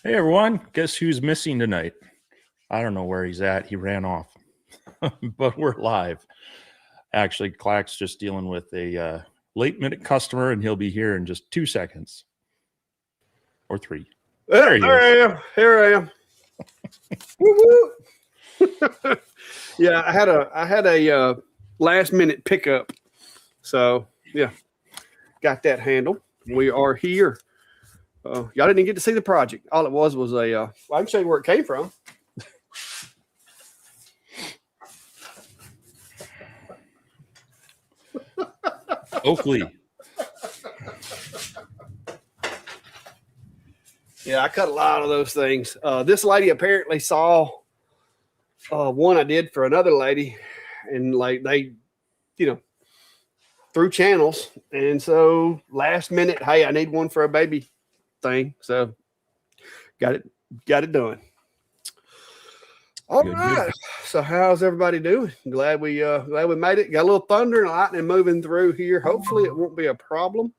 Hey everyone, guess who's missing tonight? I don't know where he's at. He ran off, but we're live. Actually, Clack's just dealing with a late minute customer, and he'll be here in just 2 seconds or 3. There he is. I am. Here I am. Woo woo. Yeah, I had a last minute pickup, so yeah, got that handled. We are here. Y'all didn't even get to see the project. All it was a. Well, I can show you where it came from. Oakley. Yeah, I cut a lot of those things. This lady apparently saw one I did for another lady, and like they, through channels, and so last minute, hey, I need one for a baby thing, so got it done. All right. Good. So how's everybody doing? Glad we made it. Got a little thunder and lightning moving through here. Hopefully it won't be a problem.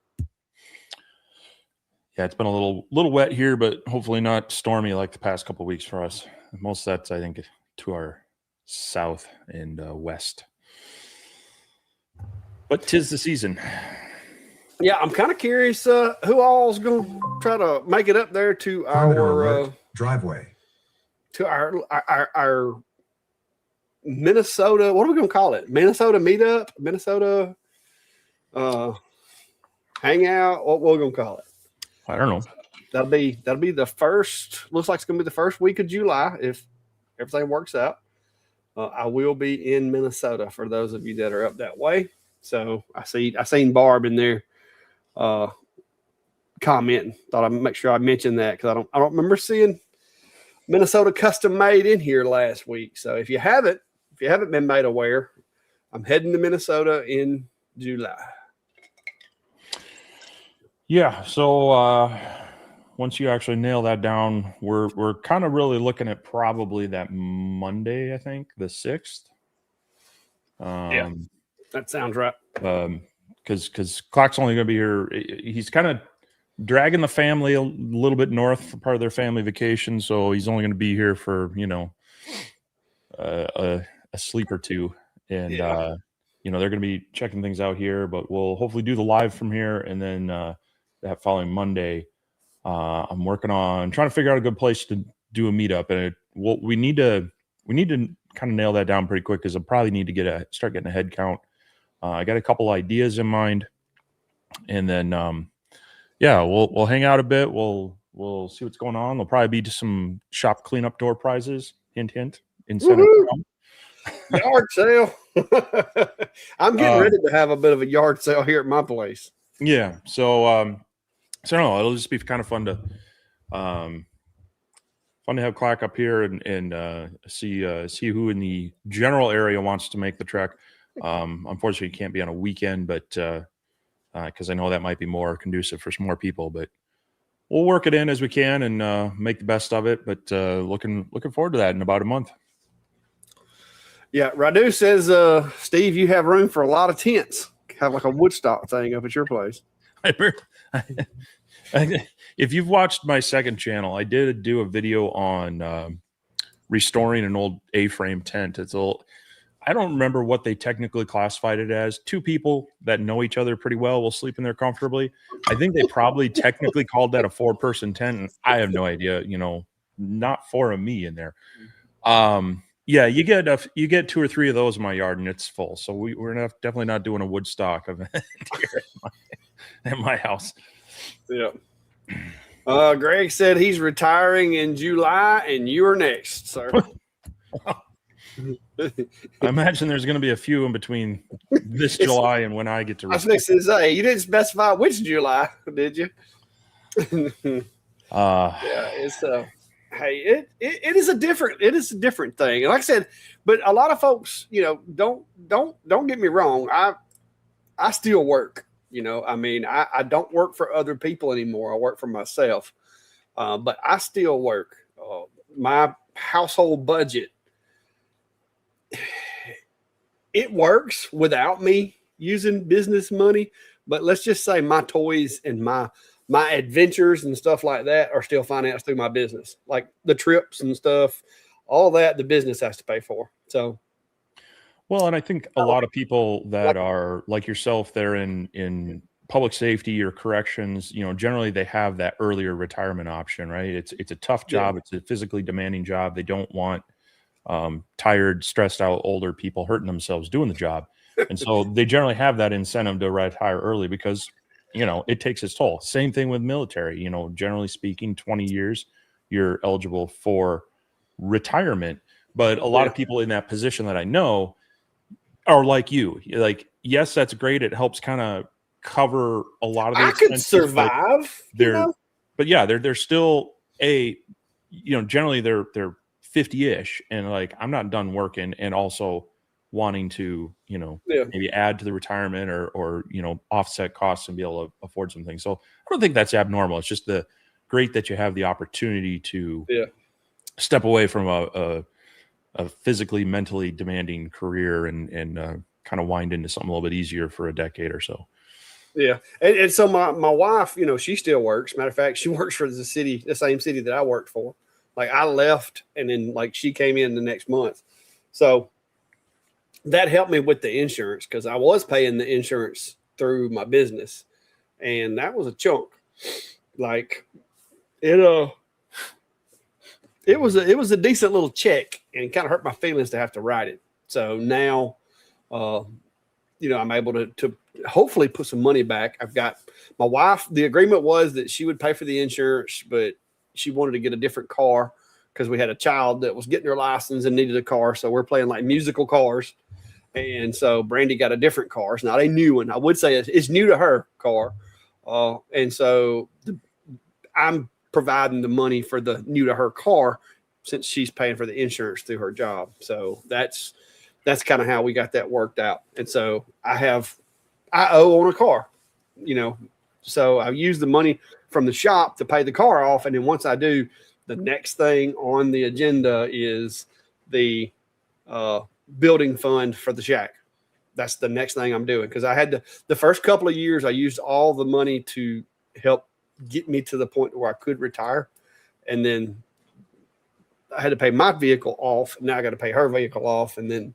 Yeah, it's been a little wet here, but hopefully not stormy like the past couple of weeks for us. Most of that's, I think, to our south and west. But 'tis the season. Yeah, I'm kind of curious who all's going to try to make it up there to our driveway, to our Minnesota. What are we going to call it? Minnesota meetup, Minnesota hangout. What we're going to call it? I don't know. That'll be the first. Looks like it's going to be the first week of July if everything works out. I will be in Minnesota for those of you that are up that way. So I seen Barb in there commenting. Thought I'd make sure I mentioned that because I don't remember seeing Minnesota custom made in here last week. So if you haven't been made aware, I'm heading to Minnesota in July. Yeah. So once you actually nail that down, we're kind of really looking at probably that Monday, I think, the 6th. Yeah, that sounds right. Because Clark's only going to be here. He's kind of dragging the family a little bit north for part of their family vacation. So he's only going to be here for, a sleep or two. And, they're going to be checking things out here, but we'll hopefully do the live from here. And then that following Monday, I'm working on trying to figure out a good place to do a meetup. And we need to kind of nail that down pretty quick because I'll probably need to start getting a head count. I got a couple ideas in mind, and then we'll hang out a bit. We'll see what's going on. There'll probably be just some shop cleanup door prizes. Hint, hint. Incentive. Yard sale. I'm getting ready to have a bit of a yard sale here at my place. Yeah. So I don't know. It'll just be kind of fun to have Clack up here and see who in the general area wants to make the trek. Unfortunately, it can't be on a weekend, but because I know that might be more conducive for some more people. But we'll work it in as we can and make the best of it. But looking forward to that in about a month. Yeah, Radu says, Steve, you have room for a lot of tents. Have like a Woodstock thing up at your place. If you've watched my second channel, I did do a video on restoring an old A-frame tent. I don't remember what they technically classified it as. 2 people that know each other pretty well will sleep in there comfortably. I think they probably technically called that a 4-person tent. And I have no idea, not 4 of me in there. Yeah, you get 2 or 3 of those in my yard and it's full. So we're definitely not doing a Woodstock event here at my house. Yeah. Greg said he's retiring in July and you are next, sir. I imagine there's going to be a few in between this July and when I get to retire. I was going to say, you didn't specify which July, did you? Yeah, it's hey, it is a different thing. And like I said, but a lot of folks, don't get me wrong. I still work, I don't work for other people anymore. I work for myself. But I still work. My household budget, it works without me using business money. But let's just say my toys and my my adventures and stuff like that are still financed through my business, like the trips and stuff, all that the business has to pay for. So, well, and I think a lot of people that are like yourself, they're in public safety or corrections, generally they have that earlier retirement option, right? It's a tough job. It's a physically demanding job. They don't want tired, stressed out older people hurting themselves doing the job. And so they generally have that incentive to retire early because, it takes its toll. Same thing with military, generally speaking, 20 years, you're eligible for retirement. But a lot of people in that position that I know are like you. Like, yes, that's great. It helps kind of cover a lot of the expenses. I could survive. But yeah, they're still generally they're 50-ish, and like I'm not done working, and also wanting to maybe add to the retirement or offset costs and be able to afford some things. So I don't think that's abnormal. It's just great that you have the opportunity to step away from a physically, mentally demanding career and kind of wind into something a little bit easier for a decade or so. Yeah. And so my wife, she still works. Matter of fact, she works for the same city that I worked for. Like I left and then like she came in the next month. So that helped me with the insurance because I was paying the insurance through my business. And that was a chunk. Like it was a decent little check, and it kind of hurt my feelings to have to write it. So now, I'm able to hopefully put some money back. I've got my wife. The agreement was that she would pay for the insurance, but she wanted to get a different car because we had a child that was getting her license and needed a car. So we're playing like musical cars. And so Brandy got a different car. It's not a new one. I would say it's new to her car. And so I'm providing the money for the new to her car since she's paying for the insurance through her job. So that's kind of how we got that worked out. And so I owe on a car, so I use the money from the shop to pay the car off. And then once I do, the next thing on the agenda is the building fund for the shack. That's the next thing I'm doing. Cause I had the first couple of years, I used all the money to help get me to the point where I could retire. And then I had to pay my vehicle off. Now I got to pay her vehicle off. And then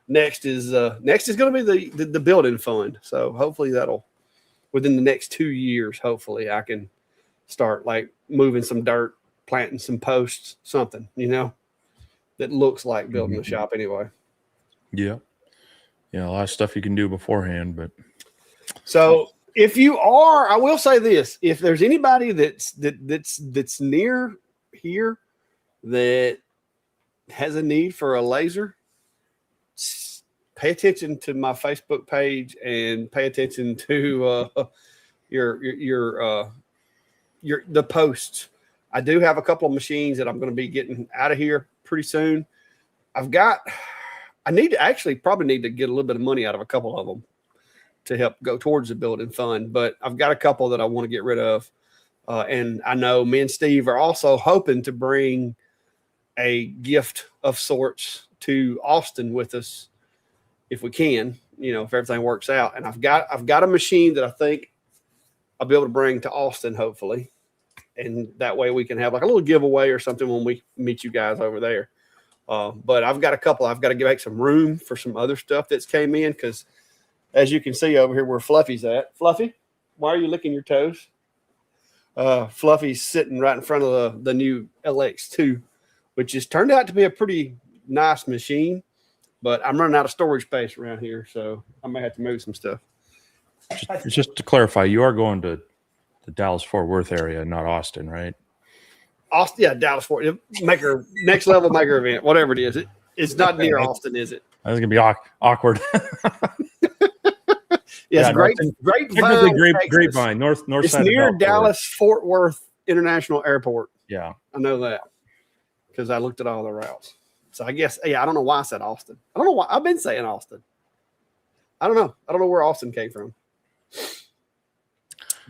next is going to be the building fund. So hopefully within the next 2 years, hopefully I can start like moving some dirt, planting some posts, something, that looks like building a shop anyway. Yeah. Yeah. A lot of stuff you can do beforehand, but so if you are, I will say this, if there's anybody that's near here that has a need for a laser, pay attention to my Facebook page and pay attention to the posts. I do have a couple of machines that I'm going to be getting out of here pretty soon. I probably need to get a little bit of money out of a couple of them to help go towards the building fund, but I've got a couple that I want to get rid of. And I know me and Steve are also hoping to bring a gift of sorts to Austin with us if we can, if everything works out. And I've got a machine that I think I'll be able to bring to Austin, hopefully. And that way we can have like a little giveaway or something when we meet you guys over there. But I've got a couple. I've got to make some room for some other stuff that's came in because, as you can see over here where Fluffy's at. Fluffy, why are you licking your toes? Fluffy's sitting right in front of the new LX2, which has turned out to be a pretty nice machine. But I'm running out of storage space around here, so I may have to move some stuff. Just to clarify, you are going to the Dallas-Fort Worth area, not Austin, right? Austin, yeah, Dallas-Fort next level maker event, whatever it is. It's not near Austin, is it? That's gonna be awkward. Yes, Grapevine, north it's side. It's near Dallas-Fort Worth International Airport. Yeah, I know that because I looked at all the routes. So I guess, I don't know why I said Austin. I don't know why I've been saying Austin. I don't know. I don't know where Austin came from.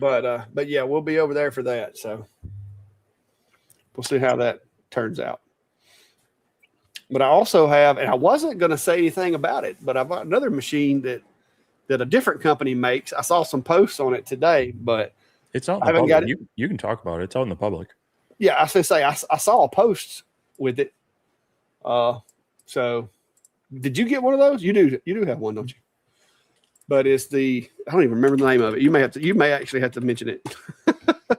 But yeah, we'll be over there for that. So we'll see how that turns out. But I also have, and I wasn't going to say anything about it, but I've got another machine that a different company makes. I saw some posts on it today, but It's out in I the haven't got public. it. You can talk about it. It's out in the public. Yeah, I was gonna say I saw a post with it. So did you get one of those? You do have one, don't you? But it's the I don't even remember the name of it. You may actually have to mention it.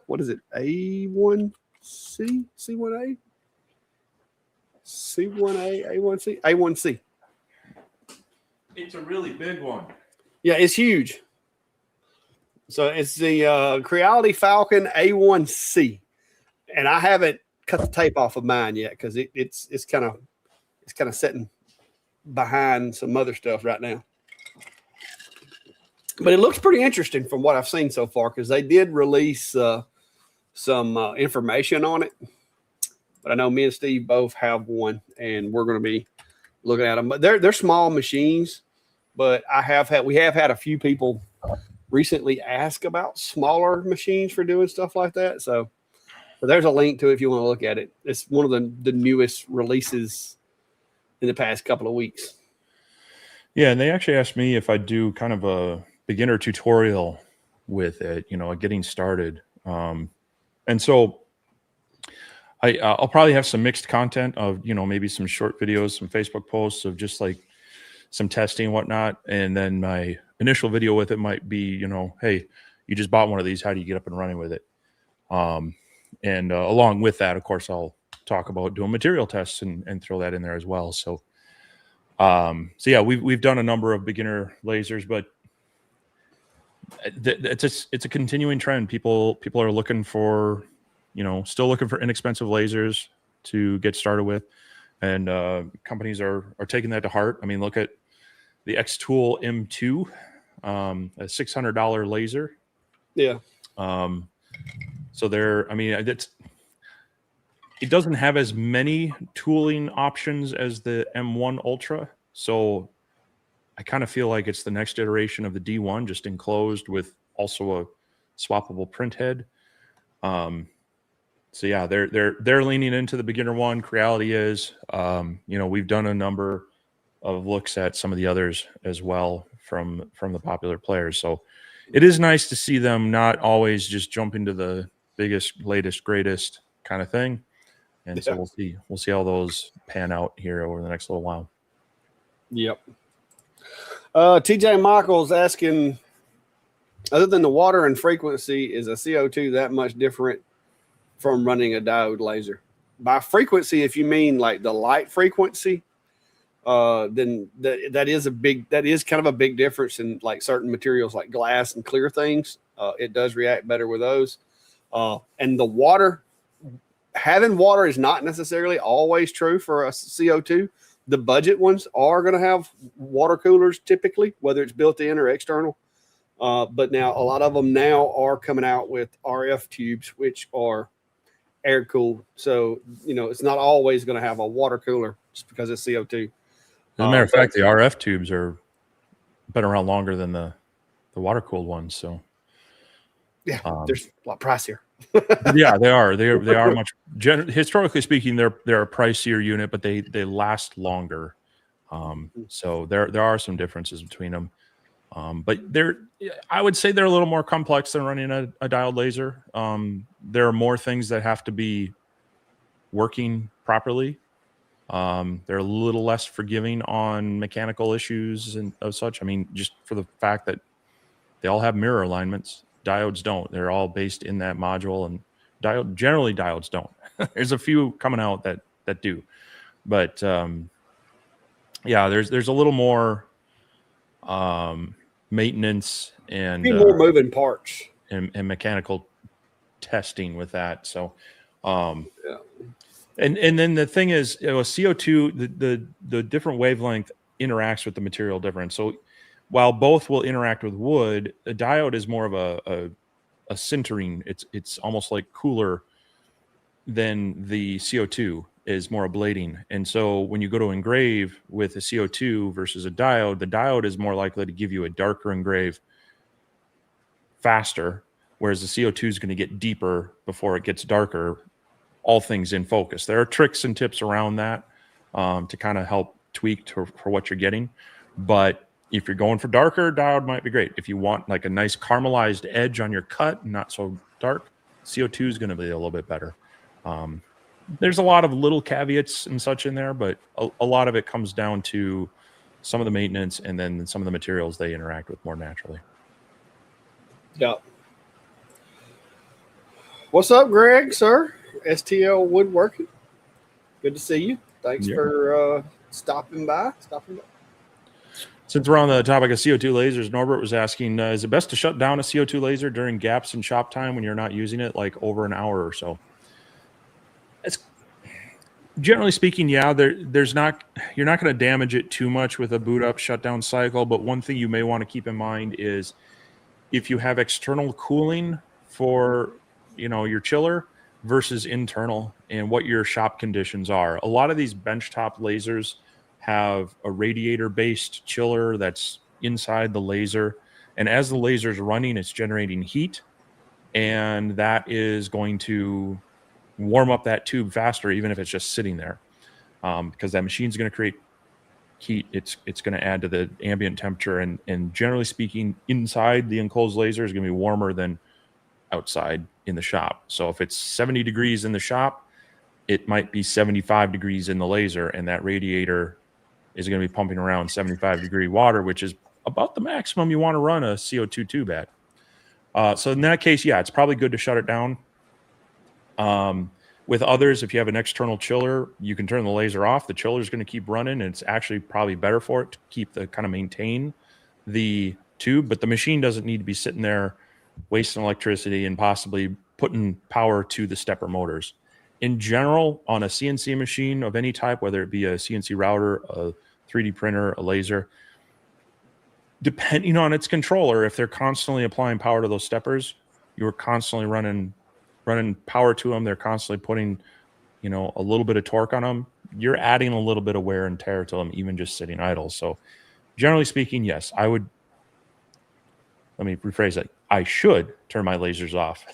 What is it? A1C? C1A? C1A, A1C? A1C. It's a really big one. Yeah, it's huge. So it's the Creality Falcon A1C. And I haven't cut the tape off of mine yet because it's kind of sitting behind some other stuff right now. But it looks pretty interesting from what I've seen so far because they did release some information on it. But I know me and Steve both have one, and we're going to be looking at them. But they're small machines. But we have had a few people recently ask about smaller machines for doing stuff like that. So there's a link to it if you want to look at it. It's one of the newest releases in the past couple of weeks. Yeah, and they actually asked me if I'd do kind of a beginner tutorial with it, getting started. And so I'll probably have some mixed content of, maybe some short videos, some Facebook posts of just like some testing and whatnot. And then my initial video with it might be, hey, you just bought one of these. How do you get up and running with it? And along with that, of course, I'll talk about doing material tests and throw that in there as well. So yeah, we've done a number of beginner lasers, but it's a continuing trend. People are looking for, still looking for inexpensive lasers to get started with, and companies are taking that to heart. I mean, look at the X-Tool M2, a $600 laser. Yeah. So it doesn't have as many tooling options as the M1 Ultra. So I kind of feel like it's the next iteration of the D1, just enclosed with also a swappable print head. So yeah, they're leaning into the beginner one. Creality is, we've done a number of looks at some of the others as well from the popular players. So it is nice to see them not always just jump into the biggest, latest, greatest kind of thing. And so we'll see how those pan out here over the next little while. Yep. TJ Michael's asking, other than the water and frequency, is a CO2 that much different from running a diode laser? By frequency, if you mean like the light frequency, then that is kind of a big difference in like certain materials like glass and clear things. It does react better with those. And the water, having water is not necessarily always true for a CO2. The budget ones are going to have water coolers typically, whether it's built in or external. But now a lot of them now are coming out with RF tubes, which are air cooled. So, it's not always going to have a water cooler just because it's CO2. As a matter of fact, the RF tubes are been around longer than the water cooled ones. So yeah, there's a lot pricier. Yeah, they are. They are much. Historically speaking, they're a pricier unit, but they last longer. So there are some differences between them. But I would say they're a little more complex than running a diode laser. There are more things that have to be working properly. They're a little less forgiving on mechanical issues and of such. I mean, just for the fact that they all have mirror alignments. Diodes don't. They're all based in that module, and generally diodes don't. There's a few coming out that do, but yeah, there's a little more maintenance and more moving parts and mechanical testing with that. So and then the thing is, CO2, the different wavelength interacts with the material different. So while both will interact with wood, a diode is more of a sintering. It's almost like cooler than the CO2 is more ablating. And so when you go to engrave with a CO2 versus a diode, the diode is more likely to give you a darker engrave faster, whereas the CO2 is going to get deeper before it gets darker, all things in focus. There are tricks and tips around that to kind of help tweak for what you're getting. But If you're going for darker, diode might be great. If you want like a nice caramelized edge on your cut, not so dark, CO2 is going to be a little bit better. There's a lot of little caveats and such in there, but a lot of it comes down to some of the maintenance and then some of the materials they interact with more naturally. Yeah. What's up, Greg, sir? STL Woodworking. Good to see you. Thanks for stopping by. Since we're on the topic of CO2 lasers, Norbert was asking, is it best to shut down a CO2 laser during gaps in shop time when you're not using it, like over an hour or so? It's generally speaking, yeah, you're not going to damage it too much with a boot up shutdown cycle. But one thing you may want to keep in mind is if you have external cooling for, your chiller versus internal and what your shop conditions are. A lot of these benchtop lasers have a radiator-based chiller that's inside the laser. And as the laser is running, it's generating heat. And that is going to warm up that tube faster, even if it's just sitting there. Because that machine's going to create heat. It's going to add to the ambient temperature. And generally speaking, inside the enclosed laser is going to be warmer than outside in the shop. So if it's 70 degrees in the shop, it might be 75 degrees in the laser, and that radiator is going to be pumping around 75-degree water, which is about the maximum you want to run a CO2 tube at. So in that case, yeah, it's probably good to shut it down. With others, if you have an external chiller, you can turn the laser off. The chiller is going to keep running, and it's actually probably better for it to maintain the tube. But the machine doesn't need to be sitting there wasting electricity and possibly putting power to the stepper motors. In general, on a CNC machine of any type, whether it be a CNC router, a 3D printer, a laser, depending on its controller, if they're constantly applying power to those steppers, you're constantly running power to them. They're constantly putting, a little bit of torque on them. You're adding a little bit of wear and tear to them, even just sitting idle. So generally speaking, yes, I would. Let me rephrase that. I should turn my lasers off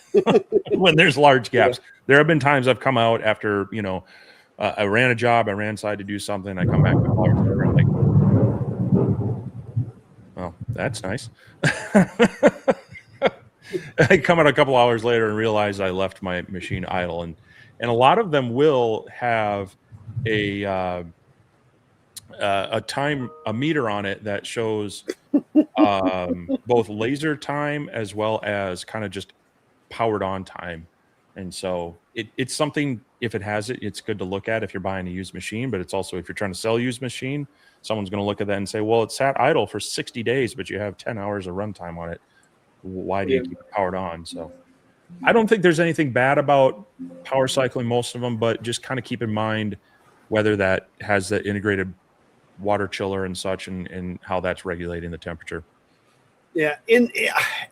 when there's large gaps. Yeah. There have been times I've come out after, I ran a job, I ran inside to do something. I come back with large laser. I'm like, well, that's nice. I come out a couple hours later and realize I left my machine idle. And a lot of them will have a meter on it that shows both laser time as well as kind of just powered on time. And so it's something, if it has it, it's good to look at if you're buying a used machine. But it's also, if you're trying to sell a used machine, someone's going to look at that and say, well, it sat idle for 60 days, but you have 10 hours of runtime on it. Why do you keep it powered on? So I don't think there's anything bad about power cycling most of them, but just kind of keep in mind whether that has the integrated water chiller and such, and how that's regulating the temperature. Yeah. And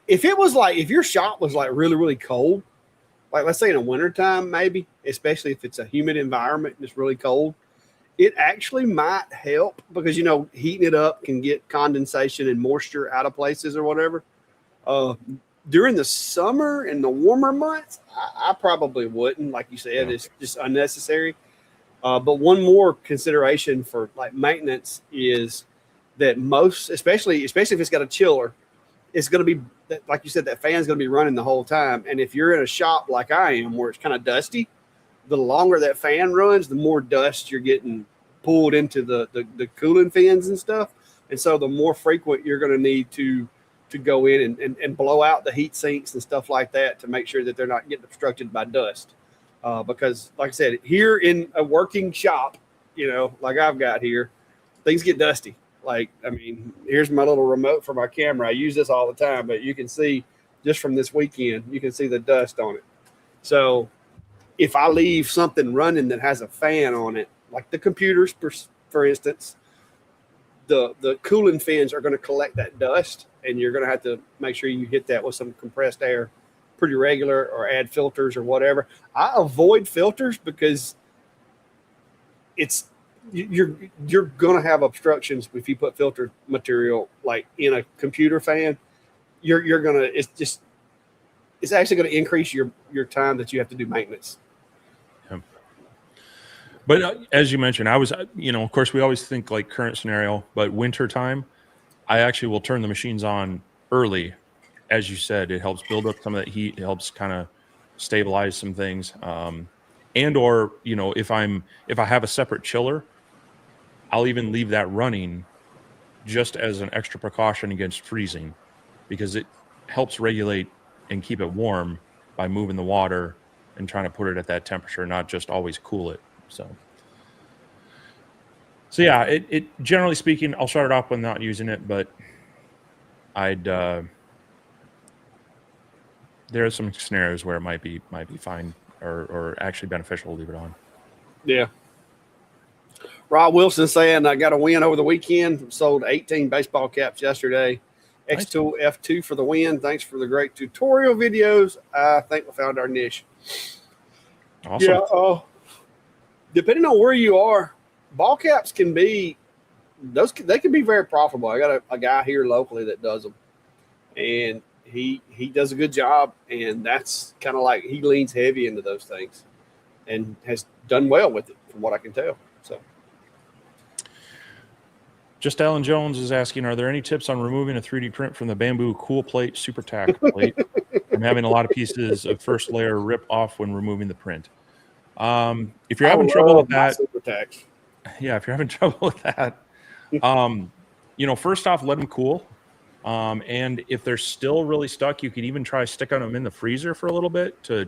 if your shop was like really, really cold, like let's say in the wintertime, maybe, especially if it's a humid environment and it's really cold, it actually might help because, heating it up can get condensation and moisture out of places or whatever. During the summer and the warmer months, I probably wouldn't. Like you said, it's just unnecessary. But one more consideration for like maintenance is that especially if it's got a chiller, it's going to be, like you said, that fan's going to be running the whole time. And if you're in a shop like I am, where it's kind of dusty, the longer that fan runs, the more dust you're getting pulled into the cooling fins and stuff. And so the more frequent you're going to need to go in and blow out the heat sinks and stuff like that to make sure that they're not getting obstructed by dust. Because like I said, here in a working shop, like I've got here, things get dusty. Like, here's my little remote for my camera. I use this all the time, but you can see just from this weekend, you can see the dust on it. So if I leave something running that has a fan on it, like the computers, for instance, the cooling fins are going to collect that dust, and you're going to have to make sure you hit that with some compressed air pretty regular, or add filters or whatever. I avoid filters because you're going to have obstructions if you put filter material like in a computer fan. You're going to, it's actually going to increase your time that you have to do maintenance. Yeah. But as you mentioned, I was, of course we always think like current scenario, but winter time, I actually will turn the machines on early. As you said, it helps build up some of that heat. It helps kind of stabilize some things. And or, you know, if I have a separate chiller, I'll even leave that running just as an extra precaution against freezing, because it helps regulate and keep it warm by moving the water and trying to put it at that temperature, not just always cool it. So yeah, it generally speaking, I'll shut it off when not using it, but I'd there are some scenarios where it might be fine or actually beneficial to leave it on. Yeah. Rob Wilson saying I got a win over the weekend. Sold 18 baseball caps yesterday. X-Tool F2 for the win. Thanks for the great tutorial videos. I think we found our niche. Awesome. Yeah. Depending on where you are, ball caps can be they can be very profitable. I got a guy here locally that does them, and he does a good job. And that's kind of like he leans heavy into those things, and has done well with it, from what I can tell. So. Just Alan Jones is asking, are there any tips on removing a 3D print from the bamboo cool plate super tack plate? I'm having a lot of pieces of first layer rip off when removing the print. If you're having trouble with that, super tack. Yeah, if you're having trouble with that, you know, first off, let them cool. And if they're still really stuck, you could even try sticking them in the freezer for a little bit to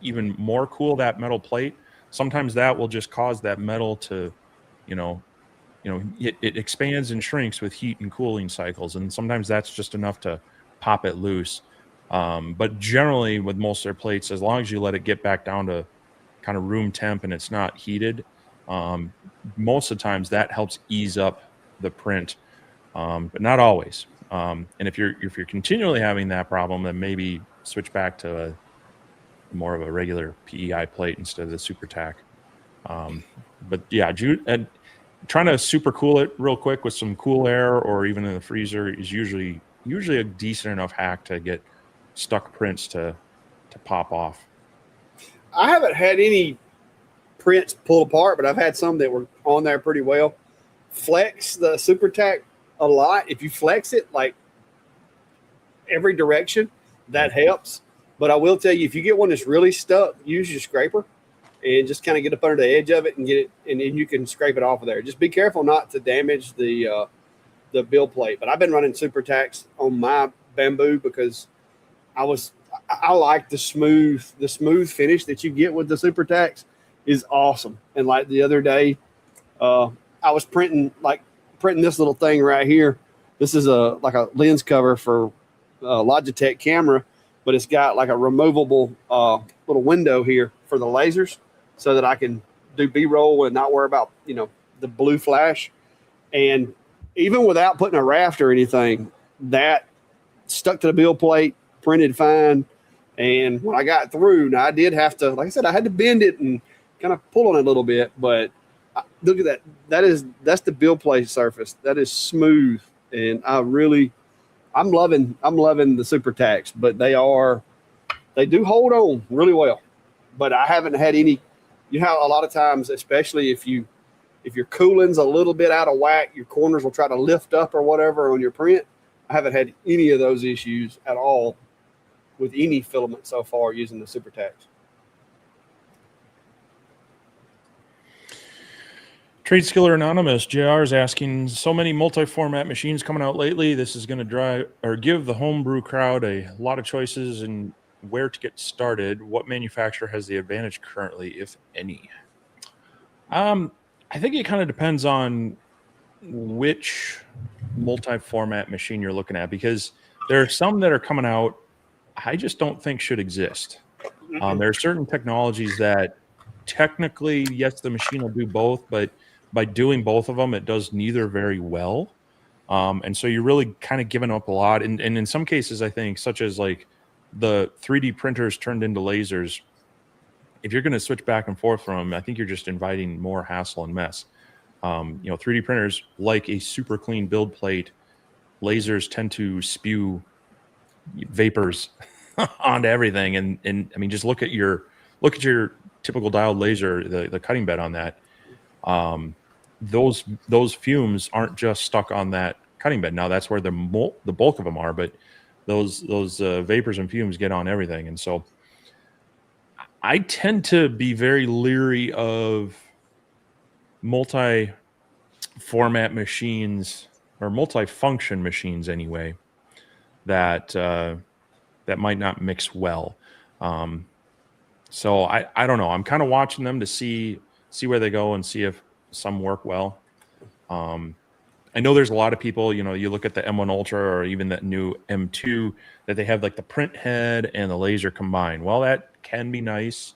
even more cool that metal plate. Sometimes that will just cause that metal to, it expands and shrinks with heat and cooling cycles, and sometimes that's just enough to pop it loose. But generally, with most of their plates, as long as you let it get back down to kind of room temp and it's not heated, most of the times that helps ease up the print, but not always. And if you're continually having that problem, then maybe switch back to more of a regular PEI plate instead of the super tack. But yeah, and trying to super cool it real quick with some cool air or even in the freezer is usually a decent enough hack to get stuck prints to pop off. I haven't had any prints pull apart, but I've had some that were on there pretty well. Flex the super tack a lot. If you flex it like every direction, that helps. But I will tell you, if you get one that's really stuck, use your scraper and just kind of get up under the edge of it and get it, and then you can scrape it off of there. Just be careful not to damage the build plate. But I've been running super tacks on my bamboo because I like the smooth finish that you get with the super tacks is awesome. And like the other day, I was printing this little thing right here. This is like a lens cover for a Logitech camera, but it's got like a removable little window here for the lasers, so that I can do B-roll and not worry about the blue flash. And even without putting a raft or anything, that stuck to the build plate, printed fine. And when I got through, now I did have to, like I said, I had to bend it and kind of pull on it a little bit, but look at that. That's the build plate surface. That is smooth. And I'm loving the super tacks, but they do hold on really well. But I haven't had any, a lot of times, especially if your cooling's a little bit out of whack, your corners will try to lift up or whatever on your print. I haven't had any of those issues at all with any filament so far using the super tacks. Trade Skiller Anonymous, JR is asking, so many multi-format machines coming out lately. This is going to give the homebrew crowd a lot of choices and where to get started. What manufacturer has the advantage currently, if any? I think it kind of depends on which multi-format machine you're looking at, because there are some that are coming out I just don't think should exist. There are certain technologies that technically, yes, the machine will do both, but by doing both of them, it does neither very well. And so you're really kind of giving up a lot. And in some cases, I think, such as like the 3D printers turned into lasers, if you're going to switch back and forth from them, I think you're just inviting more hassle and mess. 3D printers, like a super clean build plate, lasers tend to spew vapors onto everything. And I mean, just look at your typical diode laser, the cutting bed on that. Those fumes aren't just stuck on that cutting bed. Now that's where the bulk of them are, but those vapors and fumes get on everything. And so I tend to be very leery of multi-format machines or multi-function machines anyway, that might not mix well. So I don't know. I'm kind of watching them to see where they go and see if some work well. I know there's a lot of people, you look at the M1 Ultra or even that new M2, that they have like the print head and the laser combined. Well, that can be nice.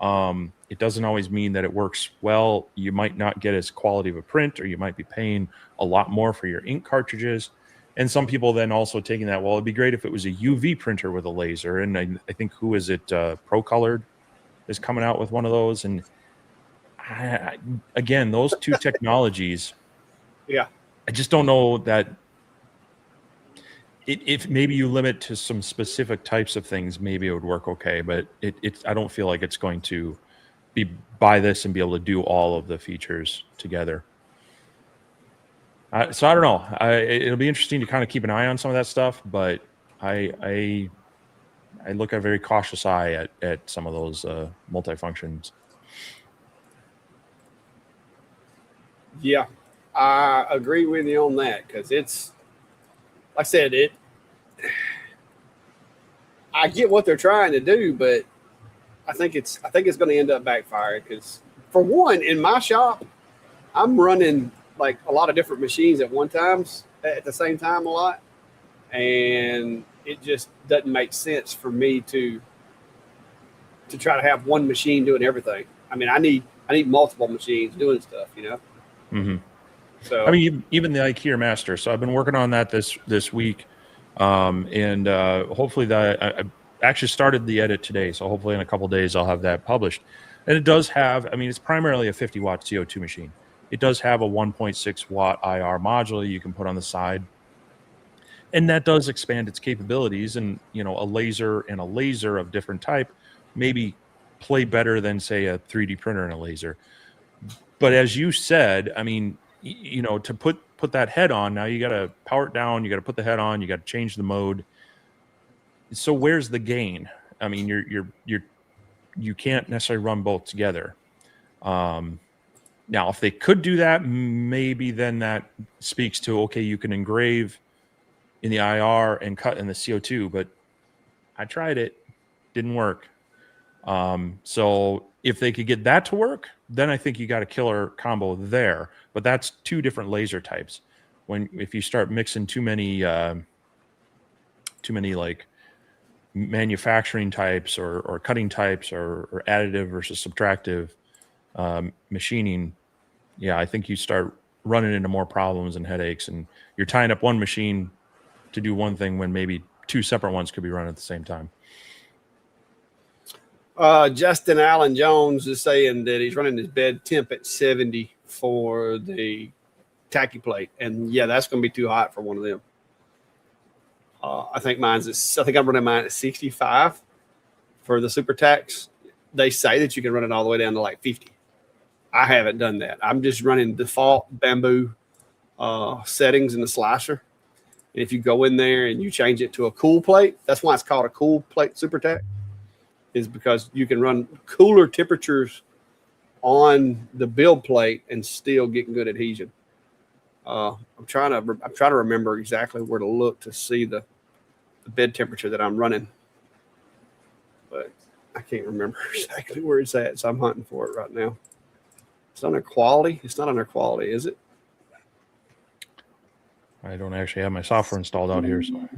It doesn't always mean that it works well. You might not get as quality of a print, or you might be paying a lot more for your ink cartridges. And some people then also taking that, well, it'd be great if it was a UV printer with a laser. And I think, who is it? ProColored is coming out with one of those. And again, those two technologies, yeah, I just don't know that if maybe you limit to some specific types of things, maybe it would work okay. But I don't feel like it's going to buy this and be able to do all of the features together. So I don't know. It'll be interesting to kind of keep an eye on some of that stuff, but I look at a very cautious eye at some of those multifunctions. Yeah, I agree with you on that, because it's, like I said, I get what they're trying to do, but I think it's going to end up backfiring, because for one, in my shop, I'm running like a lot of different machines at the same time a lot, and it just doesn't make sense for me to try to have one machine doing everything. I mean, I need multiple machines doing stuff, Mm-hmm. So I mean, even the IKEA Master. So I've been working on that this week, and hopefully I actually started the edit today. So hopefully in a couple of days I'll have that published. And it does have, I mean, it's primarily a 50-watt CO2 machine. It does have a 1.6 watt IR module you can put on the side, and that does expand its capabilities. And a laser of different type maybe play better than, say, a 3D printer and a laser. But as you said, I mean, to put that head on, now you got to power it down, you got to put the head on, you got to change the mode. So where's the gain? I mean, you can't necessarily run both together. Now, if they could do that, maybe then that speaks to, okay, you can engrave in the IR and cut in the CO2, but I tried it, didn't work. So if they could get that to work, then I think you got a killer combo there. But that's two different laser types. If you start mixing too many like manufacturing types or cutting types or additive versus subtractive machining, yeah, I think you start running into more problems and headaches, and you're tying up one machine to do one thing when maybe two separate ones could be running at the same time. Justin Allen Jones is saying that he's running his bed temp at 70 for the tacky plate, and yeah, that's going to be too hot for one of them. I think I'm running mine at 65 for the Super Tax. They say that you can run it all the way down to like 50. I haven't done that. I'm just running default bamboo settings in the slicer. And if you go in there and you change it to a cool plate, that's why it's called a cool plate Super Tack, is because you can run cooler temperatures on the build plate and still get good adhesion. I'm trying to remember exactly where to look to see the bed temperature that I'm running, but I can't remember exactly where it's at, so I'm hunting for it right now. It's under quality. It's not under quality, is it? I don't actually have my software installed out here, so.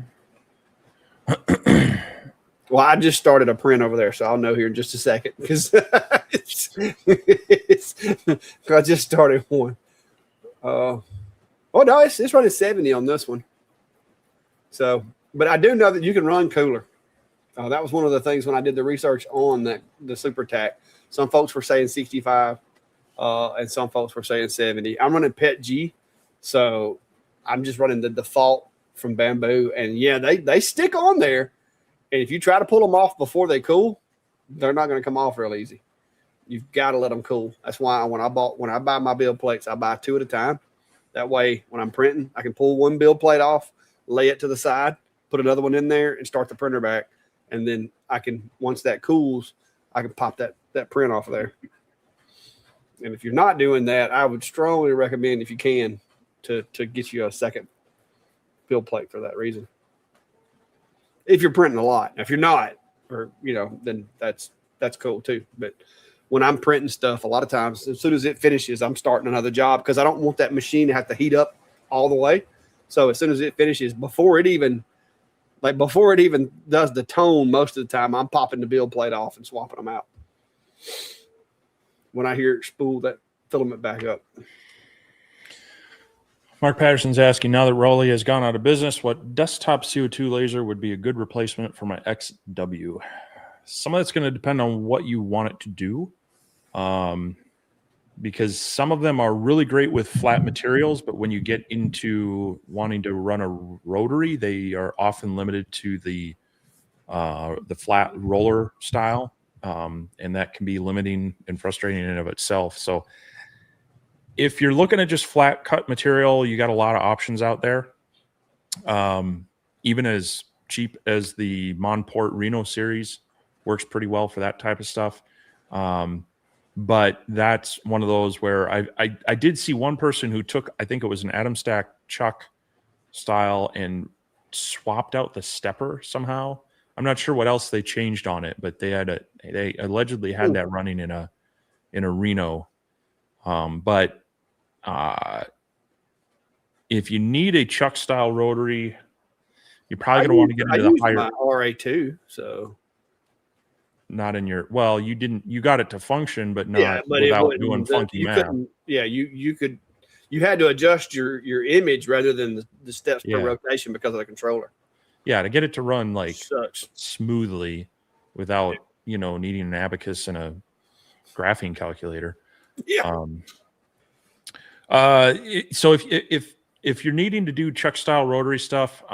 Well, I just started a print over there, so I'll know here in just a second, because I just started one. Oh no, it's running 70 on this one. So, but I do know that you can run cooler. That was one of the things when I did the research on the Super Tack. Some folks were saying 65, and some folks were saying 70. I'm running PET G, so I'm just running the default from Bamboo, and yeah, they stick on there. And if you try to pull them off before they cool, they're not going to come off real easy. You've got to let them cool. That's why when I buy my build plates, I buy 2 at a time. That way, when I'm printing, I can pull one build plate off, lay it to the side, put another one in there, and start the printer back. And then I can, once that cools, I can pop that print off of there. And if you're not doing that, I would strongly recommend, if you can, to get you a second build plate for that reason. If you're printing a lot. If you're not, or then that's cool too. But when I'm printing stuff, a lot of times, as soon as it finishes, I'm starting another job because I don't want that machine to have to heat up all the way. So as soon as it finishes, before it even does the tone, most of the time, I'm popping the build plate off and swapping them out. When I hear it spool that filament back up. Mark Patterson's asking, now that Rowley has gone out of business, what desktop CO2 laser would be a good replacement for my XW? Some of that's going to depend on what you want it to do. Because some of them are really great with flat materials, but when you get into wanting to run a rotary, they are often limited to the flat roller style. And that can be limiting and frustrating in and of itself. So if you're looking at just flat cut material, you got a lot of options out there. Even as cheap as the Monport Reno series works pretty well for that type of stuff. But that's one of those where I did see one person who took, I think it was an Atom Stack chuck style, and swapped out the stepper somehow. I'm not sure what else they changed on it, but they allegedly had that running in a Reno. But if you need a chuck style rotary, you're probably going to want to get into the higher. My RA2, so not in your, well, you got it to function, but not without doing funky math. You had to adjust your image rather than the steps per rotation because of the controller. Yeah, to get it to run like smoothly without needing an abacus and a graphing calculator. Yeah. So if you're needing to do chuck style rotary stuff,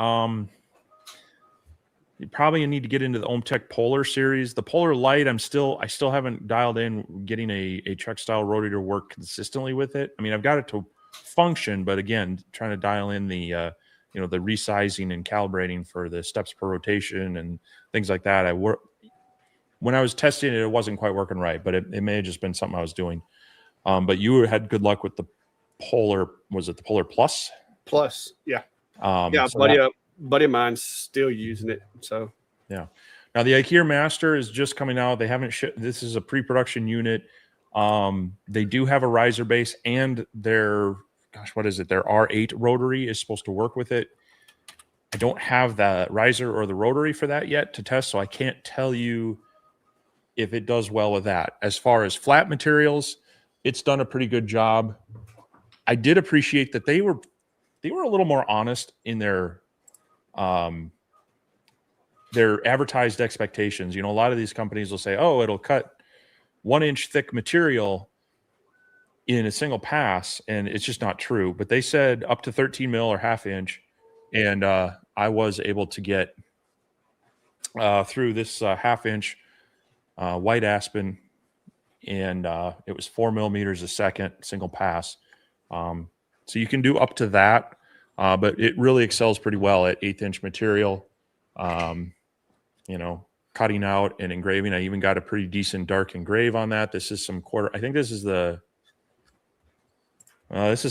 you probably need to get into the OhmTech Polar series. The Polar Light, I still haven't dialed in getting a chuck style rotary to work consistently with it. I mean, I've got it to function, but again, trying to dial in the the resizing and calibrating for the steps per rotation and things like that. When I was testing it, it wasn't quite working right, but it may have just been something I was doing. But you had good luck with the Polar. Was it the Polar Plus? Plus, yeah. Buddy of mine's still using it. So yeah. Now the IKEA Master is just coming out. They haven't shipped. This is a pre-production unit. They do have a riser base, and their their R8 rotary is supposed to work with it. I don't have the riser or the rotary for that yet to test, so I can't tell you if it does well with that. As far as flat materials, it's done a pretty good job. I did appreciate that they were a little more honest in their advertised expectations. A lot of these companies will say, "Oh, it'll cut 1 inch thick material in a single pass," and it's just not true. But they said up to 13 mil or half inch, and I was able to get through this half inch white aspen, and it was 4 millimeters a second single pass. So you can do up to that, but it really excels pretty well at 1/8 inch material. Cutting out and engraving. I even got a pretty decent dark engrave on that. This is some quarter. I think this is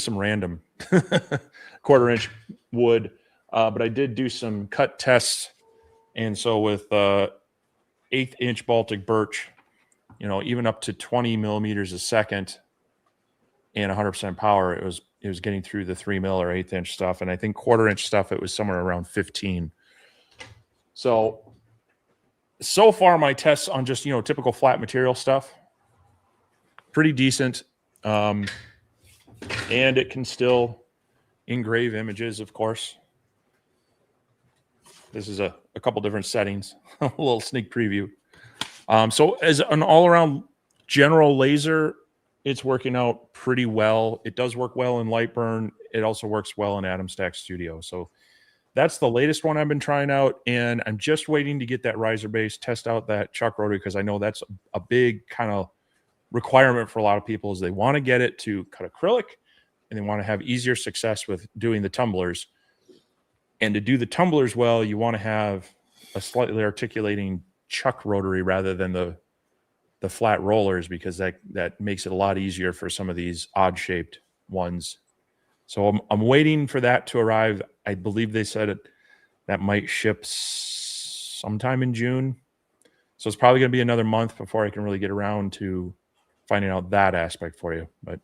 some random 1/4 inch wood, but I did do some cut tests, and so with 1/8 inch Baltic birch, even up to 20 millimeters a second and 100% power, it was getting through the 3 mil or 1/8 inch stuff, and I think 1/4 inch stuff it was somewhere around 15. So far my tests on just typical flat material stuff, pretty decent. And it can still engrave images, of course. This is a couple different settings, a little sneak preview. So as an all-around general laser, it's working out pretty well. It does work well in Lightburn. It also works well in Atom Stack Studio. So that's the latest one I've been trying out, and I'm just waiting to get that riser base, test out that chuck rotary, because I know that's a big kind of requirement for a lot of people is they want to get it to cut acrylic, and they want to have easier success with doing the tumblers. And to do the tumblers well, you want to have a slightly articulating chuck rotary rather than the flat rollers, because that makes it a lot easier for some of these odd shaped ones. So I'm waiting for that to arrive. I believe they said that might ship sometime in June. So it's probably going to be another month before I can really get around to finding out that aspect for you. But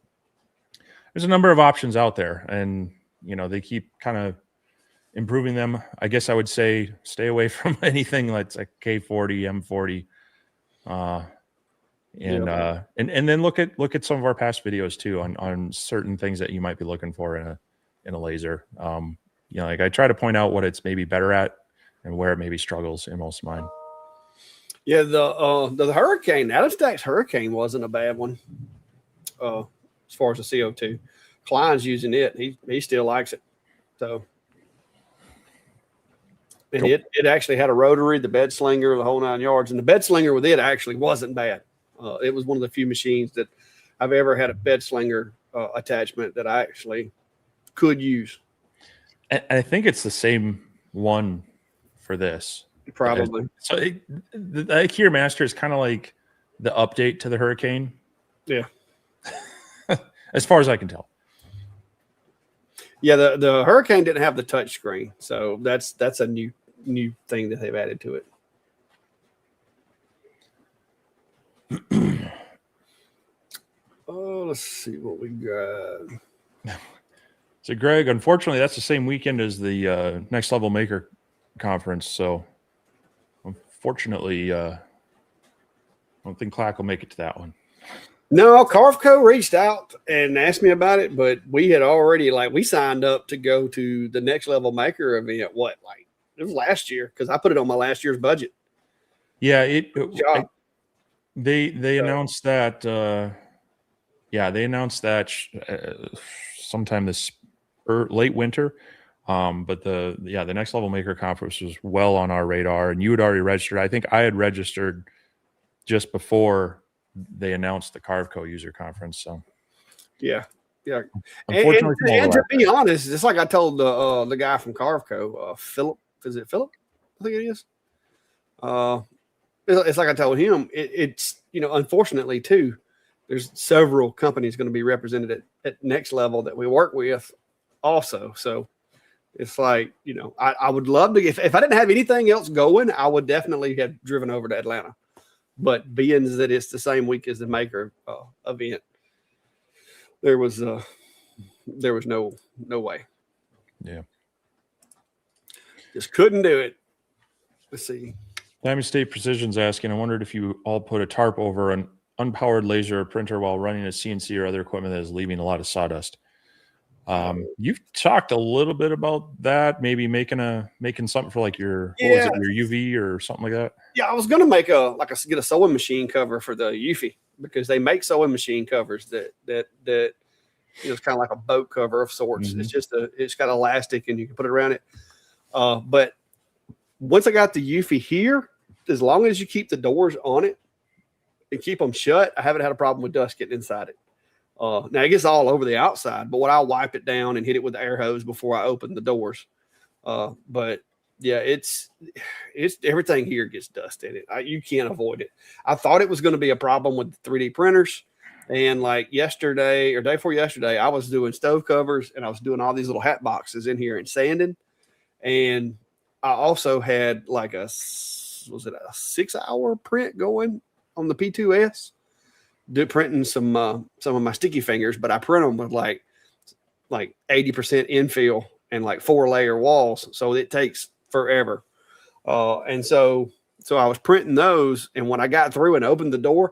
there's a number of options out there, and they keep kind of improving them. I guess I would say stay away from anything that's like K40, M40, and then look at some of our past videos too on certain things that you might be looking for in a laser. Like I try to point out what it's maybe better at and where it maybe struggles in most of mine. Yeah, the Hurricane, Adam Stack's Hurricane wasn't a bad one. As far as the CO2, Klein's using it. He still likes it. So, and Cool. it actually had a rotary, the bed slinger, the whole 9 yards, and the bed slinger with it actually wasn't bad. It was one of the few machines that I've ever had a bed slinger attachment that I actually could use. I think it's the same one for this. Probably. So the IKEA Master is kind of like the update to the Hurricane. Yeah. As far as I can tell. Yeah, the Hurricane didn't have the touch screen, so that's a new thing that they've added to it. Oh, let's see what we got. So, Greg, unfortunately, that's the same weekend as the Next Level Maker Conference. So, unfortunately, I don't think Clack will make it to that one. No, Carveco reached out and asked me about it, but we had already we signed up to go to the Next Level Maker event. It was last year because I put it on my last year's budget. Yeah, they announced that. They announced that sometime this late winter. But the Next Level Maker Conference was well on our radar, and you had already registered. I think I had registered just before they announced the Carveco user conference. So yeah. Unfortunately, and to be honest, it's like I told the guy from Carveco, Philip. Is it Philip? I think it is. It's like I told him. It's unfortunately too, there's several companies going to be represented at Next Level that we work with also. So it's like, I would love to, if I didn't have anything else going, I would definitely have driven over to Atlanta. But being that it's the same week as the Maker event, there was no way. Yeah. Just couldn't do it. Let's see. Diamond State Precision's asking, I wondered if you all put a tarp over an unpowered laser or printer while running a CNC or other equipment that is leaving a lot of sawdust. You've talked a little bit about that, maybe making something for like your your UV or something like that. Yeah, I was gonna make get a sewing machine cover for the UFI because they make sewing machine covers that it's kind of like a boat cover of sorts. Mm-hmm. It's got elastic and you can put it around it. But once I got the UFI here, as long as you keep the doors on it and keep them shut, I haven't had a problem with dust getting inside it. Now it gets all over the outside, but I'll wipe it down and hit it with the air hose before I open the doors. But yeah, it's everything here gets dust in it. You can't avoid it. I thought it was going to be a problem with the 3D printers. And like yesterday or day before yesterday, I was doing stove covers and I was doing all these little hat boxes in here and sanding. And I also had like a 6-hour print going on the P2S, printing some of my sticky fingers, but I print them with like 80% infill and like 4-layer walls. So it takes forever. And so I was printing those. And when I got through and opened the door,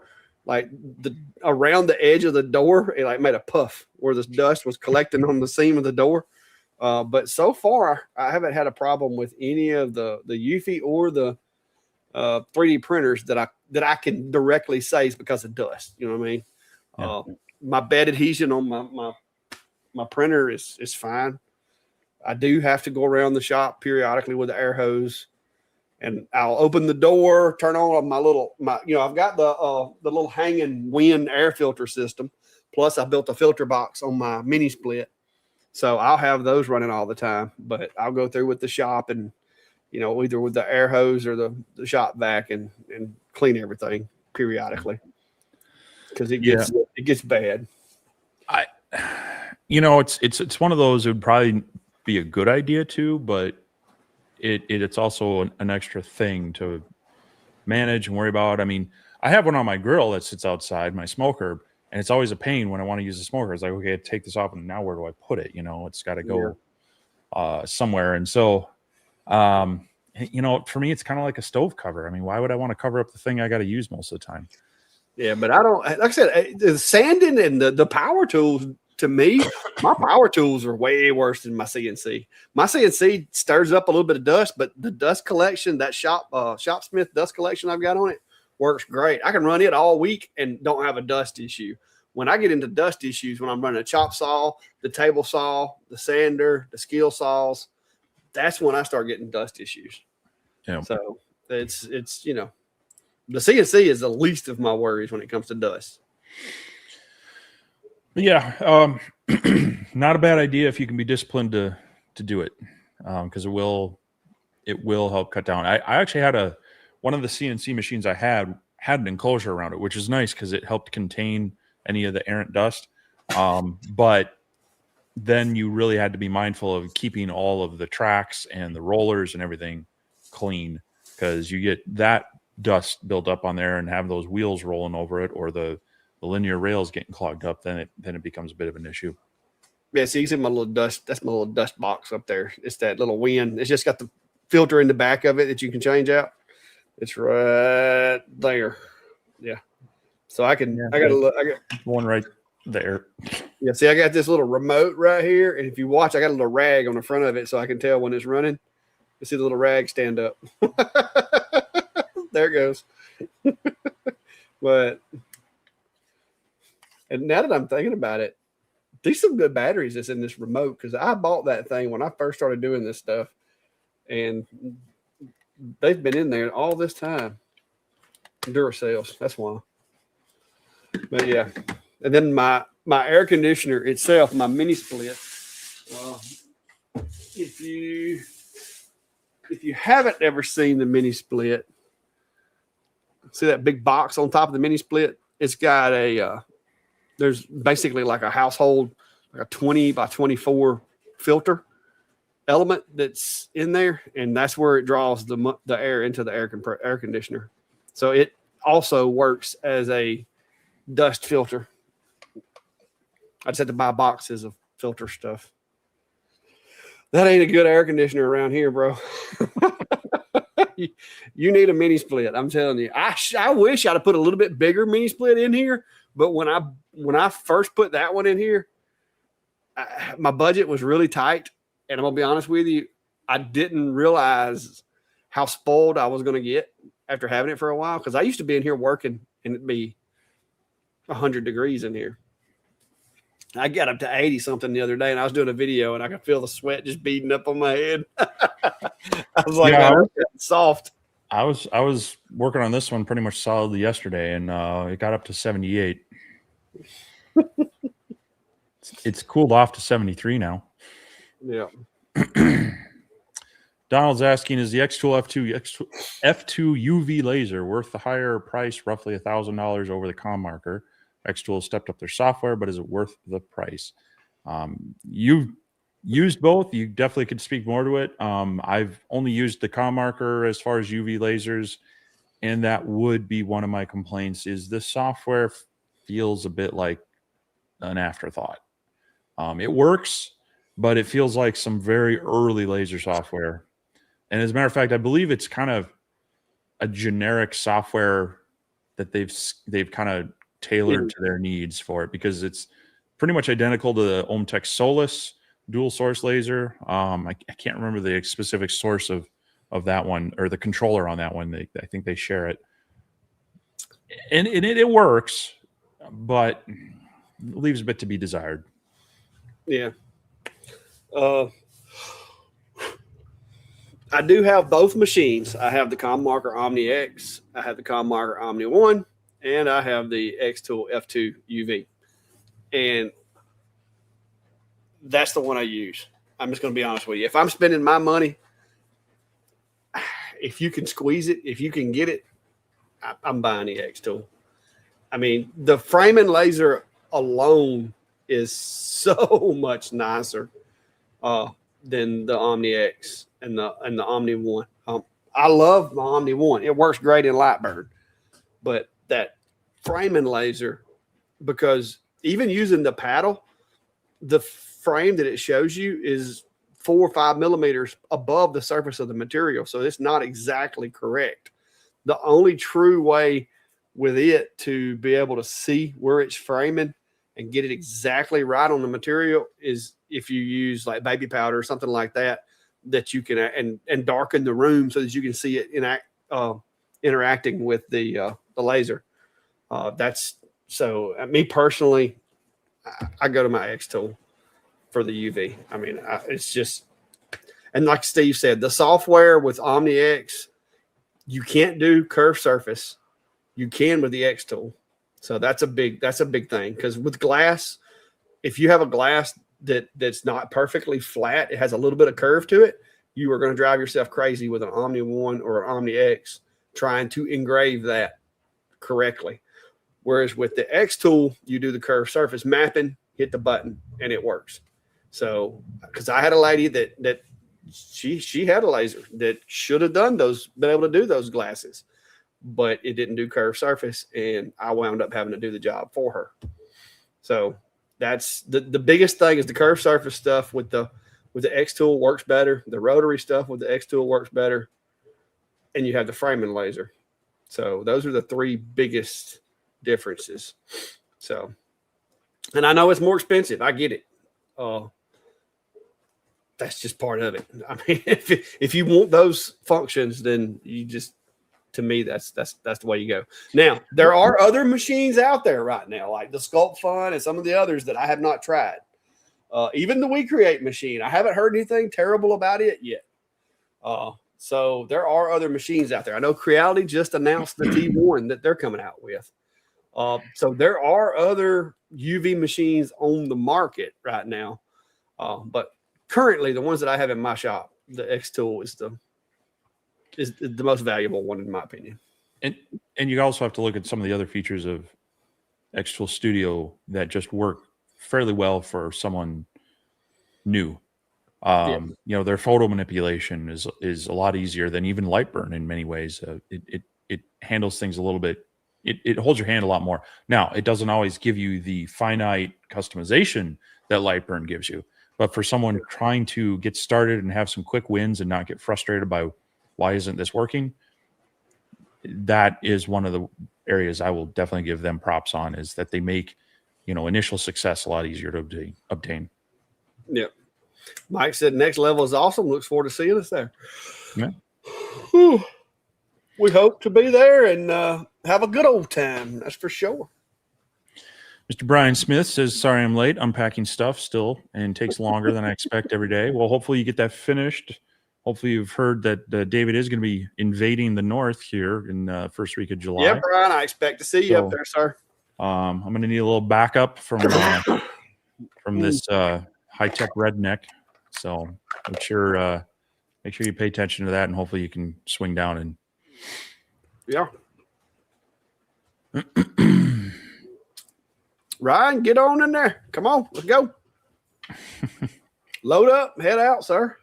around the edge of the door, it made a puff where this dust was collecting on the seam of the door. But so far I haven't had a problem with any of the UFI or the 3D printers that I can directly say is because of dust. You know what I mean? Yeah. My bed adhesion on my printer is fine. I do have to go around the shop periodically with the air hose, and I'll open the door, turn on I've got the little hanging wind air filter system, Plus, I built a filter box on my mini split, so I'll have those running all the time. But I'll go through with the shop and, either with the air hose or the shop vac and clean everything periodically because it gets bad. It's one of those. It would probably be a good idea too, but it's also an extra thing to manage and worry about. I mean, I have one on my grill that sits outside, my smoker, and it's always a pain when I want to use the smoker. It's like, okay, take this off, and now where do I put it? It's got to go somewhere. And so, for me, it's kind of like a stove cover. I mean, why would I want to cover up the thing I got to use most of the time? Yeah, but I don't, like I said, the sanding and the power tools, to me, my power tools are way worse than my CNC. My CNC stirs up a little bit of dust, but the dust collection, that Shopsmith dust collection I've got on it, works great. I can run it all week and don't have a dust issue. When I get into dust issues, when I'm running a chop saw, the table saw, the sander, the skill saws, that's when I start getting dust issues. Yeah. So it's the CNC is the least of my worries when it comes to dust. But yeah, not a bad idea if you can be disciplined to do it, because it will help cut down. I actually had one of the CNC machines I had an enclosure around it, which is nice because it helped contain any of the errant dust. But then you really had to be mindful of keeping all of the tracks and the rollers and everything clean, because you get that dust built up on there and have those wheels rolling over it, or the linear rails getting clogged up, then it becomes a bit of an issue. Yeah, see, you see my little dust. That's my little dust box up there. It's that little wind. It's just got the filter in the back of it that you can change out. It's right there. Yeah. So I can. Yeah, I got to look. I got one right there. Yeah. See, I got this little remote right here, and if you watch, I got a little rag on the front of it, so I can tell when it's running. You see the little rag stand up. There it goes. But. And now that I'm thinking about it, these some good batteries that's in this remote, because I bought that thing when I first started doing this stuff, and they've been in there all this time. Duracells, that's why. But yeah, and then my air conditioner itself, my mini split. If you haven't ever seen the mini split, see that big box on top of the mini split? It's got there's basically like a household, like a 20 by 24 filter element that's in there, and that's where it draws the air into the air conditioner. So it also works as a dust filter. I just had to buy boxes of filter stuff. That ain't a good air conditioner around here, bro. You need a mini split. I'm telling you. I wish I'd have put a little bit bigger mini split in here. But when I first put that one in here, my budget was really tight. And I'm going to be honest with you, I didn't realize how spoiled I was going to get after having it for a while. Because I used to be in here working and it'd be 100 degrees in here. I got up to 80 something the other day, and I was doing a video, and I could feel the sweat just beating up on my head. I was like, yeah, soft. I was working on this one pretty much solidly yesterday, and it got up to 78. It's cooled off to 73 now. Yeah. Donald's asking, is the X-Tool F2 UV laser worth the higher price, roughly $1,000 over the com marker? X-Tool stepped up their software, but is it worth the price? You've used both. You definitely could speak more to it. I've only used the com marker as far as UV lasers, and that would be one of my complaints, is the software feels a bit like an afterthought. It works, but it feels like some very early laser software. And as a matter of fact, I believe it's kind of a generic software that they've kind of tailored to their needs for it, because it's pretty much identical to the Ohmtech Solus dual source laser. I can't remember the specific source of that one, or the controller on that one. I think they share it, and it works, but leaves a bit to be desired. Yeah. I do have both machines. I have the Com Marker Omni X, I have the Com Marker Omni 1, and I have the X-Tool F2 UV. and that's the one I use. I'm just going to be honest with you. If I'm spending my money, if you can squeeze it, if you can get it, I'm buying the X tool. I mean, the framing laser alone is so much nicer than the Omni X and the Omni One. I love my Omni One. It works great in Lightburn, but that framing laser, because even using the paddle, the frame that it shows you is 4 or 5 millimeters above the surface of the material, so it's not exactly correct. The only true way with it to be able to see where it's framing and get it exactly right on the material is if you use like baby powder or something like that, that you can and darken the room so that you can see it interacting with the laser. That's so. Me personally, I go to my X tool for the UV. I mean, it's just, and like Steve said, the software with Omni X, you can't do curved surface. You can with the X tool. So that's a big thing, because with glass, if you have a glass that's not perfectly flat, it has a little bit of curve to it, you are going to drive yourself crazy with an Omni One or an Omni X trying to engrave that correctly. Whereas with the X tool, you do the curved surface mapping, hit the button, and it works. So, because I had a lady that she had a laser that should have been able to do those glasses, but it didn't do curved surface, and I wound up having to do the job for her. So that's the biggest thing is the curved surface stuff with the X tool works better. The rotary stuff with the X tool works better, and you have the framing laser. So those are the three biggest differences. So, and I know it's more expensive. I get it. That's just part of it. I mean, if you want those functions, then you just, to me, that's the way you go. Now, there are other machines out there right now, like the Sculpt Fun and some of the others that I have not tried. Even the We Create machine, I haven't heard anything terrible about it yet. So there are other machines out there. I know Creality just announced the T1 that they're coming out with. So there are other UV machines on the market right now. But currently, the ones that I have in my shop, the X tool is the most valuable one, in my opinion. And you also have to look at some of the other features of X Tool Studio that just work fairly well for someone new. You know, their photo manipulation is a lot easier than even Lightburn in many ways. It handles things a little bit. It holds your hand a lot more. Now, it doesn't always give you the finite customization that Lightburn gives you. But for someone trying to get started and have some quick wins and not get frustrated by why isn't this working, that is one of the areas I will definitely give them props on, is that they make, you know, initial success a lot easier to obtain. Yep. Mike said next level is awesome. Looks forward to seeing us there. Yeah. We hope to be there and have a good old time. That's for sure. Mr. Brian Smith says, sorry I'm late. Unpacking stuff still, and takes longer than I expect every day. Well, hopefully you get that finished. Hopefully you've heard that David is going to be invading the north here in the first week of July. Yeah, Brian, I expect to see you up there, sir. I'm going to need a little backup from this high-tech redneck. So make sure you pay attention to that, and hopefully you can swing down and. Yeah. Ryan, get on in there. Come on, let's go. Load up, head out, sir.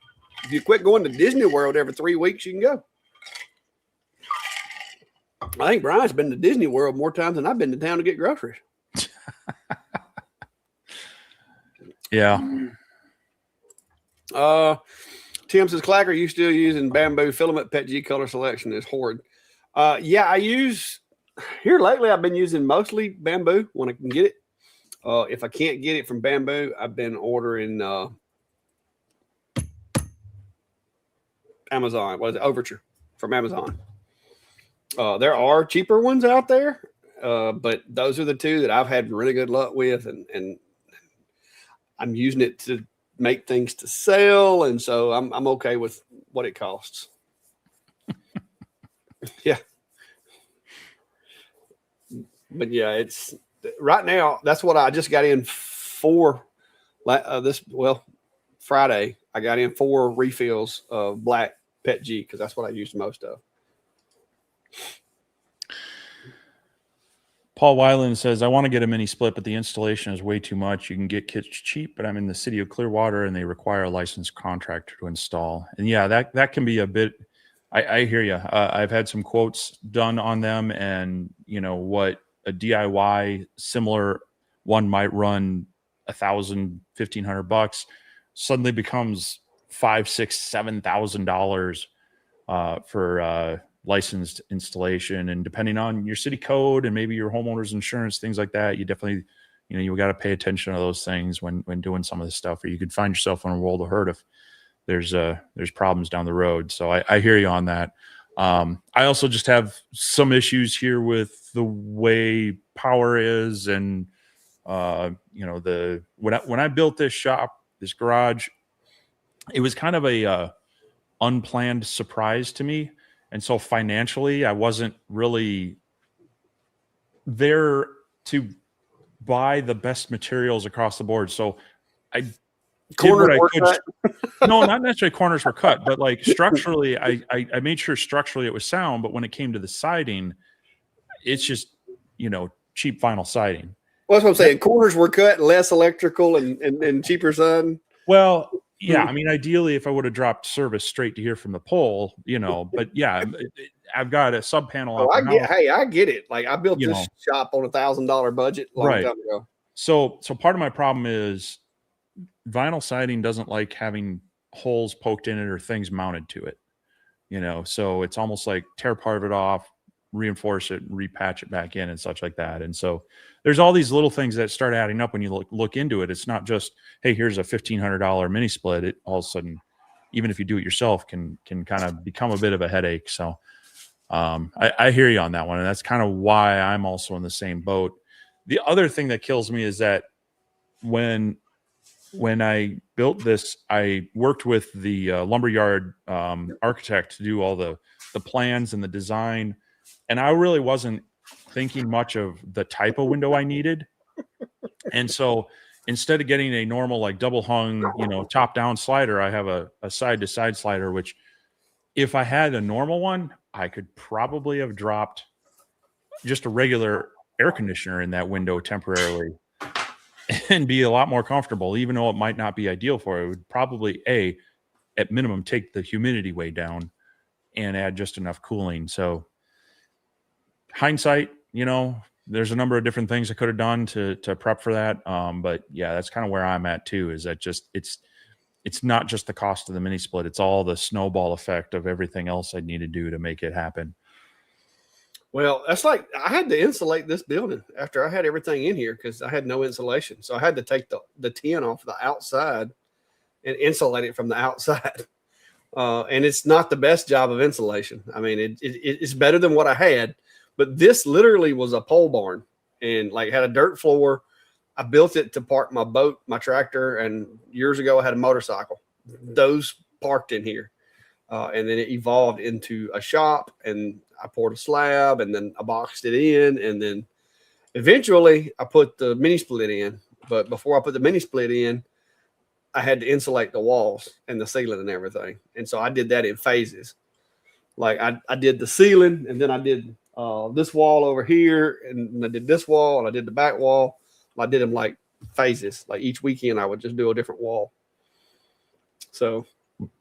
If you quit going to Disney World every 3 weeks, you can go. I think Brian's been to Disney World more times than I've been to town to get groceries. Yeah. Tim says, Clacker, you still using bamboo filament PET G color selection is horrid. Yeah, I use here lately. I've been using mostly bamboo when I can get it. If I can't get it from bamboo, I've been ordering Amazon. What is it? Overture from Amazon. There are cheaper ones out there, but those are the two that I've had really good luck with, and I'm using it to make things to sell, and so I'm okay with what it costs. Yeah. But yeah, right now, that's what I just got in for. Friday, I got in 4 refills of black Pet G because that's what I used most of. Paul Weiland says, I want to get a mini split, but the installation is way too much. You can get kits cheap, but I'm in the city of Clearwater and they require a licensed contractor to install. And yeah, that can be a bit, I hear you. I've had some quotes done on them, and what a DIY similar one might run $1,000, $1,500 suddenly becomes $5,000, $6,000, $7,000 for licensed installation. And depending on your city code and maybe your homeowner's insurance, things like that, you definitely, you got to pay attention to those things when doing some of this stuff, or you could find yourself in a world of hurt if there's problems down the road. So I hear you on that. I also just have some issues here with the way power is, and when I built this shop, this garage, it was kind of a unplanned surprise to me. And so financially, I wasn't really there to buy the best materials across the board. So I did what I could. No, not necessarily corners were cut, but like structurally, I made sure structurally it was sound. But when it came to the siding, it's just, cheap vinyl siding. Well, that's what I'm saying. Corners were cut, less electrical and cheaper siding. Well, yeah, I mean, ideally, if I would have dropped service straight to here from the pole, but yeah, I've got a sub panel. I get it. Like I built this shop on $1,000 budget a long time ago. So part of my problem is vinyl siding doesn't like having holes poked in it or things mounted to it, so it's almost like tear part of it off, reinforce it, repatch it back in and such like that. And so there's all these little things that start adding up when you look into it. It's not just, hey, here's a $1,500 mini split. It all of a sudden, even if you do it yourself, can kind of become a bit of a headache. So I hear you on that one. And that's kind of why I'm also in the same boat. The other thing that kills me is that when I built this, I worked with the lumberyard architect to do all the plans and the design. And I really wasn't thinking much of the type of window I needed. And so instead of getting a normal, like double hung, top down slider, I have a side to side slider, which if I had a normal one, I could probably have dropped just a regular air conditioner in that window temporarily and be a lot more comfortable, even though it might not be ideal for it. It would probably at minimum take the humidity way down and add just enough cooling. So hindsight, there's a number of different things I could have done to prep for that. But yeah, that's kind of where I'm at too, is that just, it's not just the cost of the mini split. It's all the snowball effect of everything else I need to do to make it happen. Well, that's like, I had to insulate this building after I had everything in here because I had no insulation. So I had to take the tin off the outside and insulate it from the outside. And it's not the best job of insulation. I mean, it's better than what I had. But this literally was a pole barn and like had a dirt floor. I built it to park my boat, my tractor. And years ago I had a motorcycle. Those parked in here. And then it evolved into a shop, and I poured a slab, and then I boxed it in. And then eventually I put the mini split in. But before I put the mini split in, I had to insulate the walls and the ceiling and everything. And so I did that in phases. Like I did the ceiling, and then I did this wall over here, and I did this wall, and I did the back wall. I did them like phases. Like each weekend I would just do a different wall. So,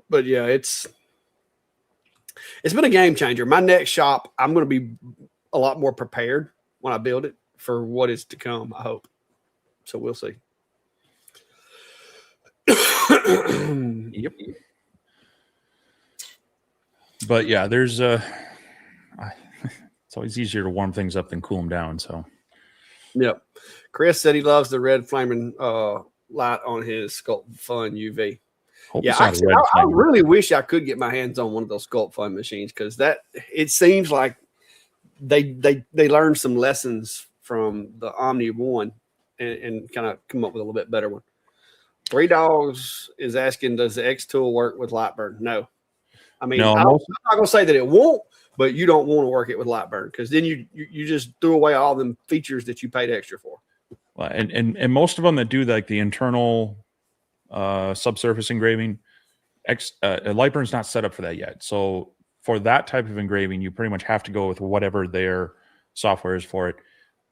but yeah, it's been a game changer. My next shop, I'm going to be a lot more prepared when I build it for what is to come, I hope. So we'll see. Yep. But yeah, there's it's always easier to warm things up than cool them down. So, yep. Chris said he loves the red flaming light on his Sculpt Fun UV. I really wish I could get my hands on one of those Sculpt Fun machines, because it seems like they learned some lessons from the Omni One and kind of come up with a little bit better one. Three Dogs is asking, does the X tool work with Lightburn? No. I mean, I'm not going to say that it won't, but you don't want to work it with Lightburn because then you just threw away all them features that you paid extra for. Well, and most of them that do like the internal subsurface engraving, Lightburn's not set up for that yet. So for that type of engraving, you pretty much have to go with whatever their software is for it.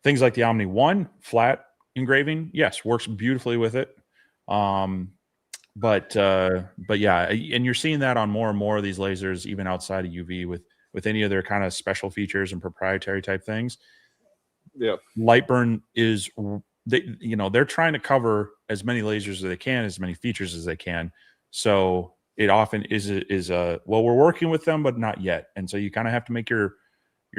Things like the Omni 1 flat engraving, yes, works beautifully with it. But yeah, and you're seeing that on more and more of these lasers, even outside of UV, with any of their kind of special features and proprietary type things. Yeah, Lightburn is, they're trying to cover as many lasers as they can, as many features as they can. So it often is well, we're working with them, but not yet. And so you kind of have to make your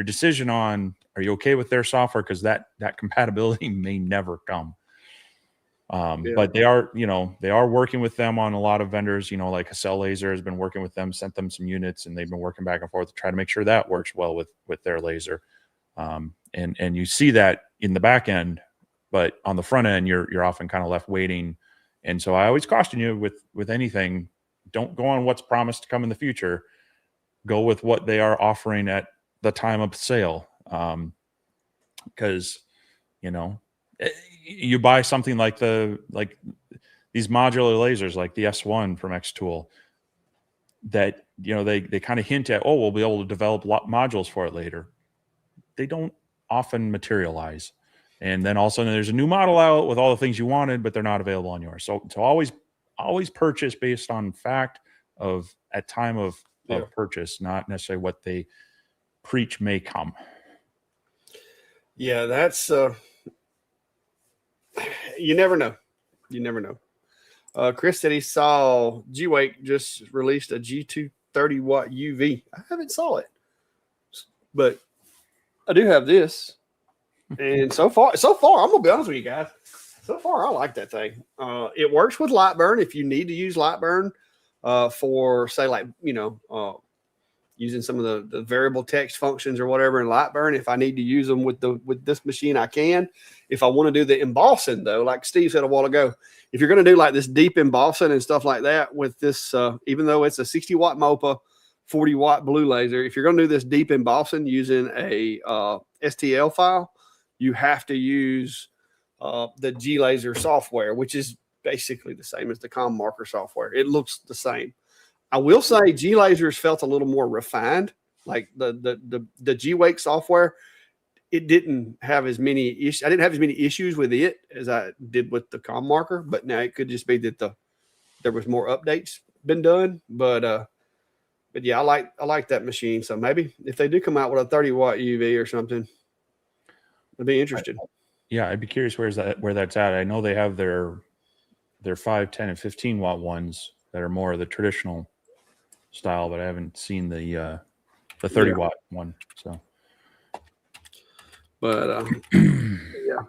decision on, are you okay with their software? Because that compatibility may never come. But they are working with them on a lot of vendors, like Hassel Laser has been working with them, sent them some units, and they've been working back and forth to try to make sure that works well with their laser. And you see that in the back end, but on the front end, you're often kind of left waiting. And so I always caution you with anything, don't go on what's promised to come in the future. Go with what they are offering at the time of sale. Because, you buy something like these modular lasers, like the S1 from X-Tool, that, they kind of hint at, oh, we'll be able to develop modules for it later. They don't often materialize. And then all of a sudden there's a new model out with all the things you wanted, but they're not available on yours. So always purchase based on fact at time of purchase, not necessarily what they preach may come. Yeah, that's you never know. You never know. Chris said he saw G-Wake just released a G2 30-watt UV. I haven't saw it, but I do have this. And so far, I'm gonna be honest with you guys. So far, I like that thing. It works with Lightburn if you need to use Lightburn for, say, like, using some of the variable text functions or whatever in Lightburn. If I need to use them with this machine, I can. If I want to do the embossing, though, like Steve said a while ago, if you're going to do like this deep embossing and stuff like that with this, even though it's a 60-watt MOPA, 40-watt blue laser, if you're going to do this deep embossing using a STL file, you have to use the G-Laser software, which is basically the same as the Com Marker software. It looks the same. I will say G-Lasers felt a little more refined. Like the G-Wake software, it didn't have as many issues. I didn't have as many issues with it as I did with the Com Marker, but now it could just be that there was more updates been done. But yeah, I like that machine. So maybe if they do come out with a 30-watt UV or something, I'd be interested. Yeah, I'd be curious where that's at. I know they have their 5, 10, and 15-watt ones that are more of the traditional style, but I haven't seen the 30-watt one. So, but yeah.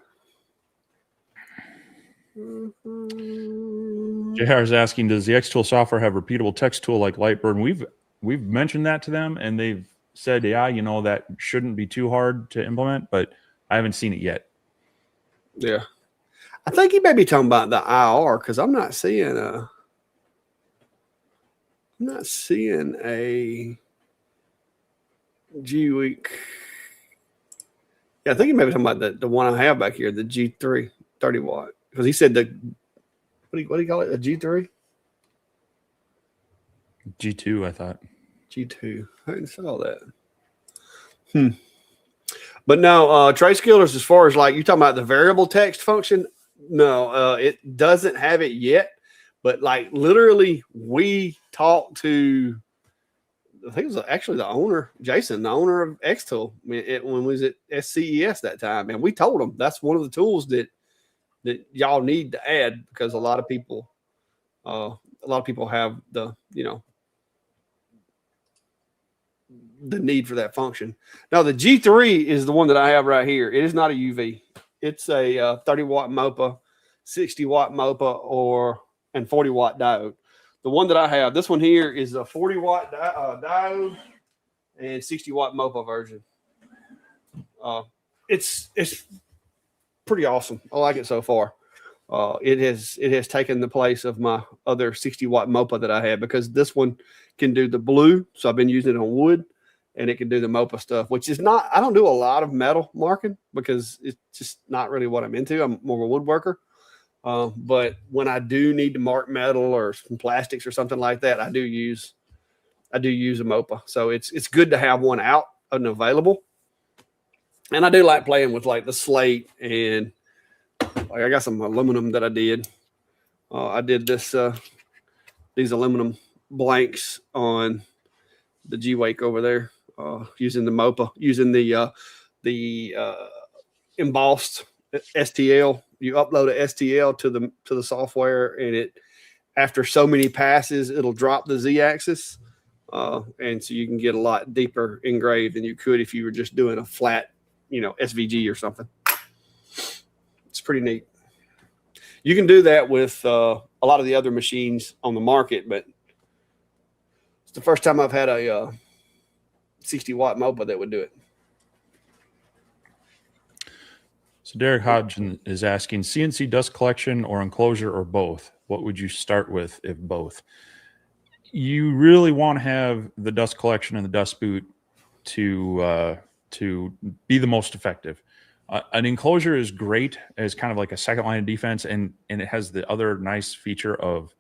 JR is asking, does the X-Tool software have repeatable text tool like Lightburn? We've mentioned that to them, and they've said, yeah, that shouldn't be too hard to implement, but I haven't seen it yet. Yeah. I think you may be talking about the IR, because I'm not seeing a G-Week. Yeah, I think you may be talking about the one I have back here, the G3 30-watt. Because he said what do you call it? A G3? G2, I thought. G2. I didn't saw that. But no, Trace Killers, as far as like you talking about the variable text function, no, it doesn't have it yet. But like literally, we talked to, I think it was actually the owner, Jason, the owner of X-Tool, when we was at SCES that time, and we told him that's one of the tools that y'all need to add, because a lot of people have the the need for that function. Now the G3 is the one that I have right here. It is not a UV. It's a 30-watt MOPA, 60-watt MOPA, and 40-watt diode. The one that I have, this one here, is a 40-watt diode and 60-watt MOPA version. It's pretty awesome. I like it so far. It has taken the place of my other 60-watt MOPA that I had, because this one can do the blue. So I've been using it on wood, and it can do the MOPA stuff, which is not. I don't do a lot of metal marking because it's just not really what I'm into. I'm more of a woodworker. But when I do need to mark metal or some plastics or something like that, I do use a MOPA. So it's good to have one out and available. And I do like playing with like the slate, and like I got some aluminum that I did. I did these aluminum blanks on the G-Wake over there, using the MOPA, using the embossed STL. You upload a STL to the software, and it, after so many passes, it'll drop the Z-axis, and so you can get a lot deeper engraved than you could if you were just doing a flat, SVG or something. It's pretty neat. You can do that with a lot of the other machines on the market, but it's the first time I've had a 60-watt MOPA that would do it. So Derek Hodgson is asking, CNC dust collection or enclosure or both? What would you start with if both? You really want to have the dust collection and the dust boot to be the most effective. An enclosure is great as kind of like a second line of defense, and it has the other nice feature of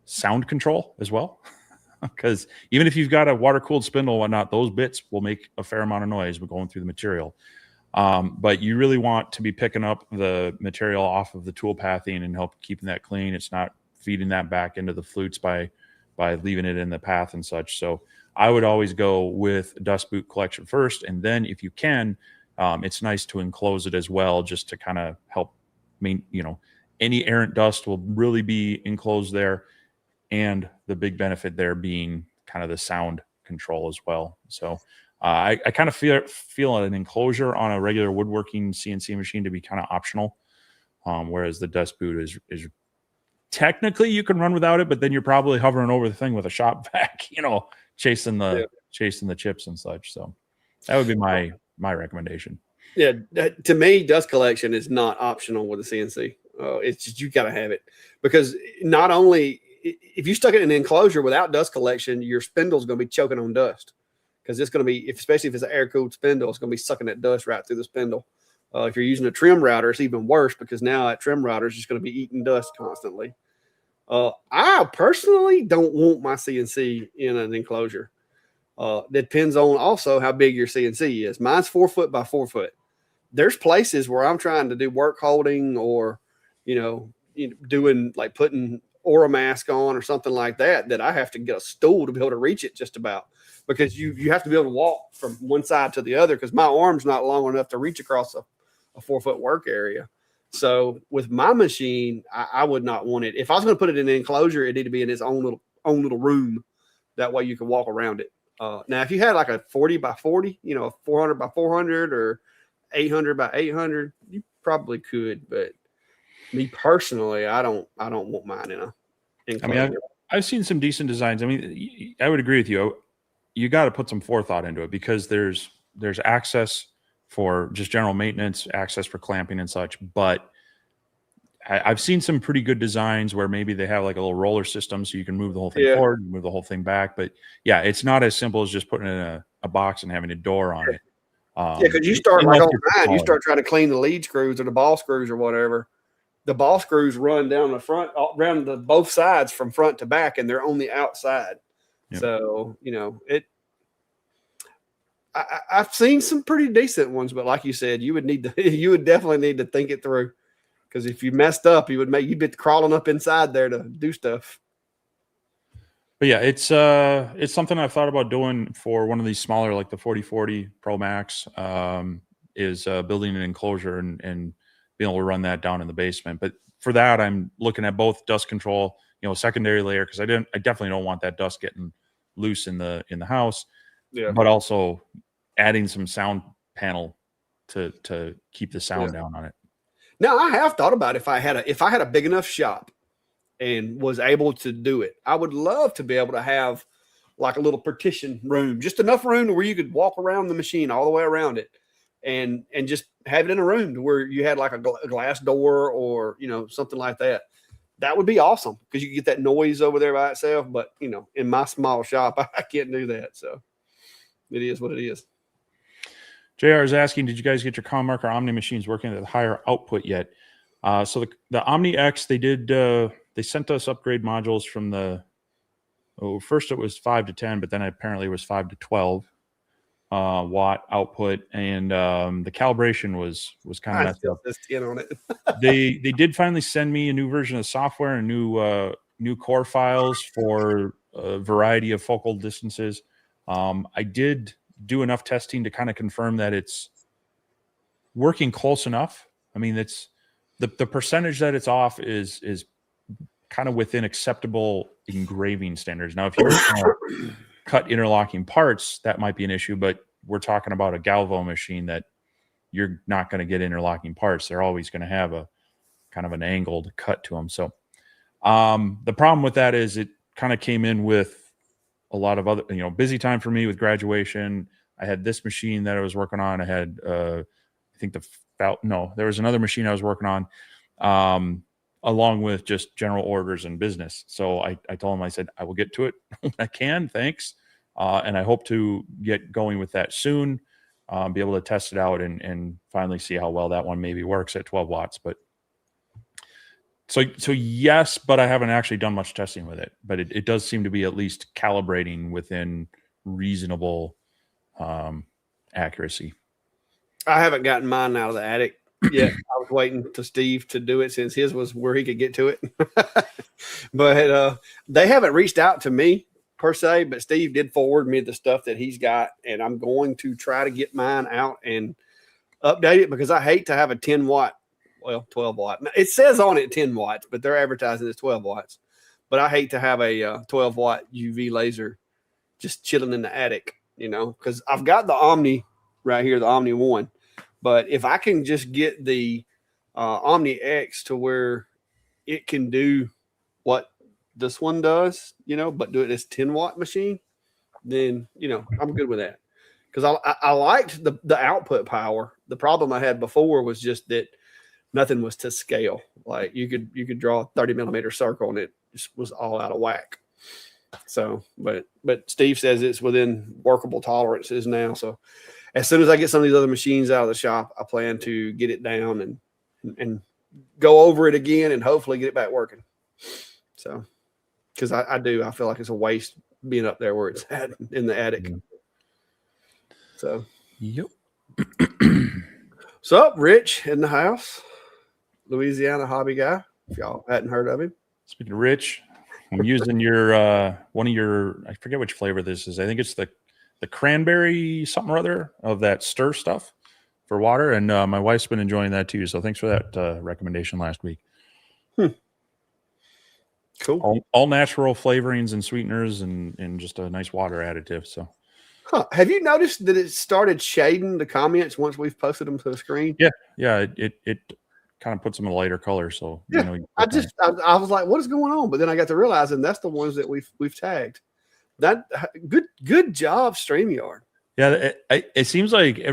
sound control as well. Because even if you've got a water-cooled spindle and whatnot, those bits will make a fair amount of noise going through the material. But you really want to be picking up the material off of the tool pathing and help keeping that clean. It's not feeding that back into the flutes by leaving it in the path and such. So I would always go with dust boot collection first, and then if you can, it's nice to enclose it as well, just to kind of help any errant dust will really be enclosed there. And the big benefit there being kind of the sound control as well. So I kind of feel an enclosure on a regular woodworking CNC machine to be kind of optional. Whereas the dust boot is technically you can run without it, but then you're probably hovering over the thing with a shop vac, chasing the chips and such. So that would be my recommendation. Yeah, to me, dust collection is not optional with the CNC. It's just, you got to have it, because not only if you stuck it in an enclosure without dust collection, your spindle's going to be choking on dust, because it's going to be, especially if it's an air-cooled spindle, it's going to be sucking that dust right through the spindle. If you're using a trim router, it's even worse, because now that trim router is just going to be eating dust constantly. I personally don't want my CNC in an enclosure. That depends on also how big your CNC is. Mine's 4 foot by 4 foot. There's places where I'm trying to do work holding, or doing like putting Aura mask on or something like that I have to get a stool to be able to reach it, just about, because you have to be able to walk from one side to the other, because my arm's not long enough to reach across a 4 foot work area. So with my machine, I would not want it. If I was going to put it in an enclosure, it needed to be in its own little room. That way you could walk around it. Now, if you had like a 40 by 40, 400 by 400 or 800 by 800, you probably could. But me personally, I don't want mine in a enclosure. I mean, I've seen some decent designs. I mean, I would agree with you. You got to put some forethought into it, because there's access for just general maintenance, access for clamping and such. But I've seen some pretty good designs where maybe they have like a little roller system, so you can move the whole thing forward, move the whole thing back. But yeah, it's not as simple as just putting it in a box and having a door on it. Because you start like on mine, you start trying to clean the lead screws or the ball screws or whatever. The ball screws run down the front, around both sides from front to back, and they're on the outside. Yep. So I've seen some pretty decent ones, but like you said, you would definitely need to think it through, because if you messed up, you'd be crawling up inside there to do stuff. But yeah, it's something I've thought about doing for one of these smaller, like the 4040 Pro Max, is building an enclosure and being able to run that down in the basement. But for that, I'm looking at both dust control, secondary layer, because I definitely don't want that dust getting loose in the house. Yeah. But also adding some sound panel to keep the sound down on it. Now, I have thought about if I had a big enough shop and was able to do it, I would love to be able to have like a little partition room, just enough room to where you could walk around the machine all the way around it, and just have it in a room to where you had like a glass door or something like that. That would be awesome, because you could get that noise over there by itself. But in my small shop, I can't do that. So it is what it is. JR is asking, did you guys get your ComMark or Omni machines working at a higher output yet? So the Omni X, they sent us upgrade modules from first it was 5 to 10, but then apparently it was 5 to 12 watt output, and the calibration was kind of messed up. 10 on it. They did finally send me a new version of software and new core files for a variety of focal distances. I did do enough testing to kind of confirm that it's working close enough. I mean, it's the percentage that it's off is kind of within acceptable engraving standards. Now, if you're going to cut interlocking parts, that might be an issue, but we're talking about a Galvo machine that you're not going to get interlocking parts. They're always going to have a kind of an angled cut to them. So the problem with that is it kind of came in with a lot of other, busy time for me with graduation. I had this machine that I was working on. I had, I think there was another machine I was working on, along with just general orders and business. So I told him, I said, I will get to it when I can. Thanks. And I hope to get going with that soon, be able to test it out and finally see how well that one maybe works at 12 watts. But so yes, but I haven't actually done much testing with it, but it does seem to be at least calibrating within reasonable accuracy. I haven't gotten mine out of the attic yet. I was waiting to Steve to do it since his was where he could get to it. But they haven't reached out to me per se, but Steve did forward me the stuff that he's got, and I'm going to try to get mine out and update it because I hate to have a 10 watt. Well, 12 watt. It says on it 10 watts, but they're advertising it's 12 watts. But I hate to have a 12 watt UV laser just chilling in the attic, because I've got the Omni right here, the Omni 1. But if I can just get the Omni X to where it can do what this one does, but do it as 10 watt machine, then, I'm good with that. Because I liked the output power. The problem I had before was just that nothing was to scale. Like you could draw a 30 millimeter circle and it just was all out of whack. So, but Steve says it's within workable tolerances now. So as soon as I get some of these other machines out of the shop, I plan to get it down and go over it again and hopefully get it back working. So, because I feel like it's a waste being up there where it's at in the attic. Mm-hmm. So, yep. What's up, Rich in the house? Louisiana hobby guy, if y'all hadn't heard of him. Speaking of Rich, I'm using your one of your, I forget which flavor this is. I think it's the cranberry something or other of that stir stuff for water, and my wife's been enjoying that too. So thanks for that recommendation last week. Cool. All natural flavorings and sweeteners and just a nice water additive. So, have you noticed that it started shading the comments once we've posted them to the screen? Yeah. It kind of puts them in a lighter color. So yeah, I was like, what is going on? But then I got to realizing that's the ones that we've tagged. That good job, StreamYard. Yeah, it seems like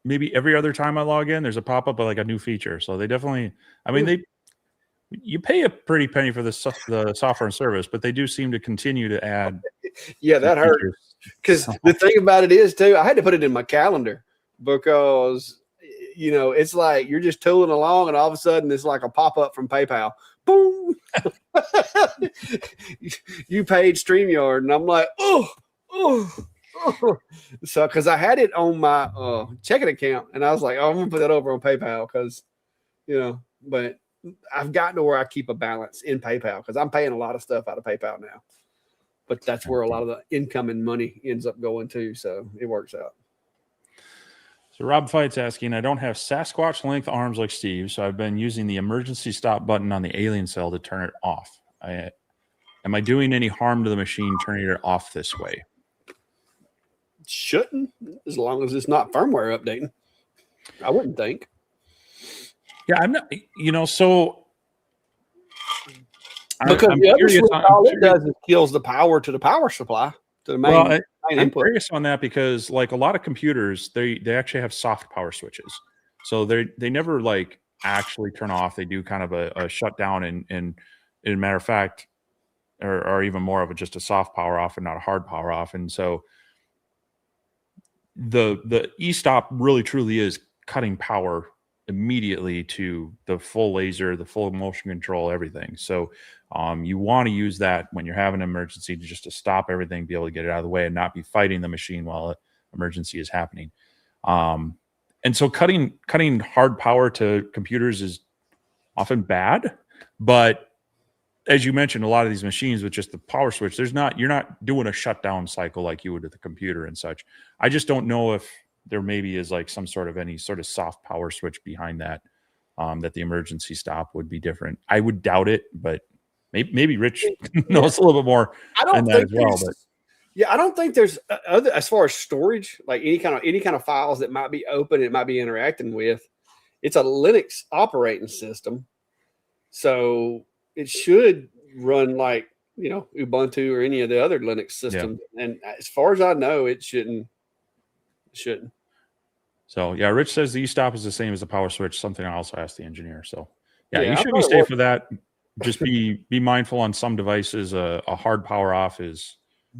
maybe every other time I log in, there's a pop up of like a new feature. So they definitely, I mean, you pay a pretty penny for the software and service, but they do seem to continue to add. Yeah, that hurt. Because the thing about it is too, I had to put it in my calendar because it's like you're just tooling along and all of a sudden it's like a pop-up from PayPal. Boom. You paid StreamYard. And I'm like, oh. So, because I had it on my checking account and I was like, I'm going to put that over on PayPal because, but I've gotten to where I keep a balance in PayPal because I'm paying a lot of stuff out of PayPal now. But that's where a lot of the incoming money ends up going to. So it works out. So Rob Fight's asking, I don't have Sasquatch length arms like Steve, so I've been using the emergency stop button on the alien cell to turn it off. Am I doing any harm to the machine turning it off this way? Shouldn't, as long as it's not firmware updating. I wouldn't think. Yeah, I'm not, so because I'm the other switch, all it does is kills the power to the power supply. To the main, I'm curious on that because like a lot of computers, they actually have soft power switches. So they never like actually turn off. They do kind of a shutdown and in a matter of fact, or even more of just a soft power off and not a hard power off. And so the e-stop really truly is cutting power immediately to the full laser, the full motion control, everything. So you want to use that when you're having an emergency to stop everything, be able to get it out of the way and not be fighting the machine while an emergency is happening. And so cutting hard power to computers is often bad, but as you mentioned, a lot of these machines with just the power switch, you're not doing a shutdown cycle like you would with the computer and such. I just don't know if there maybe is like any sort of soft power switch behind that, that the emergency stop would be different. I would doubt it, but maybe Rich knows a little bit more on that as well. But yeah, I don't think there's other as far as storage, like any kind of files that might be open, it might be interacting with. It's a Linux operating system, so it should run like, Ubuntu or any of the other Linux systems. Yeah. And as far as I know, it shouldn't. So yeah, Rich says the e-stop is the same as the power switch, something I also asked the engineer. So yeah, you should be safe with that. Just be mindful on some devices. A hard power off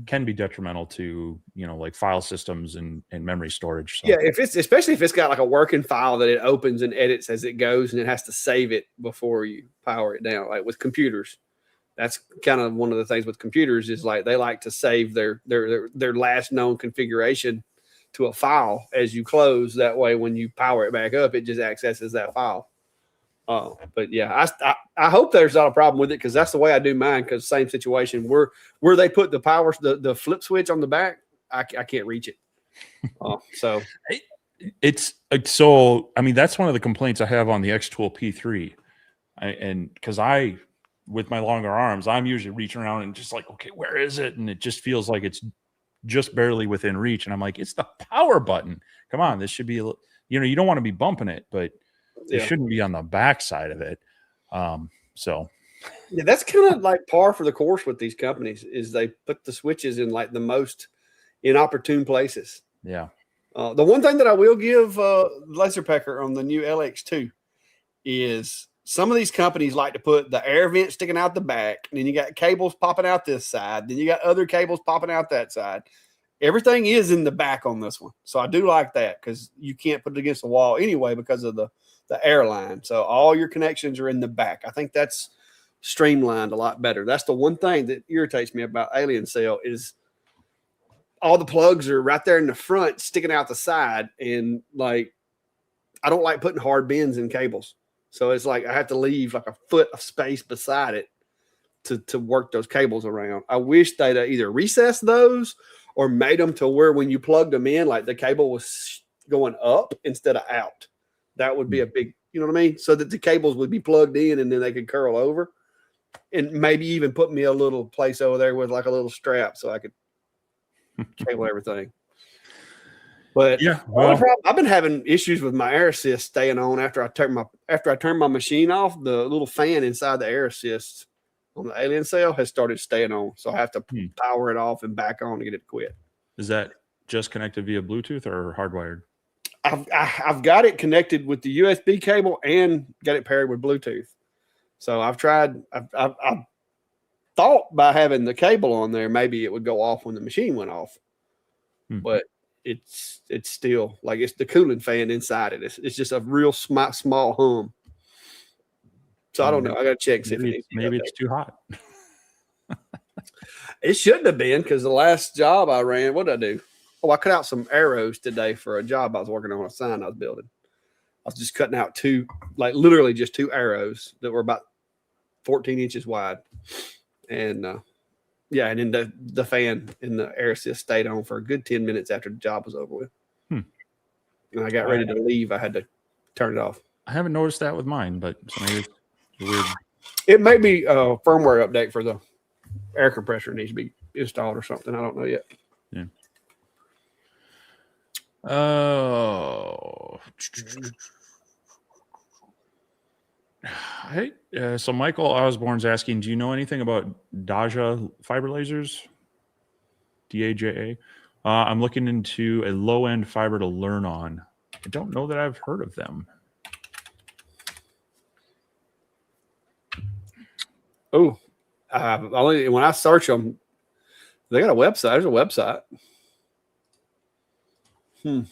can be detrimental to, like file systems and memory storage. So. Yeah, especially if it's got like a working file that it opens and edits as it goes, and it has to save it before you power it down. Like with computers, that's kind of one of the things with computers is like they like to save their last known configuration to a file as you close. That way, when you power it back up, it just accesses that file. But yeah, I hope there's not a problem with it, because that's the way I do mine. Because same situation where they put the flip switch on the back, I can't reach it. So it's so. I mean, that's one of the complaints I have on the X-Tool P3, and because with my longer arms, I'm usually reaching around and just like, okay, where is it? And it just feels like it's just barely within reach. And I'm like, it's the power button. Come on, this should be. You don't want to be bumping it, but it shouldn't be on the back side of it. So yeah, that's kind of like par for the course with these companies is they put the switches in like the most inopportune places. Yeah. The one thing that I will give Laserpecker on the new LX2 is some of these companies like to put the air vent sticking out the back, and then you got cables popping out this side, then you got other cables popping out that side. Everything is in the back on this one. So I do like that, because you can't put it against the wall anyway because of the airline. So all your connections are in the back. I think that's streamlined a lot better. That's the one thing that irritates me about Alien Cell is all the plugs are right there in the front, sticking out the side. And like, I don't like putting hard bends in cables. So it's like I have to leave like a foot of space beside it to work those cables around. I wish they'd either recessed those or made them to where when you plugged them in, like the cable was going up instead of out. That would be a big, you know what I mean? So that the cables would be plugged in and then they could curl over, and maybe even put me a little place over there with like a little strap so I could cable everything. But yeah, I've been having issues with my air assist staying on after I turn my machine off. The little fan inside the air assist on the Alien Cell has started staying on, so I have to power it off and back on to get it to quit. Is that just connected via Bluetooth or hardwired? I've got it connected with the USB cable and got it paired with Bluetooth. So I've tried. I've thought by having the cable on there, maybe it would go off when the machine went off, but it's still like it's the cooling fan inside it. It's just a real small hum. So I don't know. I got to check. Maybe it's too hot. It shouldn't have been, because the last job I ran, what did I do? Oh, I cut out some arrows today for a job I was working on, a sign I was building. I was just cutting out literally just two arrows that were about 14 inches wide. And and then the fan in the air assist stayed on for a good 10 minutes after the job was over with. And I got ready to leave. I had to turn it off. I haven't noticed that with mine, but maybe it's weird. It may be a firmware update for the air compressor needs to be installed or something. I don't know yet. Yeah. Oh. Hey, so Michael Osborne's asking, do you know anything about Daja fiber lasers? DAJA. I'm looking into a low-end fiber to learn on. I don't know that I've heard of them. Oh, when I search them, they got a website. There's a website. Looks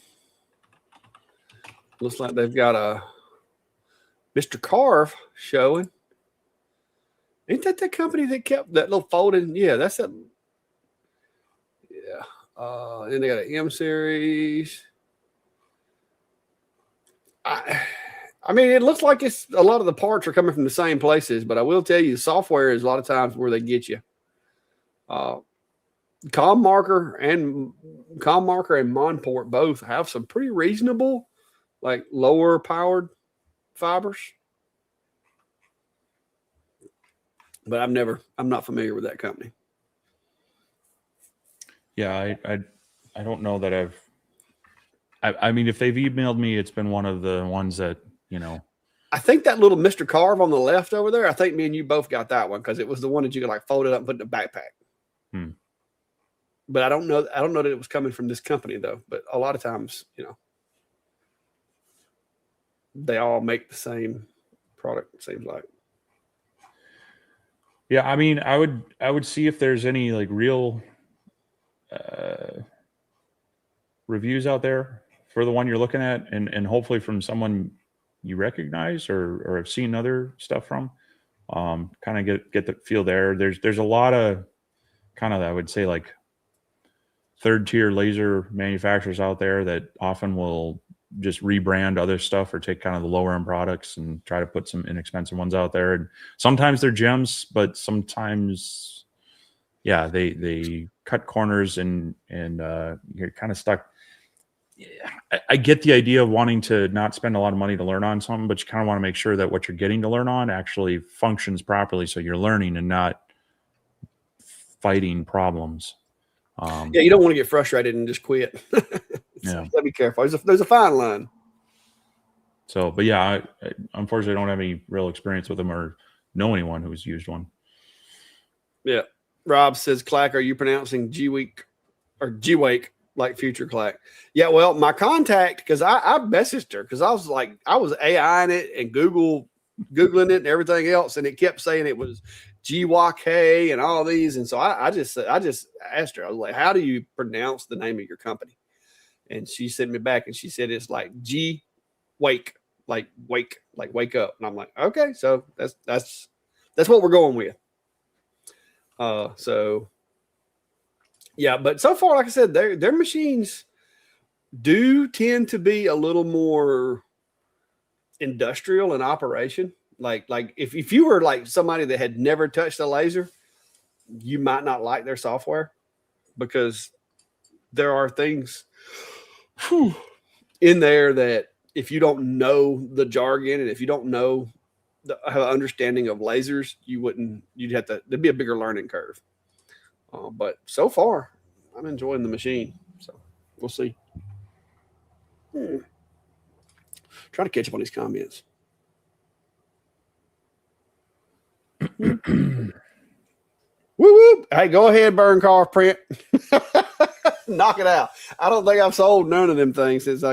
like they've got a Mr. Carve showing. Ain't that the company that kept that little folding? Yeah, that's that. Yeah. And they got an M series. I mean, it looks like it's a lot of the parts are coming from the same places, but I will tell you, the software is a lot of times where they get you. CommMarker and Monport both have some pretty reasonable, like lower powered fibers. But I'm not familiar with that company. Yeah, I don't know that I mean, if they've emailed me, it's been one of the ones that, I think that little Mr. Carve on the left over there, I think me and you both got that one because it was the one that you could like fold it up and put in a backpack. But I don't know that it was coming from this company though. But a lot of times, they all make the same product, it seems like. Yeah, I mean, I would see if there's any like real reviews out there for the one you're looking at, and hopefully from someone you recognize or have seen other stuff from. Kind of get the feel there. There's a lot of kind of, I would say, like third tier laser manufacturers out there that often will just rebrand other stuff or take kind of the lower end products and try to put some inexpensive ones out there. And sometimes they're gems, but sometimes, yeah, they cut corners and you're kind of stuck. I get the idea of wanting to not spend a lot of money to learn on something, but you kind of want to make sure that what you're getting to learn on actually functions properly. So you're learning and not fighting problems. Yeah, you don't want to get frustrated and just quit. So gotta be careful. There's a fine line. So, but yeah, I unfortunately don't have any real experience with them or know anyone who's used one. Yeah. Rob says, Clack, are you pronouncing G-Week or G-Wake like Future Clack? Yeah, well, my contact, because I messaged her because I was AIing it and Googling it and everything else, and it kept saying it was GYK and all these. And so I just asked her, I was like, how do you pronounce the name of your company? And she sent me back and she said it's like G-Wake, like wake up. And I'm like, okay, so that's what we're going with. So yeah, but so far, like I said, their machines do tend to be a little more industrial in operation. Like if you were like somebody that had never touched a laser, you might not like their software because there are things in there that if you don't know the jargon and if you don't know have an understanding of lasers, there'd be a bigger learning curve. But so far, I'm enjoying the machine. So we'll see. Try to catch up on these comments. Woo woo! Hey, go ahead, burn car print. Knock it out. I don't think I've sold none of them things since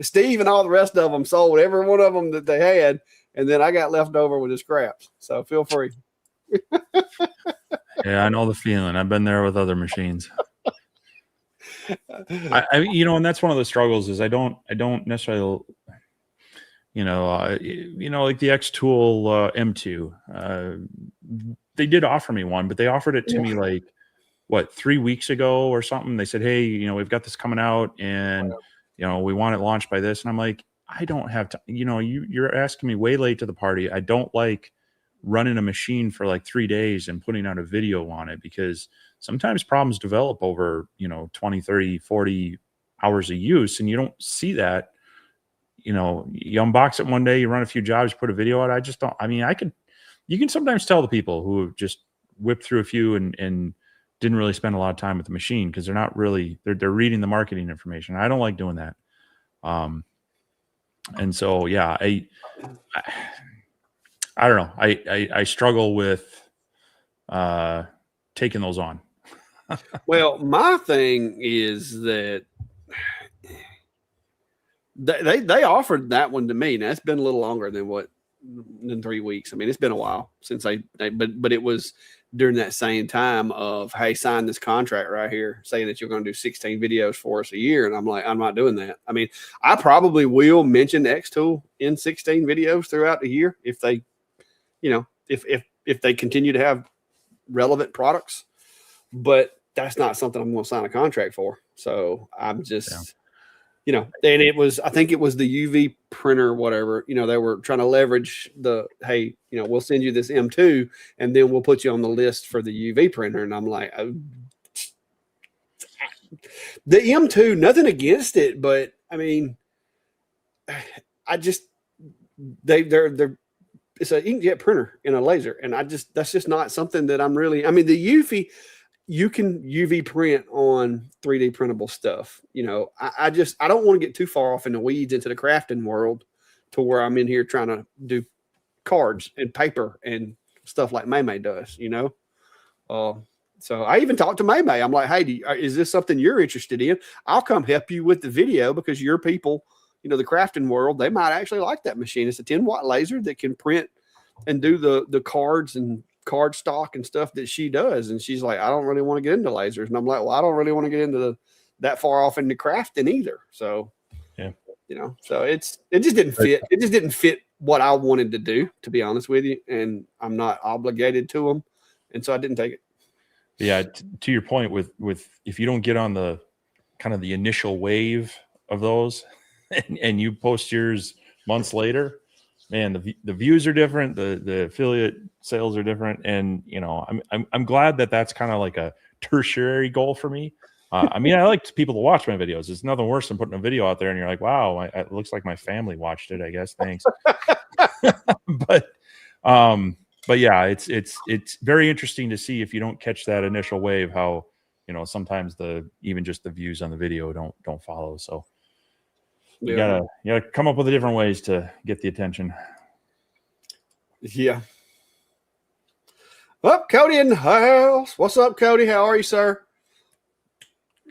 Steve and all the rest of them sold every one of them that they had, and then I got left over with the scraps. So feel free. Yeah, I know the feeling. I've been there with other machines. And that's one of the struggles is I don't necessarily, like the X Tool M2. They did offer me one, but they offered it to me like 3 weeks ago or something. They said, hey, we've got this coming out and we want it launched by this. And I'm like, I don't have to, you're asking me way late to the party. I don't like running a machine for like 3 days and putting out a video on it because sometimes problems develop over 20, 30, 40 hours of use and you don't see that. You unbox it one day, you run a few jobs, put a video out. I just don't. I mean, you can sometimes tell the people who just whipped through a few and didn't really spend a lot of time with the machine because they're not really they're reading the marketing information. I don't like doing that. And so yeah, I don't know. I struggle with taking those on. Well, my thing is that they offered that one to me. Now it's been a little longer than 3 weeks. I mean, it's been a while since but it was during that same time of, hey, sign this contract right here saying that you're going to do 16 videos for us a year. And I'm like, I'm not doing that. I mean, I probably will mention X-Tool in 16 videos throughout the year if they, you know, if they continue to have relevant products, but that's not something I'm going to sign a contract for. So I'm just, you know, and I think it was the UV printer, whatever, you know, they were trying to leverage hey, you know, we'll send you this M2 and then we'll put you on the list for the UV printer. And I'm like, the M2, nothing against it, but I mean, I just, they're, it's an inkjet printer in a laser. And that's just not something that I'm really, I mean, the UV, you can UV print on 3D printable stuff. You know, I don't want to get too far off in the weeds into the crafting world to where I'm in here trying to do cards and paper and stuff like May does, you know? So I even talked to May. I'm like, hey, is this something you're interested in? I'll come help you with the video because your people, you know, the crafting world, they might actually like that machine. It's a 10-watt laser that can print and do the cards and card stock and stuff that she does. And she's like, I don't really want to get into lasers. And I'm like, well, I don't really want to get into that far off into crafting either. So, yeah, you know, so it just didn't fit. It just didn't fit what I wanted to do, to be honest with you. And I'm not obligated to them. And so I didn't take it. Yeah. To your point with if you don't get on the kind of the initial wave of those and you post yours months later, man, the views are different. The affiliate sales are different. And, you know, I'm glad that that's kind of like a tertiary goal for me. I mean, I like people to watch my videos. It's nothing worse than putting a video out there and you're like, wow, it looks like my family watched it, I guess. Thanks. But yeah, it's very interesting to see if you don't catch that initial wave, how, you know, sometimes even just the views on the video don't follow. So you gotta come up with different ways to get the attention. Yeah. Well, Cody in the house. What's up, Cody? How are you, sir?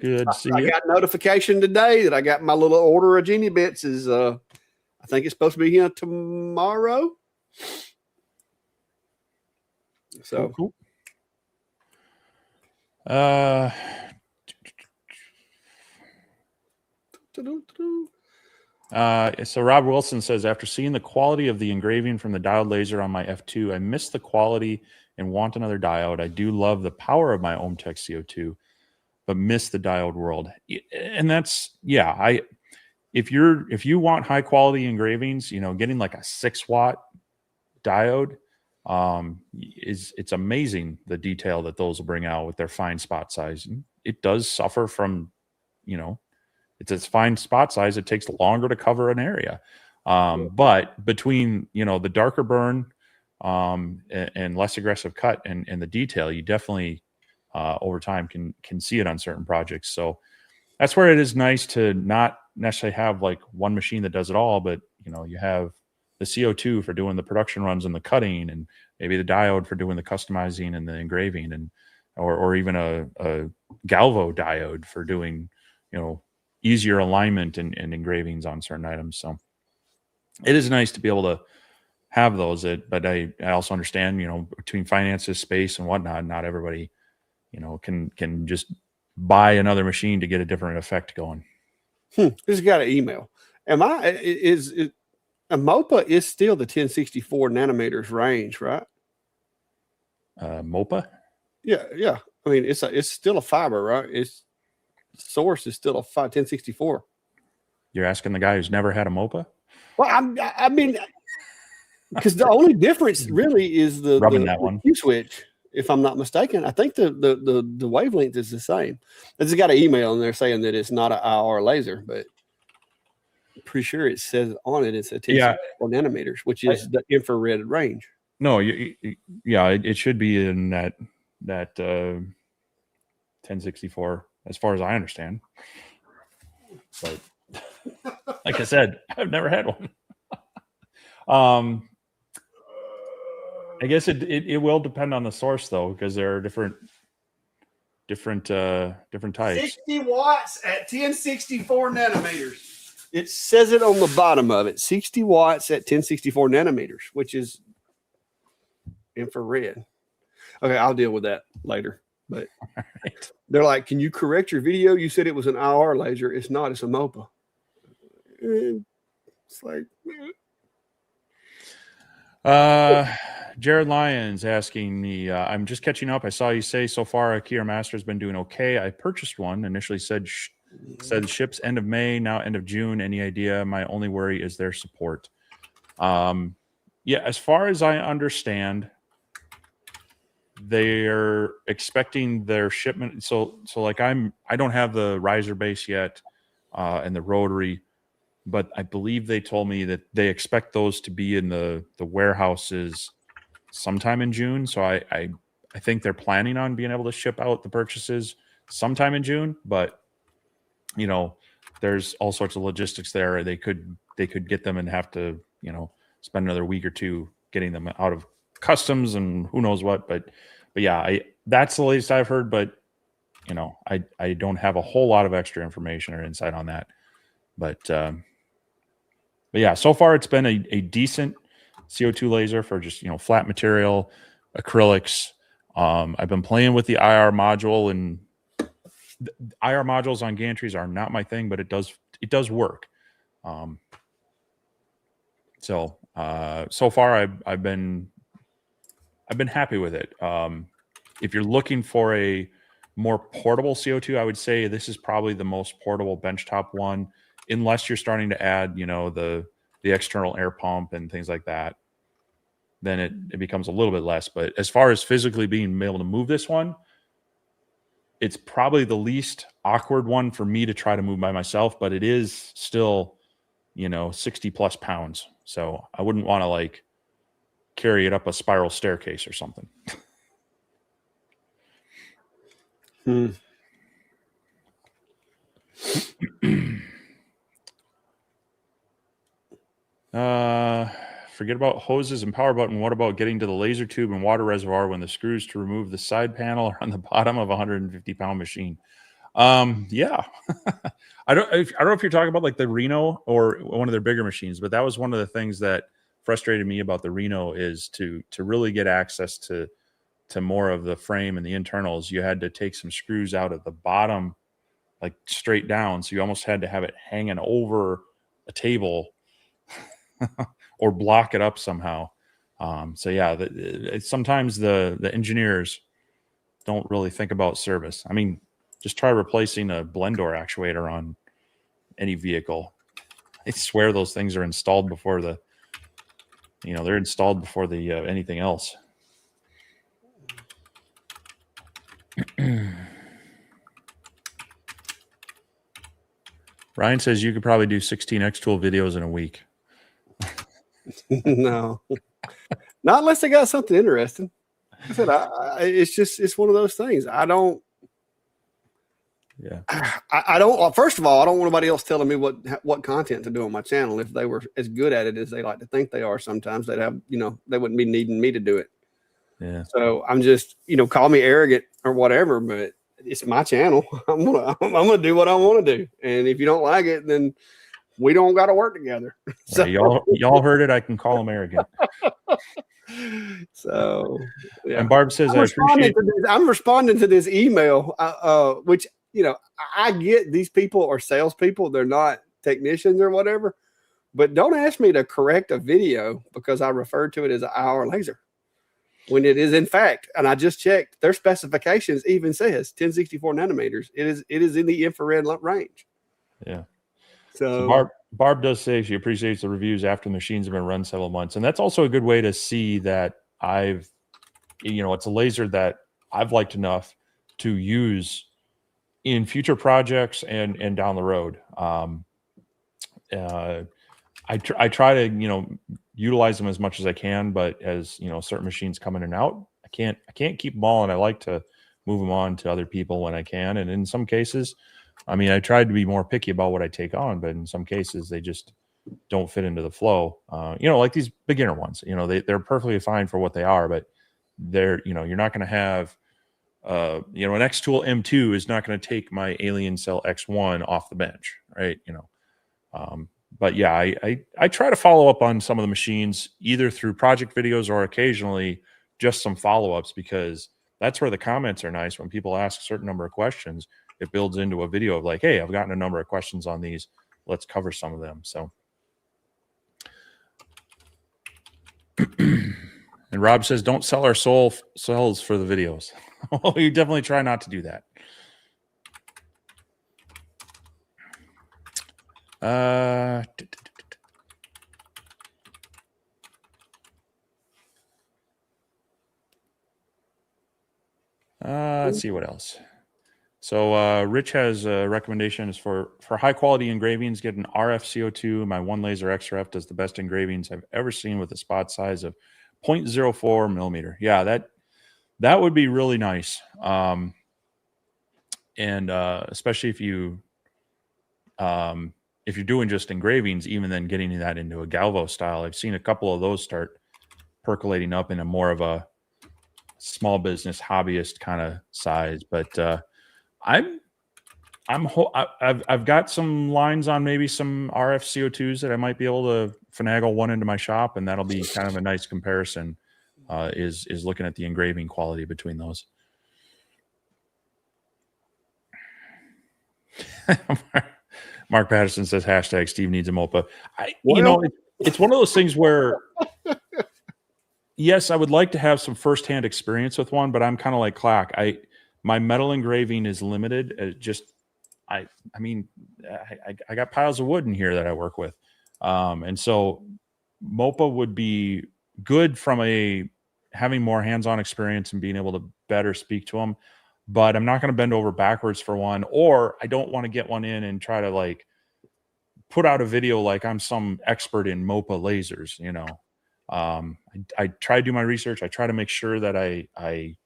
Good to see you. I got notification today that I got my little order of Genie Bits is I think it's supposed to be here tomorrow. So cool. So Rob Wilson says, after seeing the quality of the engraving from the diode laser on my F2, I miss the quality and want another diode. I do love the power of my OhmTech CO2, but miss the diode world. And that's, yeah, if you want high quality engravings, you know, getting like a 6-watt diode, it's amazing the detail that those will bring out with their fine spot size. And it does suffer from, you know, it's its fine spot size. It takes longer to cover an area. But between, you know, the darker burn and less aggressive cut and the detail, you definitely over time can see it on certain projects. So that's where it is nice to not necessarily have like one machine that does it all, but, you know, you have the CO2 for doing the production runs and the cutting, and maybe the diode for doing the customizing and the engraving, and or even a Galvo diode for doing, you know, easier alignment and engravings on certain items. So it is nice to be able to have those. But I also understand, you know, between finances, space, and whatnot, not everybody, you know, can just buy another machine to get a different effect going. This got an email. A MOPA is still the 1064 nanometers range, right? MOPA? Yeah. I mean, it's still a fiber, right? Its source is still a 1064. You're asking the guy who's never had a MOPA? Well, I mean, because the only difference really is the Q switch. If I'm not mistaken, I think the wavelength is the same. I just got an email in there saying that it's not an IR laser, but I'm pretty sure it says on it it's a 1064 nanometers, which is the infrared range. No, it should be in that 1064, as far as I understand. But like I said, I've never had one. I guess it will depend on the source though, because there are different types. 60 watts at 1064 nanometers. It says it on the bottom of it. 60 watts at 1064 nanometers, which is infrared. Okay, I'll deal with that later. But Right. they're like, can you correct your video? You said it was an IR laser. It's not. It's a MOPA. And it's like, Jared Lyons asking me, I'm just catching up. I saw you say so far a Kia Master has been doing okay. I purchased one. Initially said ships end of May, now end of June. Any idea? My only worry is their support. Yeah, as far as I understand, they're expecting their shipment. So like I don't have the riser base yet, and the rotary, but I believe they told me that they expect those to be in the warehouses sometime in June. So I think they're planning on being able to ship out the purchases sometime in June, but you know, there's all sorts of logistics there. They could get them and have to, spend another week or two getting them out of customs and who knows what. But yeah, that's the latest I've heard. But I don't have a whole lot of extra information or insight on that. But yeah, so far it's been a decent CO2 laser for just flat material, acrylics. I've been playing with the IR module, and IR modules on gantries are not my thing, but it does work. So far I've been happy with it. If you're looking for a more portable CO2, I would say this is probably the most portable benchtop one, unless you're starting to add, the external air pump and things like that. Then it becomes a little bit less. But as far as physically being able to move this one, it's probably the least awkward one for me to try to move by myself, but it is still, 60 plus pounds. So I wouldn't want to carry it up a spiral staircase or something. Forget about hoses and power button. What about getting to the laser tube and water reservoir when the screws to remove the side panel are on the bottom of a 150-pound machine? Yeah. I don't know if you're talking about the Reno or one of their bigger machines, but that was one of the things that frustrated me about the Reno is to really get access to more of the frame and the internals. You had to take some screws out at the bottom, straight down. So you almost had to have it hanging over a table or block it up somehow. So yeah, sometimes the engineers don't really think about service. I mean, just try replacing a blend door actuator on any vehicle. I swear those things are installed before they're installed before the anything else. Ryan says you could probably do 16 X-Tool videos in a week. No, not unless they got something interesting. I said, it's one of those things. I don't. Yeah. I don't. First of all, I don't want anybody else telling me what content to do on my channel. If they were as good at it as they like to think they are, sometimes they'd have, they wouldn't be needing me to do it. Yeah. So I'm just, call me arrogant or whatever, but it's my channel. I'm gonna do what I want to do, and if you don't like it, then we don't got to work together. So y'all heard it. I can call them arrogant. So yeah. And Barb says, I'm responding to this email, which I get these people are salespeople. They're not technicians or whatever. But don't ask me to correct a video because I referred to it as an IR laser when it is in fact, and I just checked, their specifications even says 1064 nanometers. It is in the infrared range. Yeah. So Barb does say she appreciates the reviews after the machines have been run several months. And that's also a good way to see that it's a laser that I've liked enough to use in future projects and down the road. I try to, utilize them as much as I can, but as certain machines come in and out, I can't keep them all. And I like to move them on to other people when I can. And in some cases, I tried to be more picky about what I take on, but in some cases they just don't fit into the flow. Like these beginner ones, they're perfectly fine for what they are, but they're, you're not going to have, an X-Tool M2 is not going to take my Alien Cell X1 off the bench, right? But yeah, I try to follow up on some of the machines either through project videos or occasionally just some follow-ups, because that's where the comments are nice. When people ask a certain number of questions, it builds into a video of like, hey, I've gotten a number of questions on these. Let's cover some of them. So, and Rob says, don't sell our souls for the videos. Well, we definitely try not to do that. Let's see what else. So Rich has recommendations for high quality engravings. Get an RF CO2. My one laser XRF does the best engravings I've ever seen with a spot size of 0.04 millimeter. Yeah, that would be really nice. And especially if you're doing just engravings, even then getting that into a galvo style. I've seen a couple of those start percolating up in a more of a small business hobbyist kind of size. But I've got some lines on maybe some RF CO2s that I might be able to finagle one into my shop, and that'll be kind of a nice comparison. Is looking at the engraving quality between those. Mark Patterson says hashtag Steve needs a MOPA. It's one of those things where, yes, I would like to have some firsthand experience with one, but I'm kind of like Clack. My metal engraving is limited. I got piles of wood in here that I work with. And so MOPA would be good from having more hands-on experience and being able to better speak to them. But I'm not going to bend over backwards for one, or I don't want to get one in and try to like put out a video like I'm some expert in MOPA lasers, you know. I try to do my research. I try to make sure that I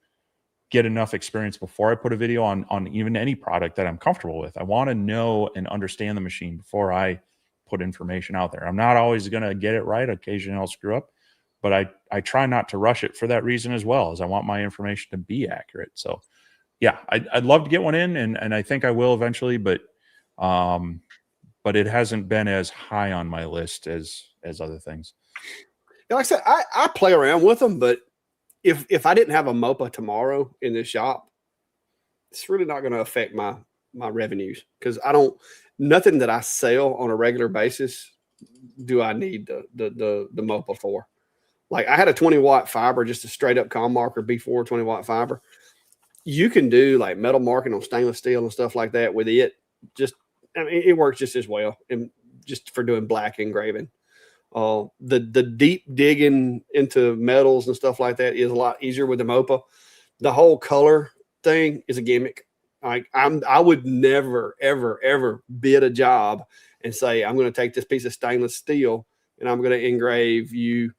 get enough experience before I put a video on even any product that I'm comfortable with. I want to know and understand the machine before I put information out there. I'm not always going to get it right. Occasionally I'll screw up, but I try not to rush it for that reason as well, as I want my information to be accurate. So yeah, I'd love to get one in, and I think I will eventually, but it hasn't been as high on my list as other things. Like I said, I play around with them, but if I didn't have a MOPA tomorrow in this shop, it's really not going to affect my revenues, because nothing that I sell on a regular basis do I need the MOPA for. Like I had a 20-watt fiber, just a straight up com marker B4 20-watt fiber. You can do like metal marking on stainless steel and stuff like that with it. It works just as well, and just for doing black engraving. The deep digging into metals and stuff like that is a lot easier with the MOPA. The whole color thing is a gimmick. I would never, ever, ever bid a job and say, I'm going to take this piece of stainless steel and I'm going to engrave you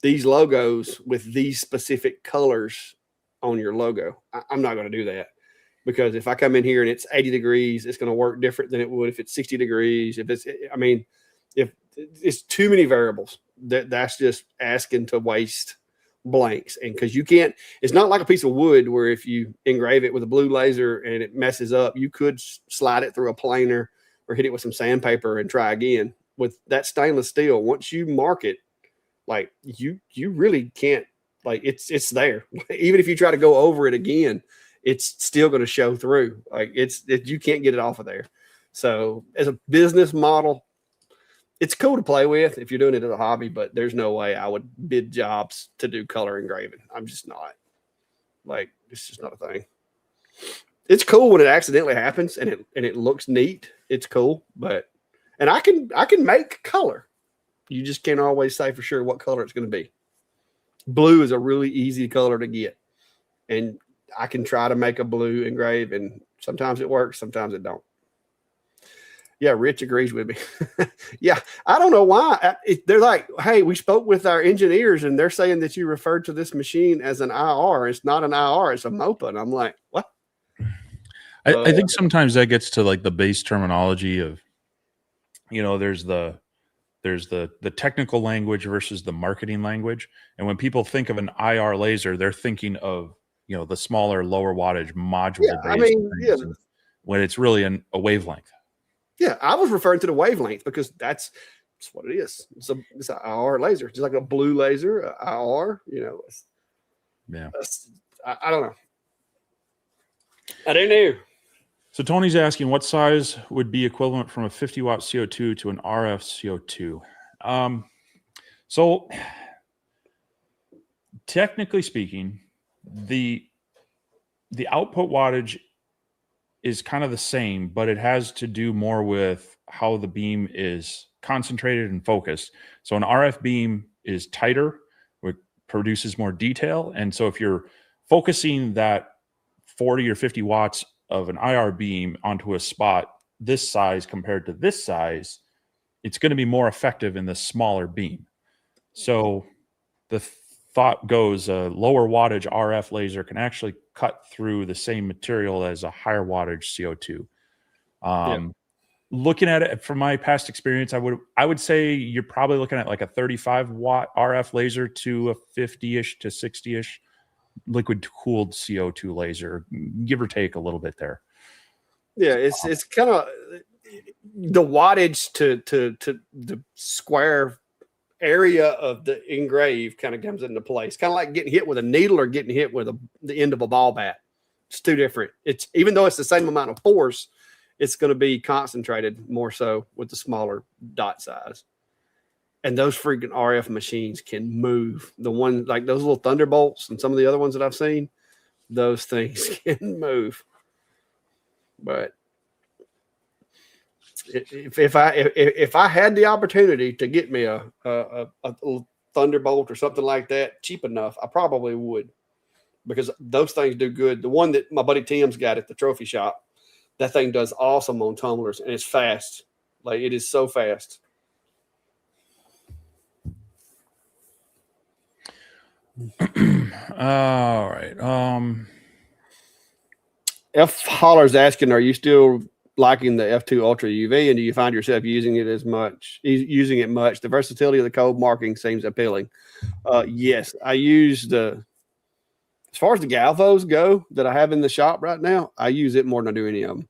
these logos with these specific colors on your logo. I'm not going to do that, because if I come in here and it's 80 degrees, it's going to work different than it would if it's 60 degrees. If it's too many variables, that's just asking to waste blanks. And because it's not like a piece of wood where if you engrave it with a blue laser and it messes up, you could slide it through a planer or hit it with some sandpaper and try again. With that stainless steel, once you mark it, like you really can't, like it's there. Even if you try to go over it again, it's still going to show through. Like you can't get it off of there. So as a business model, it's cool to play with if you're doing it as a hobby, but there's no way I would bid jobs to do color engraving. I'm just not. Like, it's just not a thing. It's cool when it accidentally happens and it looks neat. It's cool, and I can make color. You just can't always say for sure what color it's going to be. Blue is a really easy color to get, and I can try to make a blue engrave, and sometimes it works, sometimes it don't. Yeah, Rich agrees with me. Yeah, I don't know why. They're like, hey, we spoke with our engineers, and they're saying that you referred to this machine as an IR. It's not an IR, it's a MOPA. And I'm like, what? I think sometimes that gets to like the base terminology of, there's the technical language versus the marketing language. And when people think of an IR laser, they're thinking of, the smaller, lower wattage module. When it's really a wavelength. Yeah, I was referring to the wavelength because that's what it is. It's an IR laser, just like a blue laser, IR. Yeah. I don't know. I don't know. So Tony's asking, what size would be equivalent from a 50 watt CO2 to an RF CO2? So technically speaking, the output wattage is kind of the same, but it has to do more with how the beam is concentrated and focused. So an RF beam is tighter, which produces more detail. And so if you're focusing that 40 or 50 watts of an IR beam onto a spot this size compared to this size, it's going to be more effective in the smaller beam. So the thought goes a lower wattage RF laser can actually cut through the same material as a higher wattage CO2. Looking at it from my past experience, I would say you're probably looking at like a 35 watt RF laser to a 50-ish to 60-ish liquid cooled CO2 laser, give or take a little bit there. Yeah, it's kind of the wattage to the square area of the engrave kind of comes into place. Kind of like getting hit with a needle or getting hit with the end of a ball bat. It's two different. It's even though it's the same amount of force, it's going to be concentrated more so with the smaller dot size. And those freaking RF machines can move. The one like those little Thunderbolts and some of the other ones that I've seen, those things can move. But if I had the opportunity to get me a Thunderbolt or something like that cheap enough, I probably would, because those things do good. The one that my buddy Tim's got at the trophy shop, that thing does awesome on tumblers, and it's fast. Like, it is so fast. All right. F Holler's asking, are you still liking the F2 Ultra UV, and do you find yourself using it much? The versatility of the code marking seems appealing. Yes, I use as far as the Galvos go that I have in the shop right now, I use it more than I do any of them.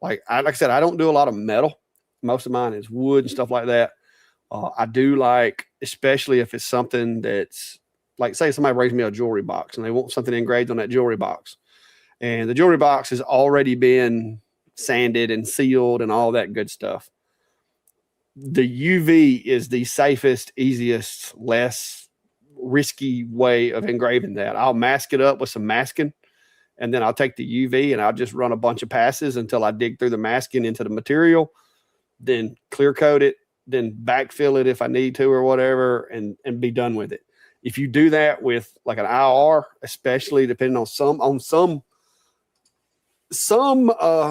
Like I said, I don't do a lot of metal. Most of mine is wood and stuff like that. I do like, especially if it's something that's like, say somebody brings me a jewelry box and they want something engraved on that jewelry box, and the jewelry box has already been sanded and sealed and all that good stuff. The UV is the safest, easiest, less risky way of engraving that. I'll mask it up with some masking, and then I'll take the UV and I'll just run a bunch of passes until I dig through the masking into the material, then clear coat it, then backfill it if I need to or whatever, and be done with it. If you do that with like an IR, especially depending on some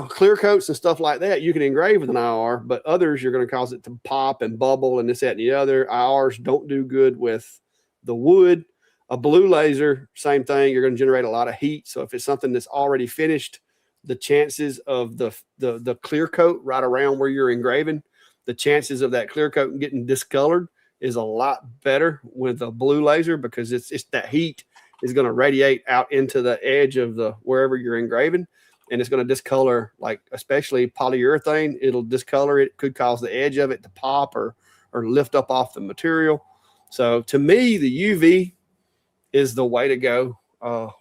clear coats and stuff like that, you can engrave with an IR, but others you're going to cause it to pop and bubble and this, that, and the other. IRs don't do good with the wood. A blue laser, same thing. You're going to generate a lot of heat. So if it's something that's already finished, the chances of the clear coat right around where you're engraving, the chances of that clear coat getting discolored is a lot better with a blue laser, because it's that heat is going to radiate out into the edge of the wherever you're engraving, and it's going to discolor, like especially polyurethane. It'll discolor it. Could cause the edge of it to pop or lift up off the material. So to me, the UV is the way to go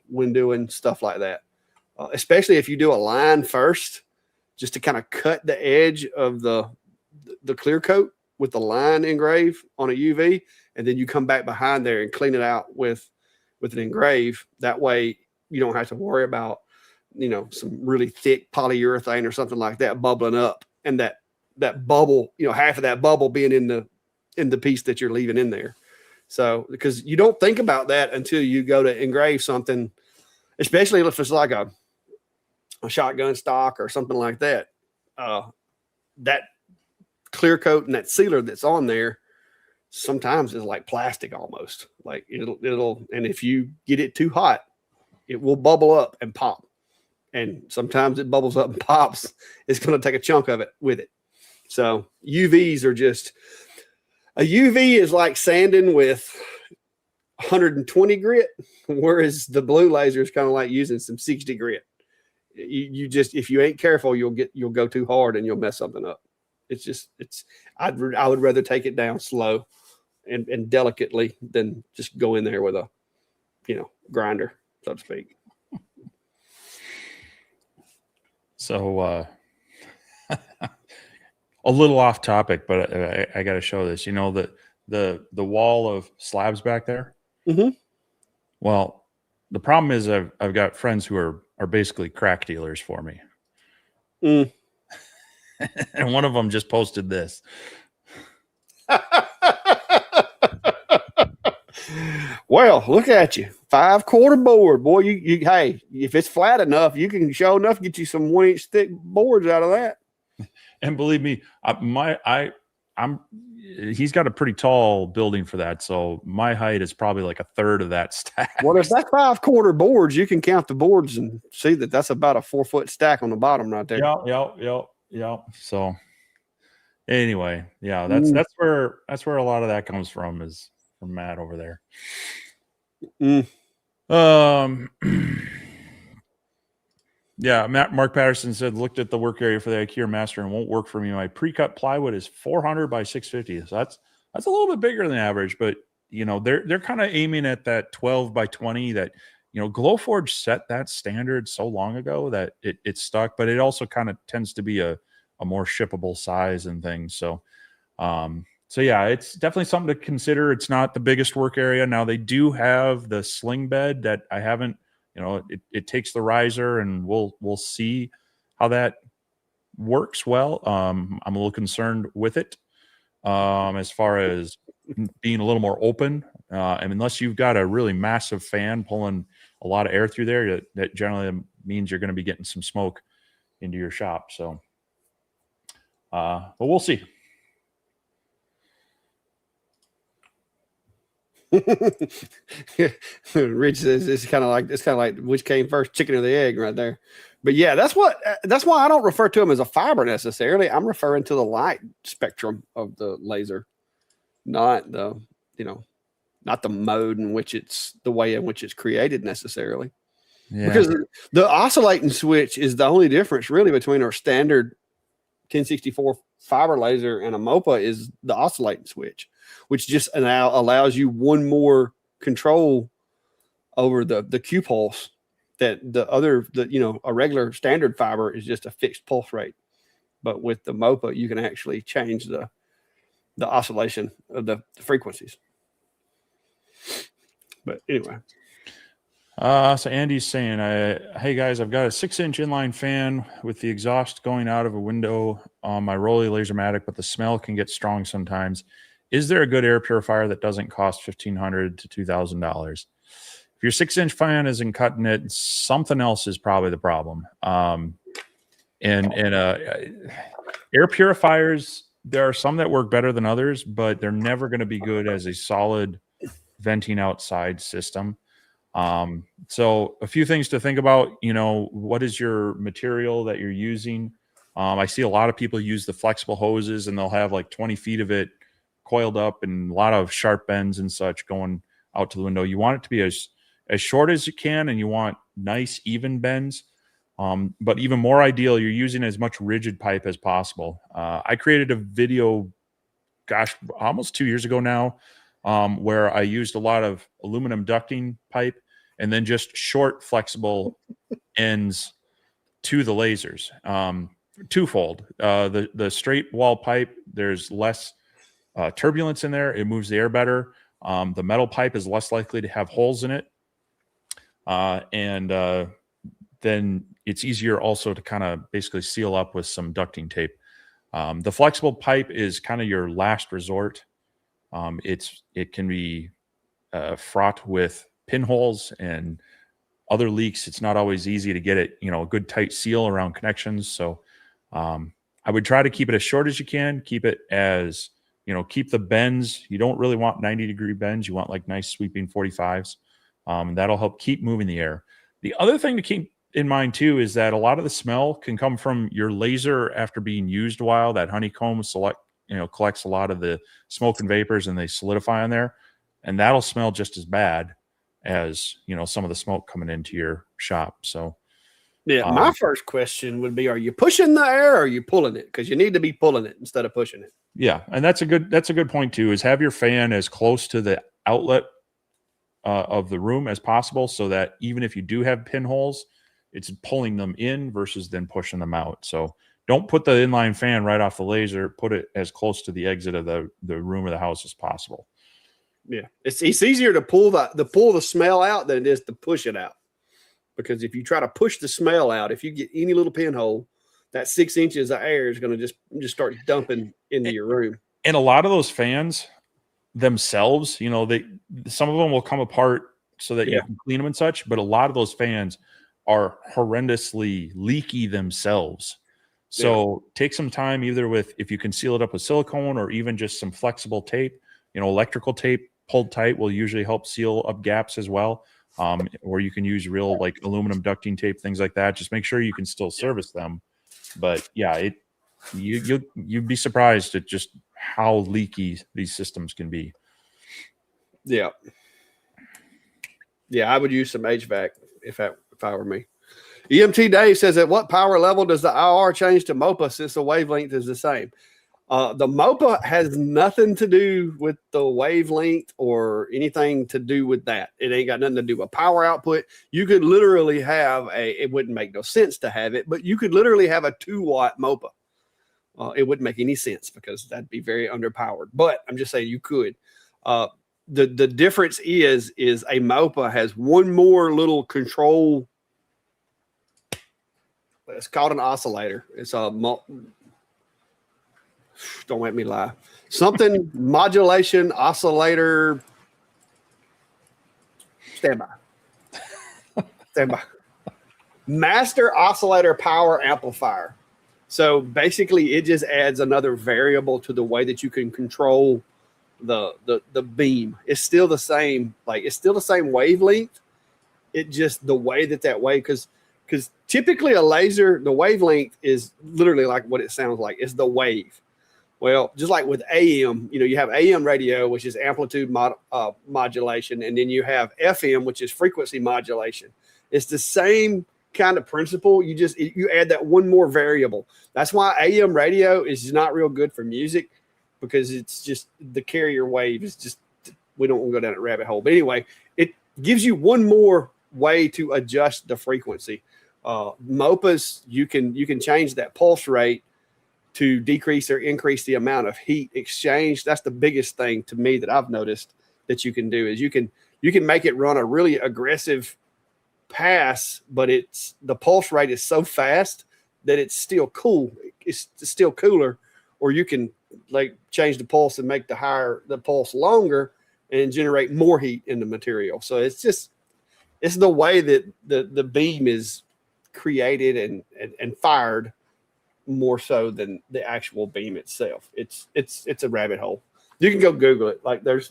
when doing stuff like that, especially if you do a line first, just to kind of cut the edge of the clear coat with the line engrave on a UV, and then you come back behind there and clean it out with an engrave. That way you don't have to worry about, some really thick polyurethane or something like that bubbling up, and that bubble, half of that bubble being in the piece that you're leaving in there. So, because you don't think about that until you go to engrave something, especially if it's like a shotgun stock or something like that. That clear coat and that sealer that's on there sometimes is like plastic almost. Like it'll, and if you get it too hot, it will bubble up and pop. And sometimes it bubbles up and pops. It's going to take a chunk of it with it. So UVs are just, a UV is like sanding with 120 grit, whereas the blue laser is kind of like using some 60 grit. You just, if you ain't careful, you'll go too hard and you'll mess something up. I would rather take it down slow and delicately than just go in there with a grinder, so to speak. So a little off topic, but I got to show this. The wall of slabs back there. Mm-hmm. Well, the problem is I've got friends who are basically crack dealers for me, and one of them just posted this. Well, look at you, 5/4 board, boy. You hey, if it's flat enough, you can show enough get you some 1-inch thick boards out of that. And believe me, he's got a pretty tall building for that, so my height is probably like a third of that stack. Well, if that's 5/4 boards, you can count the boards and see that that's about a 4-foot stack on the bottom right there. Yeah. So anyway, yeah, that's where a lot of that comes from, is from Matt over there. Yeah, Mark Patterson said, looked at the work area for the IKEA Master and won't work for me. My pre-cut plywood is 400 by 650. So that's a little bit bigger than average, but they're kind of aiming at that 12 by 20 that, Glowforge set that standard so long ago that it stuck, but it also kind of tends to be a more shippable size and things. So, so yeah, it's definitely something to consider. It's not the biggest work area. Now they do have the sling bed that I haven't, it takes the riser, and we'll see how that works well. I'm a little concerned with it as far as being a little more open. And unless you've got a really massive fan pulling a lot of air through there, that generally means you're going to be getting some smoke into your shop. So, but we'll see. Rich says it's kind of like which came first, chicken or the egg, right there. But yeah, that's why I don't refer to them as a fiber necessarily. I'm referring to the light spectrum of the laser, not the not the mode in which it's the way in which it's created necessarily. Yeah. Because the oscillating switch is the only difference really between our standard 1064 fiber laser and a MOPA is the oscillating switch, which just allows you one more control over the Q pulse that a regular standard fiber is just a fixed pulse rate. But with the MOPA, you can actually change the oscillation of the frequencies. But anyway. So Andy's saying, hey guys, I've got a 6-inch inline fan with the exhaust going out of a window on my Rolly Lasermatic, but the smell can get strong sometimes. Is there a good air purifier that doesn't cost $1,500 to $2,000? If your 6-inch fan isn't cutting it, something else is probably the problem. Air purifiers, there are some that work better than others, but they're never going to be good as a solid venting outside system. So a few things to think about, what is your material that you're using? I see a lot of people use the flexible hoses, and they'll have like 20 feet of it coiled up and a lot of sharp bends and such going out to the window. You want it to be as short as you can, and you want nice, even bends. But even more ideal, you're using as much rigid pipe as possible. I created a video, almost 2 years ago now, where I used a lot of aluminum ducting pipe and then just short, flexible ends to the lasers. Twofold. The straight wall pipe, there's less turbulence in there. It moves the air better. The metal pipe is less likely to have holes in it. And then it's easier also to kind of basically seal up with some ducting tape. The flexible pipe is kind of your last resort. It can be fraught with pinholes and other leaks. It's not always easy to get it, a good tight seal around connections. So I would try to keep it as short as you can. Keep it as, keep the bends. You don't really want 90-degree bends. You want like nice sweeping 45s. That'll help keep moving the air. The other thing to keep in mind too is that a lot of the smell can come from your laser after being used a while. That honeycomb collects a lot of the smoke and vapors, and they solidify on there, and that'll smell just as bad as some of the smoke coming into your shop. So yeah, my first question would be, are you pushing the air or are you pulling it? Because you need to be pulling it instead of pushing it. Yeah, and that's a good point too, is have your fan as close to the outlet of the room as possible, so that even if you do have pinholes, it's pulling them in versus then pushing them out. So don't put the inline fan right off the laser. Put it as close to the exit of the room or the house as possible. Yeah, it's easier to pull the smell out than it is to push it out. Because if you try to push the smell out, if you get any little pinhole, that 6 inches of air is going to just start dumping into your room. And a lot of those fans themselves, some of them will come apart so that you can clean them and such, but a lot of those fans are horrendously leaky themselves. So take some time, either if you can seal it up with silicone or even just some flexible tape, electrical tape pulled tight will usually help seal up gaps as well. Or you can use real like aluminum ducting tape, things like that. Just make sure you can still service them. But yeah, you'd be surprised at just how leaky these systems can be. Yeah. Yeah, I would use some HVAC if I were me. EMT Dave says, at what power level does the IR change to MOPA since the wavelength is the same? The MOPA has nothing to do with the wavelength or anything to do with that. It ain't got nothing to do with power output. You could literally have it wouldn't make no sense to have it, but you could literally have a 2-watt MOPA. It wouldn't make any sense because that'd be very underpowered, but I'm just saying you could. The difference is a MOPA has one more little control. It's called an oscillator. It's a don't let me lie. Something modulation oscillator. Stand by. Master oscillator power amplifier. So basically, it just adds another variable to the way that you can control the beam. It's still the same. Like it's still the same wavelength. It just the way that wave because typically a laser, the wavelength is literally like what it sounds like. It's the wave. Well, just like with AM, you have AM radio, which is amplitude modulation, and then you have FM, which is frequency modulation. It's the same kind of principle. You add that one more variable. That's why AM radio is not real good for music, because it's just the carrier wave is just, we don't want to go down that rabbit hole. But anyway, it gives you one more way to adjust the frequency. MOPAs, you can change that pulse rate to decrease or increase the amount of heat exchange. That's the biggest thing to me that I've noticed that you can do is you can make it run a really aggressive pass, but the pulse rate is so fast that it's still cool. It's still cooler, or you can like change the pulse and make the pulse longer and generate more heat in the material. So it's the way that the beam is created and fired more so than the actual beam itself. It's a rabbit hole. You can go Google it. Like there's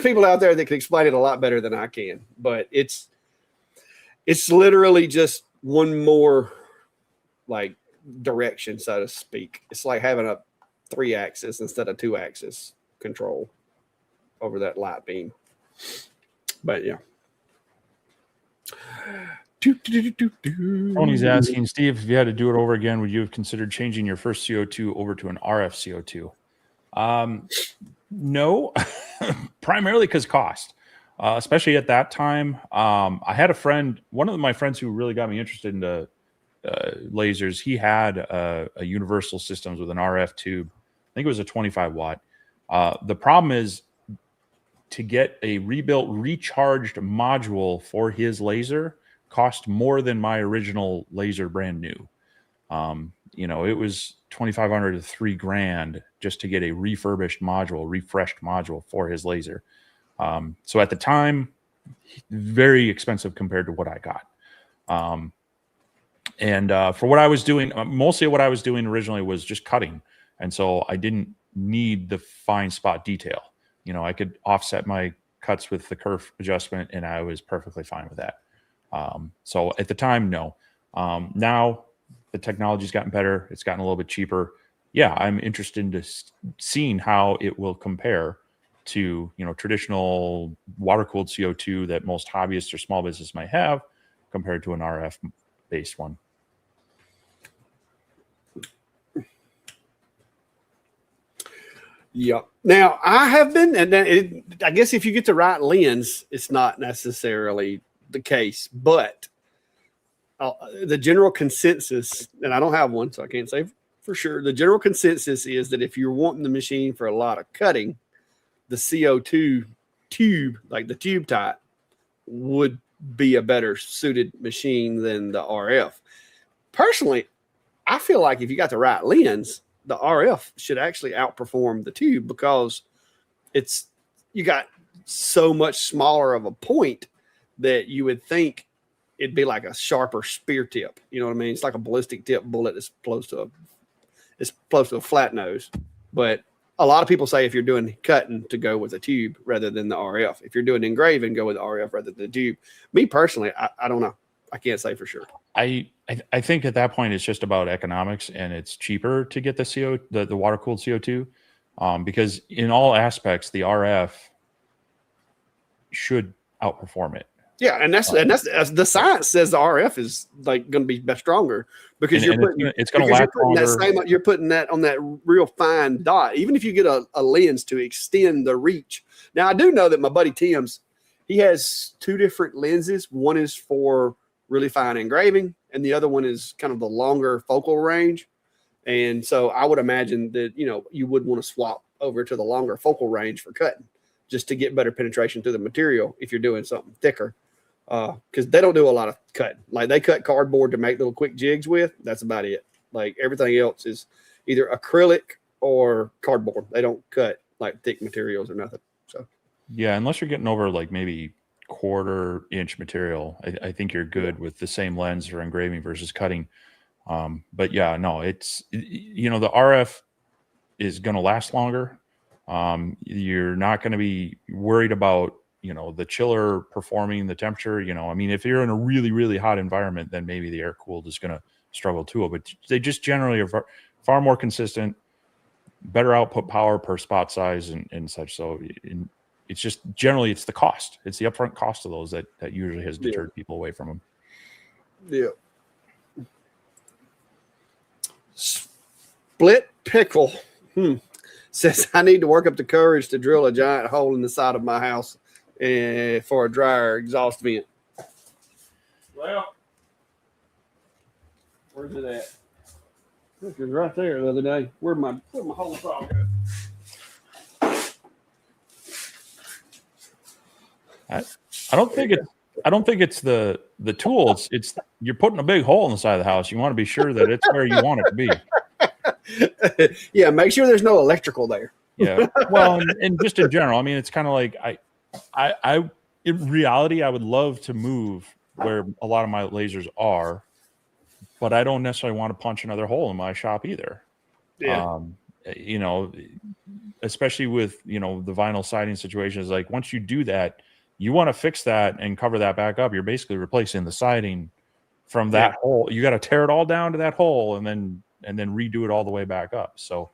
people out there that can explain it a lot better than I can, but it's literally just one more like direction, so to speak. It's like having a 3-axis instead of 2-axis control over that light beam. But yeah. Tony's asking, Steve, if you had to do it over again, would you have considered changing your first CO2 over to an RF CO2? No, primarily because cost, especially at that time. I had one of my friends who really got me interested into lasers. He had a universal systems with an RF tube. I think it was a 25 watt. The problem is to get a rebuilt, recharged module for his laser cost more than my original laser brand new. It was $2,500 to $3,000 just to get a refreshed module for his laser. So at the time, very expensive compared to what I got. For what I was doing, mostly what I was doing originally was just cutting. And so I didn't need the fine spot detail. I could offset my cuts with the kerf adjustment and I was perfectly fine with that. So at the time, no. Now the technology's gotten better. It's gotten a little bit cheaper. Yeah, I'm interested in seeing how it will compare to, traditional water-cooled CO2 that most hobbyists or small business might have compared to an RF-based one. Yep. Now I have been, and then I guess if you get the right lens, it's not necessarily the case, but the general consensus, and I don't have one, so I can't say for sure. The general consensus is that if you're wanting the machine for a lot of cutting, the CO2 tube, like the tube type, would be a better suited machine than the RF. Personally, I feel like if you got the right lens, the RF should actually outperform the tube because you got so much smaller of a point that you would think it'd be like a sharper spear tip. You know what I mean? It's like a ballistic tip bullet that's close to a flat nose. But a lot of people say if you're doing cutting to go with a tube rather than the RF. If you're doing engraving, go with the RF rather than the tube. Me personally, I don't know. I can't say for sure. I think at that point it's just about economics, and it's cheaper to get the water cooled CO2 because in all aspects the RF should outperform it. Yeah, and that's the science says the RF is like going to be stronger because you're putting you're putting that on that real fine dot. Even if you get a lens to extend the reach. Now I do know that my buddy Tim's, he has two different lenses. One is for really fine engraving, and the other one is kind of the longer focal range. And so I would imagine that you would want to swap over to the longer focal range for cutting, just to get better penetration through the material if you're doing something thicker. Because they don't do a lot of cutting. Like they cut cardboard to make little quick jigs with. That's about it. Like everything else is either acrylic or cardboard. They don't cut like thick materials or nothing. So yeah, unless you're getting over like maybe 1/4 inch material, I think you're good with the same lens for engraving versus cutting. But yeah, no, it's the RF is going to last longer. You're not going to be worried about the chiller performing the temperature. I mean, if you're in a really, really hot environment, then maybe the air cooled is going to struggle too. But they just generally are far more consistent, better output power per spot size and such. So it's just generally it's the cost. It's the upfront cost of those that usually has deterred people away from them. Yeah. Split pickle says I need to work up the courage to drill a giant hole in the side of my house for a dryer exhaust vent. Well, where's it at? It was right there the other day. Where'd my whole saw go? I don't think it's the tool. It's you're putting a big hole in the side of the house. You want to be sure that it's where you want it to be. Yeah, make sure there's no electrical there. Yeah. Well, and just in general, I mean, it's kind of like I in reality, I would love to move where a lot of my lasers are, but I don't necessarily want to punch another hole in my shop either. Yeah. Especially with, the vinyl siding situation is like, once you do that, you want to fix that and cover that back up. You're basically replacing the siding from that hole. You got to tear it all down to that hole and then redo it all the way back up. So,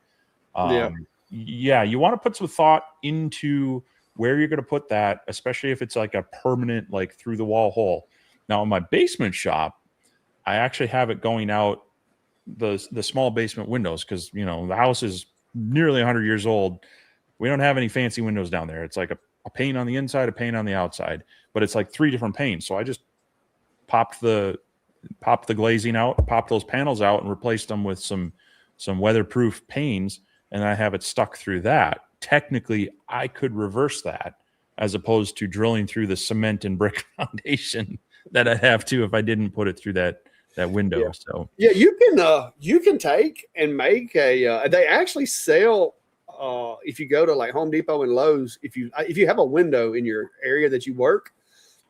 you want to put some thought into where you're going to put that, especially if it's like a permanent, like through the wall hole. Now, in my basement shop, I actually have it going out the small basement windows because, the house is nearly 100 years old. We don't have any fancy windows down there. It's like a pane on the inside, a pane on the outside, but it's like 3 different panes. So I just popped the glazing out, popped those panels out and replaced them with some weatherproof panes. And I have it stuck through that. Technically, I could reverse that as opposed to drilling through the cement and brick foundation that I have to if I didn't put it through that window. Yeah. So yeah, you can take and make they actually sell if you go to like Home Depot and Lowe's, if you have a window in your area that you work,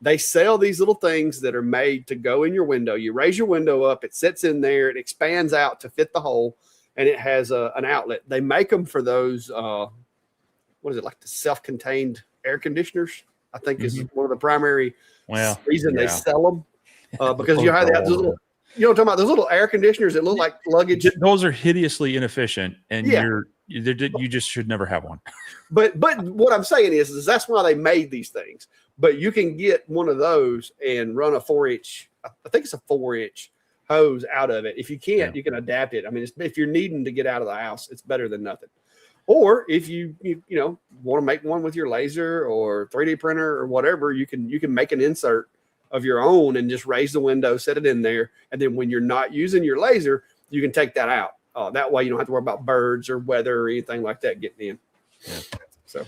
they sell these little things that are made to go in your window. You raise your window up, it sits in there, it expands out to fit the hole, and it has an outlet. They make them for those what is it, like the self-contained air conditioners? I think is one of the primary reason they sell them because you have those little. You know what I'm talking about? Those little air conditioners that look like luggage. Those are hideously inefficient, and you just should never have one. But what I'm saying is that's why they made these things. But you can get one of those and run a 4-inch. I think it's a 4-inch hose out of it. If you can't, you can adapt it. I mean, if you're needing to get out of the house, it's better than nothing. Or if you want to make one with your laser or 3D printer or whatever, you can make an insert of your own and just raise the window, set it in there, and then when you're not using your laser, you can take that out. That way you don't have to worry about birds or weather or anything like that getting in. Yeah. So.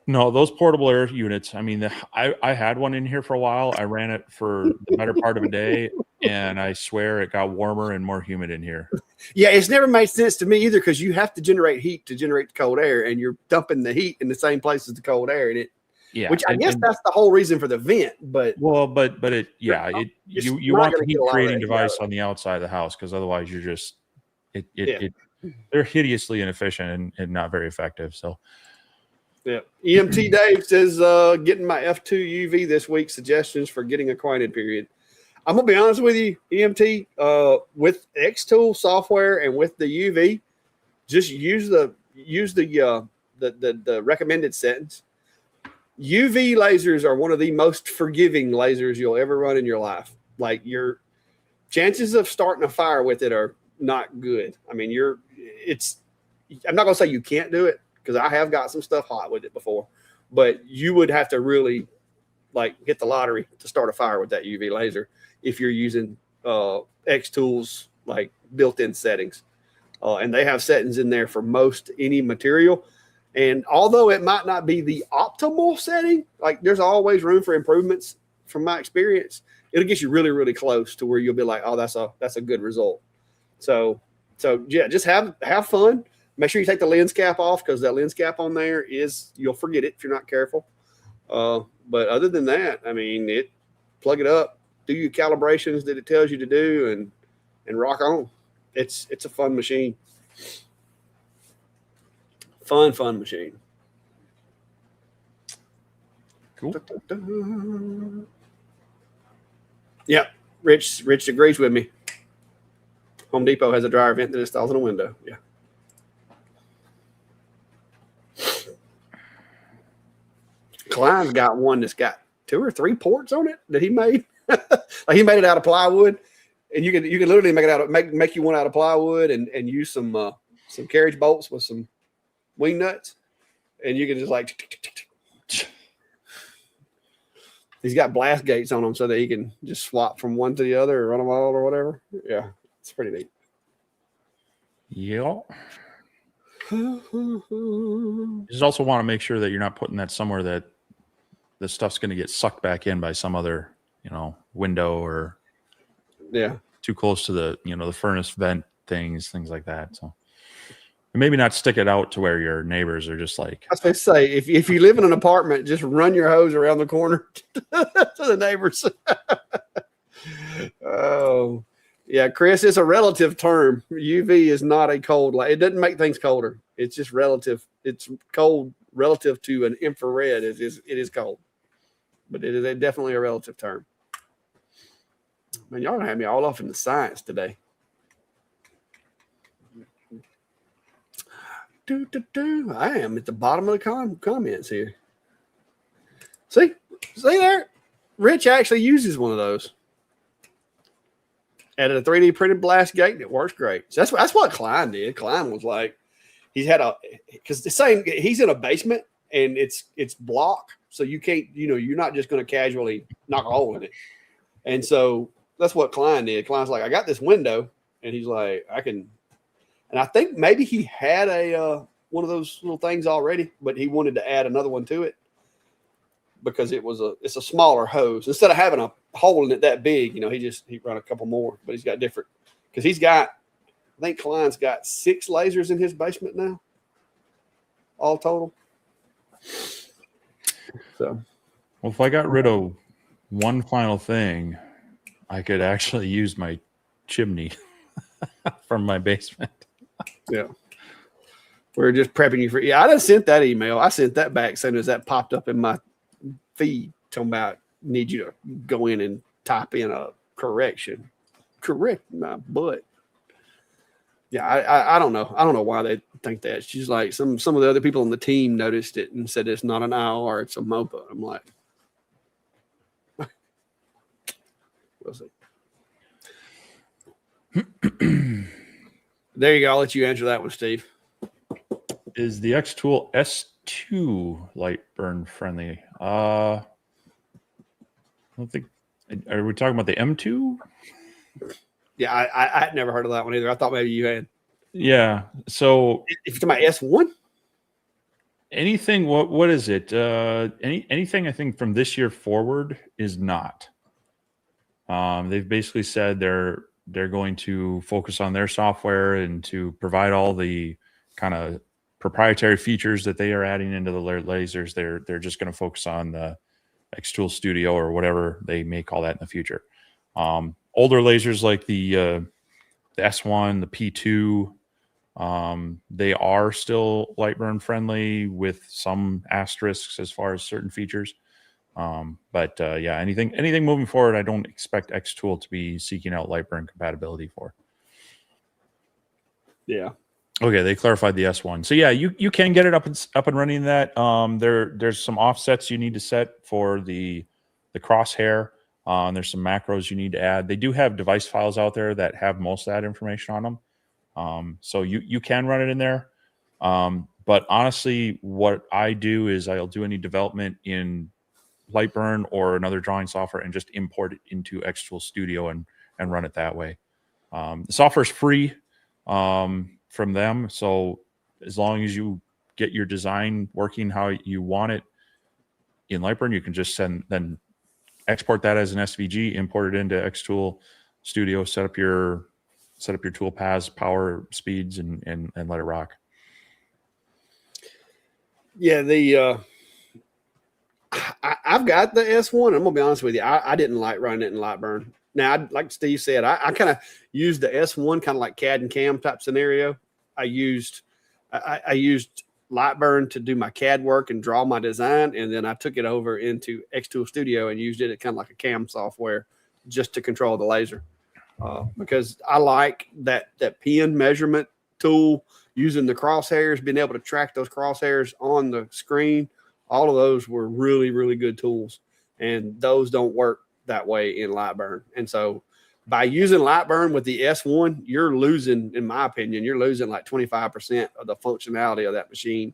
No, those portable air units. I mean, I had one in here for a while. I ran it for the better part of a day, and I swear it got warmer and more humid in here. Yeah, it's never made sense to me either because you have to generate heat to generate the cold air, and you're dumping the heat in the same place as the cold air, and which I guess that's the whole reason for the vent. But you want the heat creating device on the outside of the house because otherwise you're just they're hideously inefficient and not very effective. So. Yeah. EMT Dave says, getting my F2 UV this week, suggestions for getting acquainted, period. I'm going to be honest with you, EMT, with X-Tool software and with the UV, just use the recommended settings. UV lasers are one of the most forgiving lasers you'll ever run in your life. Like your chances of starting a fire with it are not good. I mean, I'm not going to say you can't do it, because I have got some stuff hot with it before, but you would have to really hit the lottery to start a fire with that UV laser if you're using X-Tools built-in settings. And they have settings in there for most any material. And although it might not be the optimal setting, there's always room for improvements from my experience. It'll get you really, really close to where you'll be like, oh, that's a good result. So yeah, just have fun. Make sure you take the lens cap off because that lens cap on there you'll forget it if you're not careful. But other than that, I mean, plug it up, do your calibrations that it tells you to do, and rock on. It's a fun machine. Fun machine. Cool. Yeah, Rich agrees with me. Home Depot has a dryer vent that installs in a window. Yeah. Klein's got one that's got 2 or 3 ports on it that he made. He made it out of plywood, and you can literally make it out of make you one out of plywood and use some carriage bolts with some wing nuts, and you can just he's got blast gates on them so that he can just swap from one to the other or run them all or whatever. Yeah, it's pretty neat. Yeah. You just also want to make sure that you're not putting that somewhere that the stuff's going to get sucked back in by some other, window or too close to the, the furnace vent things like that. So and maybe not stick it out to where your neighbors are just like. I was going to say, if you live in an apartment, just run your hose around the corner to the neighbors. Oh, yeah, Chris, it's a relative term. UV is not a cold light. It doesn't make things colder. It's just relative. It's cold relative to an infrared. It is cold, but it is definitely a relative term. Man, y'all have me all off in the science today. I am at the bottom of the comments here. See there? Rich actually uses one of those. Added a 3D printed blast gate, and it works great. So that's what Klein did. Klein was like, he's in a basement and it's block, so you can't, you're not just going to casually knock a hole in it. And so that's what Klein did. Klein's like, I got this window, and he's like, and I think maybe he had one of those little things already, but he wanted to add another one to it because it's a smaller hose. Instead of having a hole in it that big, he run a couple more, but he's got different because I think Klein's got 6 lasers in his basement now, all total. So, well, if I got rid of one final thing, I could actually use my chimney from my basement. Yeah. We're just prepping you for. Yeah, I just sent that email. I sent that back as soon as that popped up in my feed talking about need you to go in and type in a correction. Correct my butt. Yeah, I don't know. I don't know why they think that. She's like some of the other people on the team noticed it and said it's not an IR, it's a MOPA. I'm like, we'll see. There you go. I'll let you answer that one, Steve. Is the X Tool S2 light burn friendly? I don't think. Are we talking about the M2? Yeah, I had never heard of that one either. I thought maybe you had. Yeah. So If you're talking about S1, anything, what is it? Anything I think from this year forward is not. They've basically said they're going to focus on their software and to provide all the kind of proprietary features that they are adding into the lasers. They're just going to focus on the Xtool Studio or whatever they may call that in the future. Older lasers like the S1, the P2, they are still light burn friendly with some asterisks as far as certain features. But yeah, anything moving forward, I don't expect Xtool to be seeking out light burn compatibility for. yeah. Okay, they clarified the S1. So yeah, you can get it up and running. That there's some offsets you need to set for the crosshair. There's some macros you need to add. They do have device files out there that have most of that information on them. So you can run it in there. But honestly, what I do is I'll do any development in Lightburn or another drawing software and just import it into Xtool Studio and run it that way. The software is free from them, so as long as you get your design working how you want it in Lightburn, you can just then export that as an SVG, import it into Xtool Studio, set up your tool paths, power, speeds, and let it rock. Yeah, I've got the S1. I'm gonna be honest with you. I didn't like running it in Lightburn. Now, like Steve said, I kind of used the S1 kind of like CAD and CAM type scenario. I used Lightburn to do my CAD work and draw my design, and then I took it over into Xtool Studio and used it as kind of like a CAM software just to control the laser. Because I like that pin measurement tool, using the crosshairs, being able to track those crosshairs on the screen. All of those were really, really good tools, and those don't work that way in Lightburn. And so by using Lightburn with the S1, you're losing, in my opinion, like 25% of the functionality of that machine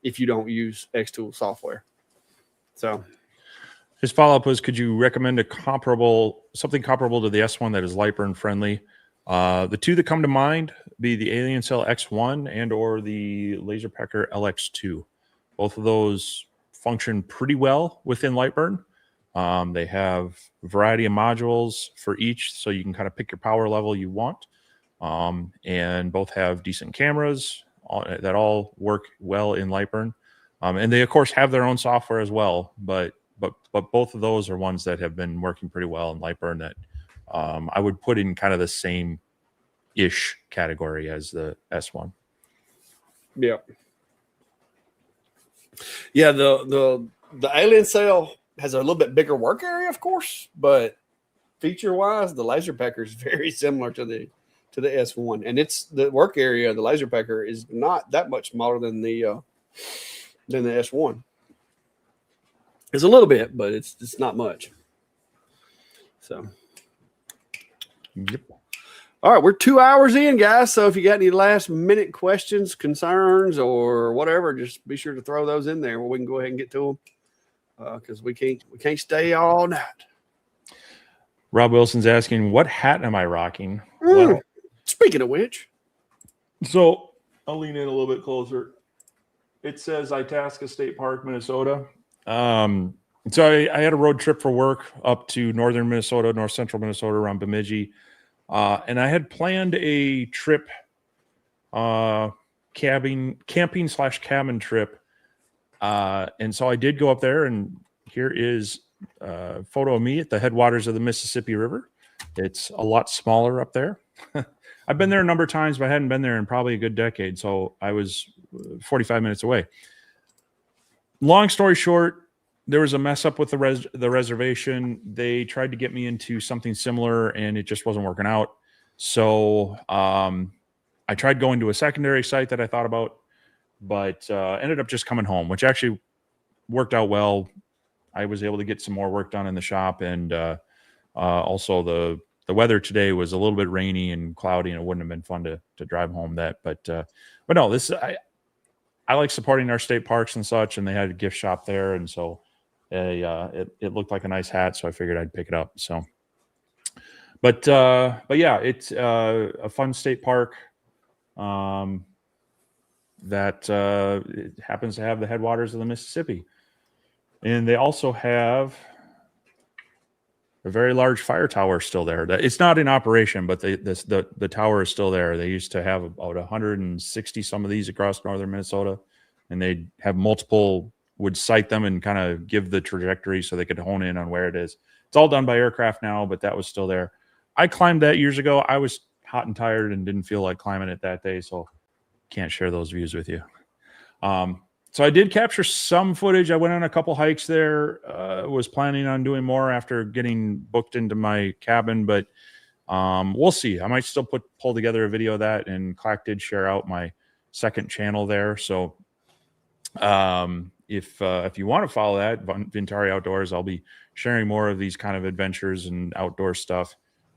if you don't use Xtool software. So his follow-up was, could you recommend something comparable to the S1 that is Lightburn friendly? The two that come to mind be the Alien Cell X1 and or the LaserPecker LX2. Both of those function pretty well within Lightburn. They have a variety of modules for each, so you can kind of pick your power level you want. And both have decent cameras that all work well in Lightburn. And they, of course, have their own software as well. But both of those are ones that have been working pretty well in Lightburn that I would put in kind of the same-ish category as the S1. Yeah. Yeah, the Alien Cell has a little bit bigger work area, of course, but feature-wise, the LaserPecker is very similar to the S1, and it's the work area of the LaserPecker is not that much smaller than the S1. It's a little bit, but it's not much. So, yep. All right, we're 2 hours in, guys. So if you got any last-minute questions, concerns, or whatever, just be sure to throw those in there where we can go ahead and get to them, because we can't stay all night. Rob Wilson's asking, what hat am I rocking? Well, speaking of which, so I'll lean in a little bit closer. It says Itasca State Park, Minnesota. So I had a road trip for work up to northern Minnesota, north central Minnesota, around Bemidji. And I had planned a trip, camping/cabin trip. And so I did go up there, and here is a photo of me at the headwaters of the Mississippi River. It's a lot smaller up there. I've been there a number of times, but I hadn't been there in probably a good decade. So I was 45 minutes away. Long story short, there was a mess up with the reservation. They tried to get me into something similar, and it just wasn't working out. So I tried going to a secondary site that I thought about, but ended up just coming home, which actually worked out well. I was able to get some more work done in the shop, and also the weather today was a little bit rainy and cloudy, and it wouldn't have been fun to drive home that. But no, I like supporting our state parks and such, and they had a gift shop there, and so it looked like a nice hat, so I figured I'd pick it up. So, but yeah, it's a fun state park. That it happens to have the headwaters of the Mississippi, and they also have a very large fire tower still there. It's not in operation, but the tower is still there. They used to have about 160 some of these across northern Minnesota, and they have multiple, would site them and kind of give the trajectory so they could hone in on where it is. It's all done by aircraft now, but that was still there. I climbed that years ago. I was hot and tired and didn't feel like climbing it that day, so can't share those views with you. So I did capture some footage. I went on a couple hikes there. Was planning on doing more after getting booked into my cabin, but we'll see. I might still pull together a video of that, and Clack did share out my second channel there. So if you want to follow that, Vintari Outdoors, I'll be sharing more of these kind of adventures and outdoor stuff.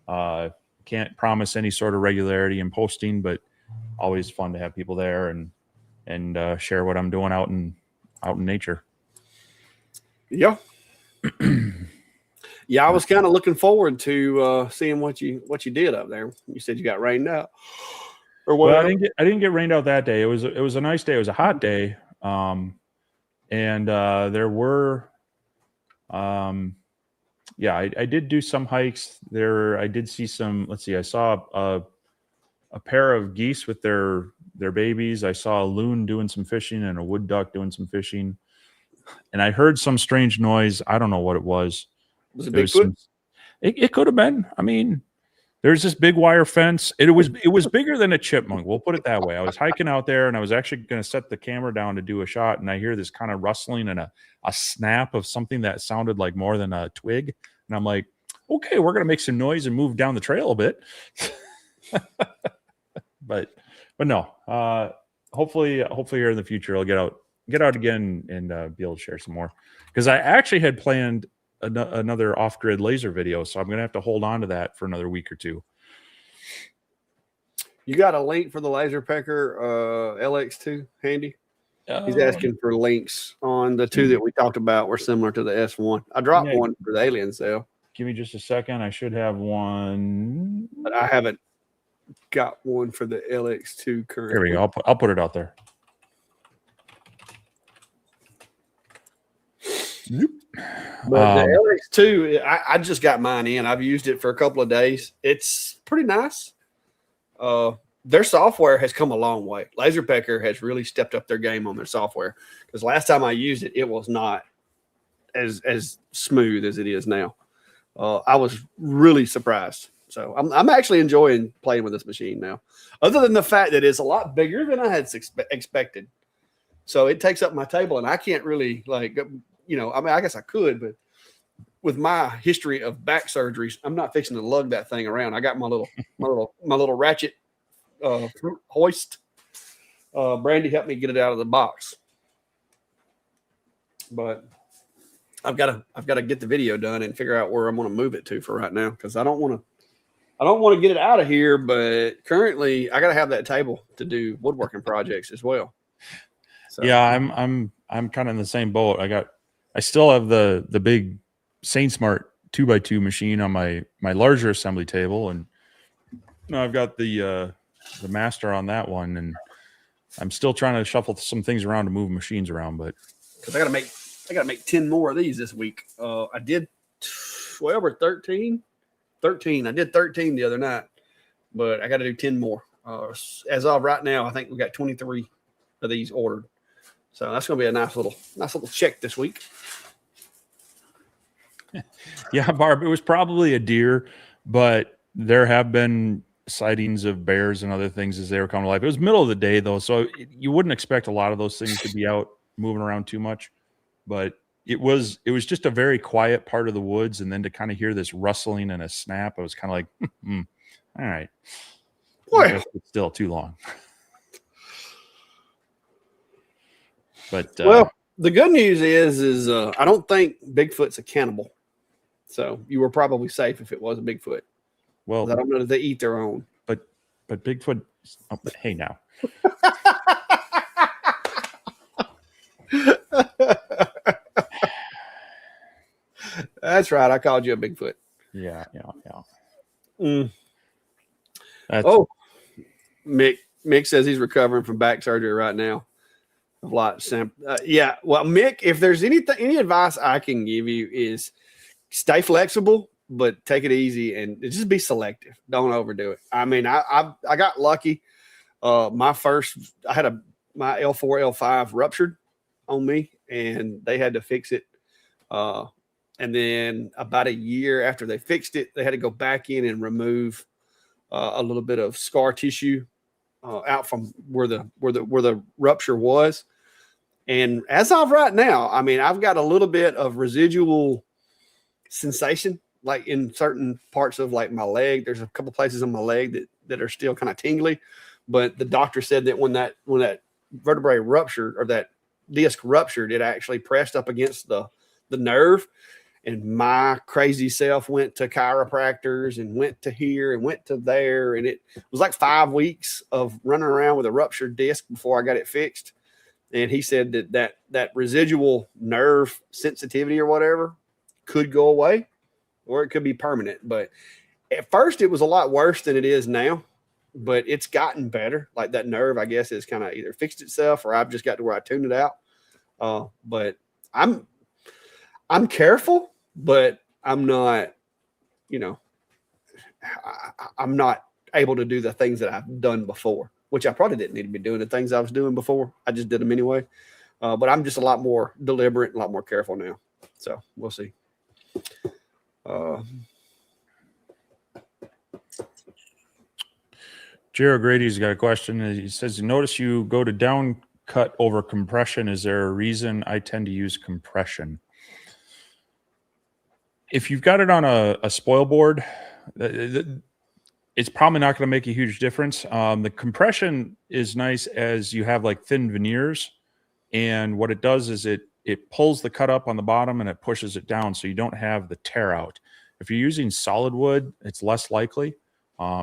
Can't promise any sort of regularity in posting, but always fun to have people there and share what I'm doing out in nature. Yeah. Yeah, I was kind of looking forward to seeing what you did up there. You said you got rained out, or what? Well, I didn't get rained out that day. It was a nice day. It was a hot day, and there were, yeah, I did do some hikes there. I did see some. Let's see. I saw a pair of geese with their babies. I saw a loon doing some fishing and a wood duck doing some fishing. And I heard some strange noise. I don't know what it was. Was it Bigfoot? It could have been. I mean, there's this big wire fence. It was bigger than a chipmunk. We'll put it that way. I was hiking out there, and I was actually going to set the camera down to do a shot, and I hear this kind of rustling and a snap of something that sounded like more than a twig. And I'm like, okay, we're going to make some noise and move down the trail a bit. But no, hopefully here in the future, I'll get out again and be able to share some more, because I actually had planned another off-grid laser video, so I'm going to have to hold on to that for another week or two. You got a link for the Laser Pecker LX2 handy? He's asking for links on the two that we talked about were similar to the S1. I dropped one for the alien cell. Give me just a second. I should have one, but I haven't got one for the LX2 currently. Here we go. I'll put it out there. But the LX2, I just got mine in. I've used it for a couple of days. It's pretty nice. Their software has come a long way. Laser Pecker has really stepped up their game on their software, because last time I used it, it was not as smooth as it is now. I was really surprised. So I'm actually enjoying playing with this machine now, other than the fact that it's a lot bigger than I had expected. So it takes up my table, and I can't really, like, you know, I mean, I guess I could, but with my history of back surgeries, I'm not fixing to lug that thing around. I got my little ratchet hoist. Brandy helped me get it out of the box, but I've got to get the video done and figure out where I'm going to move it to for right now, because I don't want to get it out of here, but currently I got to have that table to do woodworking projects as well. So. Yeah, I'm kind of in the same boat. I still have the big SaintSmart 2x2 machine on my larger assembly table, and I've got the master on that one, and I'm still trying to shuffle some things around to move machines around, but because I gotta make 10 more of these this week. I did 12 or 13. I did 13 the other night, but I got to do 10 more. As of right now, I think we got 23 of these ordered. So that's going to be a nice little check this week. Yeah, Barb, it was probably a deer, but there have been sightings of bears and other things as they were coming to life. It was middle of the day, though, so you wouldn't expect a lot of those things to be out moving around too much. But it was just a very quiet part of the woods, and then to kind of hear this rustling and a snap, I was kind of like, all right. Boy. It's still too long. But well, the good news is I don't think Bigfoot's a cannibal. So you were probably safe if it was a Bigfoot. Well, I don't know that they eat their own. But Bigfoot, hey now. That's right. I called you a Bigfoot. Yeah. Mm. That's, Mick says he's recovering from back surgery right now. Well, Mick, if there's any advice I can give you is stay flexible, but take it easy and just be selective. Don't overdo it. I mean, I got lucky. My L4, L5 ruptured on me, and they had to fix it. And then about a year after they fixed it, they had to go back in and remove a little bit of scar tissue out from where the rupture was. And as of right now, I mean, I've got a little bit of residual sensation, like in certain parts of like my leg. There's a couple places on my leg that are still kind of tingly, but the doctor said that when that vertebrae ruptured or that disc ruptured, it actually pressed up against the nerve. And my crazy self went to chiropractors and went to here and went to there. And it was like 5 weeks of running around with a ruptured disc before I got it fixed. And he said that residual nerve sensitivity or whatever could go away or it could be permanent. But at first it was a lot worse than it is now, but it's gotten better. Like that nerve, I guess, has kind of either fixed itself or I've just got to where I tuned it out. But I'm careful, but I'm not, I'm not able to do the things that I've done before, which I probably didn't need to be doing the things I was doing before. I just did them anyway. But I'm just a lot more deliberate, a lot more careful now. So we'll see. Jared Grady's got a question. He says, notice you go to down cut over compression. Is there a reason? I tend to use compression. If you've got it on a spoil board, it's probably not going to make a huge difference. The compression is nice as you have like thin veneers. And what it does is it pulls the cut up on the bottom and it pushes it down so you don't have the tear out. If you're using solid wood, it's less likely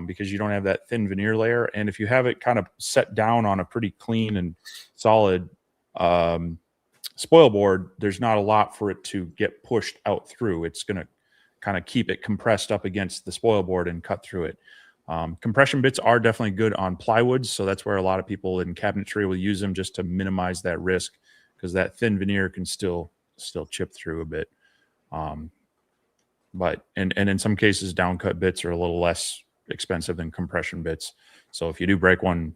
because you don't have that thin veneer layer. And if you have it kind of set down on a pretty clean and solid spoil board, there's not a lot for it to get pushed out through. It's going to kind of keep it compressed up against the spoil board and cut through it. Compression bits are definitely good on plywoods, so that's where a lot of people in cabinetry will use them just to minimize that risk because that thin veneer can still chip through a bit. But in some cases, downcut bits are a little less expensive than compression bits. So if you do break one,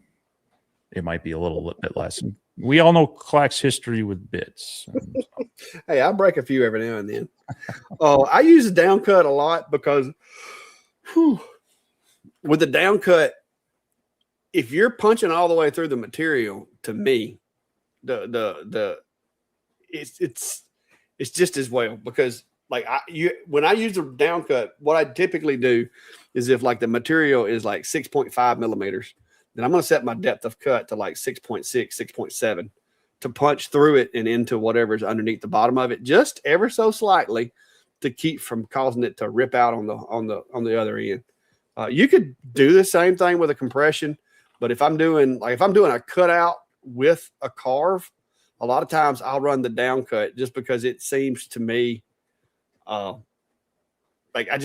it might be a little bit less. And we all know Clack's history with bits. Hey, I break a few every now and then. I use a downcut a lot because with the downcut, if you're punching all the way through the material, to me, it's just as well because like when I use the downcut, what I typically do is if like the material is like 6.5 millimeters, then I'm going to set my depth of cut to like 6.6, 6.7 to punch through it and into whatever's underneath the bottom of it, just ever so slightly to keep from causing it to rip out on the other end. You could do the same thing with a compression, but if I'm doing a cutout with a carve, a lot of times I'll run the down cut just because it seems to me like I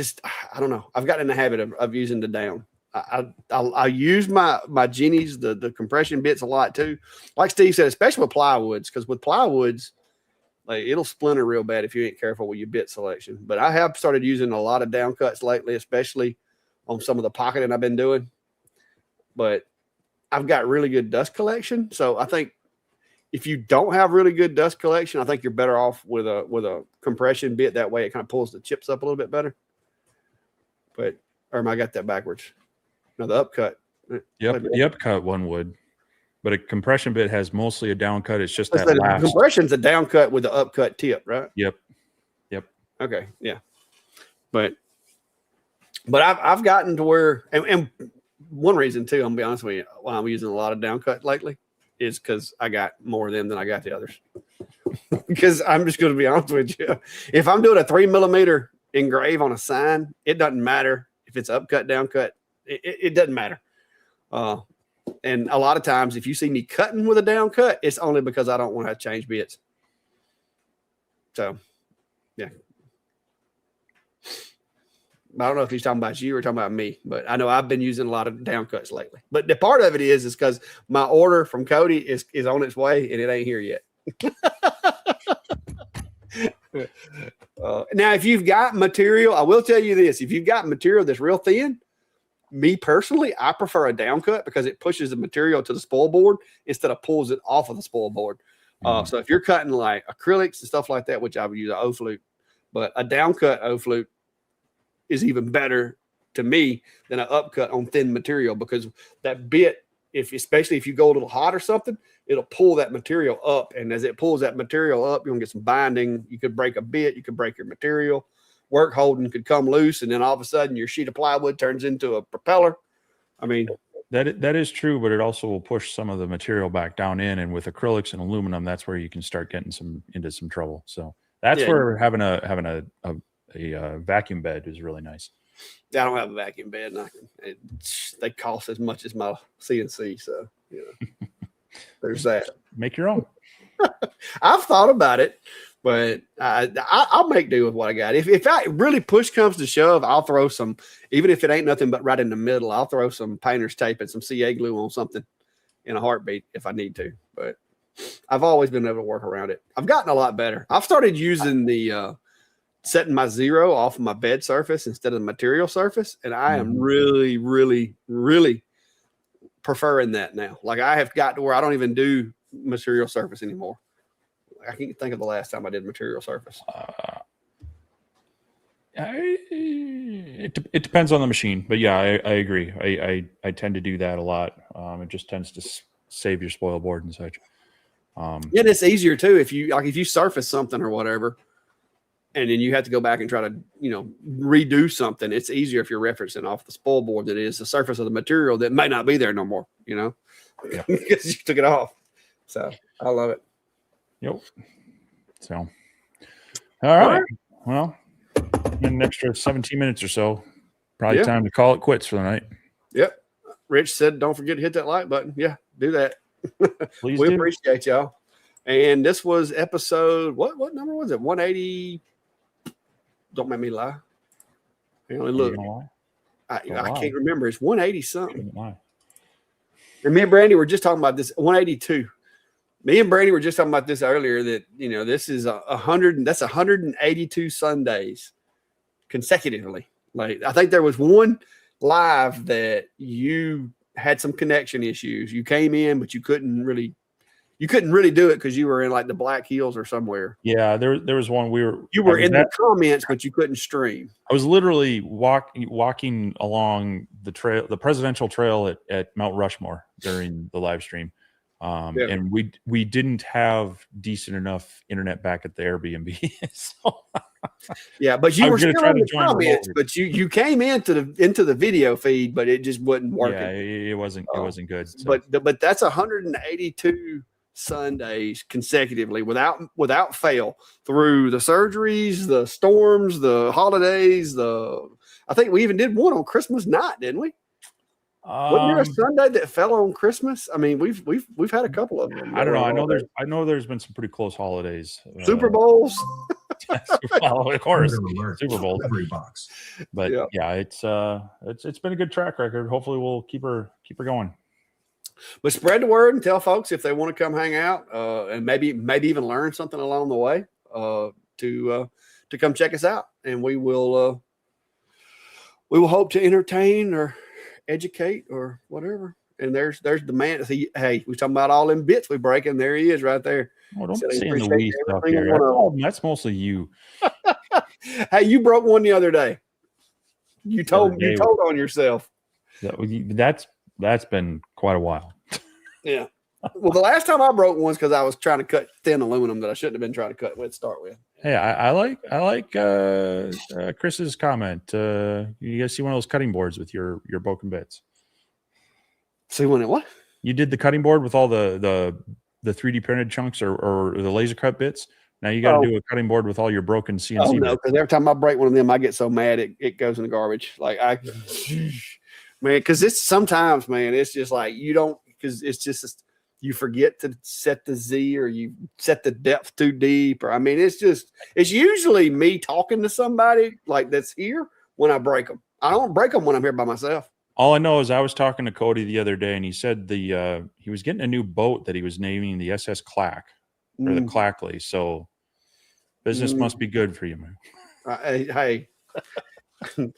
don't know. I've gotten in the habit of using the down. I use my Jennies, the compression bits a lot too. Like Steve said, especially with plywoods, because with plywoods, like it'll splinter real bad if you ain't careful with your bit selection. But I have started using a lot of down cuts lately, especially on some of the pocketing I've been doing. But I've got really good dust collection. So I think if you don't have really good dust collection, I think you're better off with a compression bit. That way it kind of pulls the chips up a little bit better. But, or am I got that backwards? No, the upcut. Yep, the upcut one would. But a compression bit has mostly a down cut. It's just that last. Compression's a down cut with the upcut tip, right? Yep. Okay, yeah. But I've gotten to where, and one reason too, I'm gonna be honest with you, why I'm using a lot of down cut lately is because I got more of them than I got the others. Because I'm just going to be honest with you, if I'm doing a 3 millimeter engrave on a sign, it doesn't matter if it's upcut, down cut. It doesn't matter. And a lot of times, if you see me cutting with a down cut, it's only because I don't want to change bits. So, yeah. I don't know if he's talking about you or talking about me, but I know I've been using a lot of down cuts lately. But the part of it is because my order from Cody is on its way and it ain't here yet. Now, if you've got material, I will tell you this: if you've got material that's real thin, me personally, I prefer a down cut because it pushes the material to the spoil board instead of pulls it off of the spoil board. So if you're cutting like acrylics and stuff like that, which I would use an O-flute, but a down cut O-flute is even better to me than an upcut on thin material because that bit, especially if you go a little hot or something, it'll pull that material up. And as it pulls that material up, you're gonna get some binding. You could break a bit, you could break your material. Work holding could come loose, and then all of a sudden your sheet of plywood turns into a propeller. I mean, that is true, but it also will push some of the material back down in. And with acrylics and aluminum, that's where you can start getting into some trouble. So that's where having a vacuum bed is really nice. I don't have a vacuum bed, and they cost as much as my CNC. So there's that. Make your own. I've thought about it, but I'll make do with what I got. If I really push comes to shove, I'll throw some, even if it ain't nothing but right in the middle, I'll throw some painter's tape and some CA glue on something in a heartbeat if I need to. But I've always been able to work around it. I've gotten a lot better. I've started using the setting my zero off of my bed surface instead of the material surface, and I am really, really, really preferring that now. Like I have got to where I don't even do material surface anymore. I can't think of the last time I did material surface. It depends on the machine, but yeah, I agree. I tend to do that a lot. It just tends to save your spoil board and such. And it's easier too if you surface something or whatever, and then you have to go back and try to redo something. It's easier if you're referencing off the spoil board than it is the surface of the material that may not be there no more. Because you took it off. So I love it. Yep. So, all right. Well, in an extra 17 minutes or so, probably time to call it quits for the night. Yep. Rich said, don't forget to hit that like button. Yeah, do that. Please we do. appreciate y'all. And this was episode, what number was it? 180. Don't make me lie. I only look. I can't remember. It's 180 something. And me and Brandy were just talking about this, 182. Me and Brandy were just talking about this earlier that, this is 100, that's 182 Sundays consecutively. Like, I think there was one live that you had some connection issues. You came in, but you couldn't really do it because you were in like the Black Hills or somewhere. Yeah, there was one you were in the comments, but you couldn't stream. I was literally walking along the trail, the presidential trail at Mount Rushmore during the live stream. And we didn't have decent enough internet back at the Airbnb. So yeah, but you were still in the comments, but you came into the video feed, but it just wasn't working. Yeah, it wasn't good. So. But that's 182 Sundays consecutively without fail through the surgeries, the storms, the holidays. I think we even did one on Christmas night, didn't we? Wasn't there a Sunday that fell on Christmas? I mean, we've had a couple of them. I don't know. I know there's been some pretty close holidays. Super Bowls. Well, of course, Super Bowl every box. But yeah, it's been a good track record. Hopefully, we'll keep her going. But spread the word and tell folks if they want to come hang out and maybe even learn something along the way to come check us out, and we will hope to entertain or educate or whatever. And there's the man. Hey, we talking about all them bits we break, and there he is right there. Oh, don't be saying the we stuff here. That's mostly you. Hey, you broke one the other day. You told on yourself. That's been quite a while. Yeah. Well, the last time I broke one's because I was trying to cut thin aluminum that I shouldn't have been trying to cut with. Start with. Hey, I like Chris's comment. You guys see one of those cutting boards with your broken bits? See one at what? You did the cutting board with all the 3D printed chunks or the laser cut bits. Now you got to do a cutting board with all your broken CNC. Oh no, because every time I break one of them, I get so mad it goes in the garbage. Like man, because it's sometimes, man, it's just like because it's just you forget to set the Z or you set the depth too deep, or I mean, it's usually me talking to somebody like that's here when I break them. I don't break them when I'm here by myself. All I know is I was talking to Cody the other day, and he said he was getting a new boat that he was naming the SS Clack or the Clackley. So business must be good for you, man. Hey,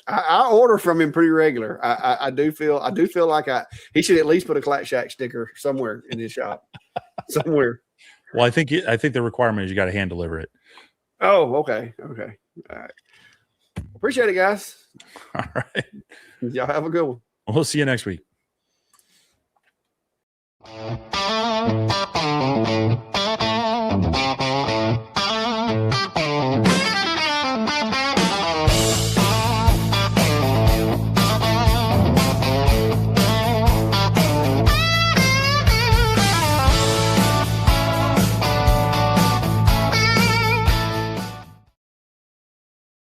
I order from him pretty regular. I do feel like he should at least put a Clack Shack sticker somewhere in his shop, somewhere. Well, I think the requirement is you got to hand deliver it. Oh, okay. All right. Appreciate it, guys. All right. Y'all have a good one. We'll see you next week.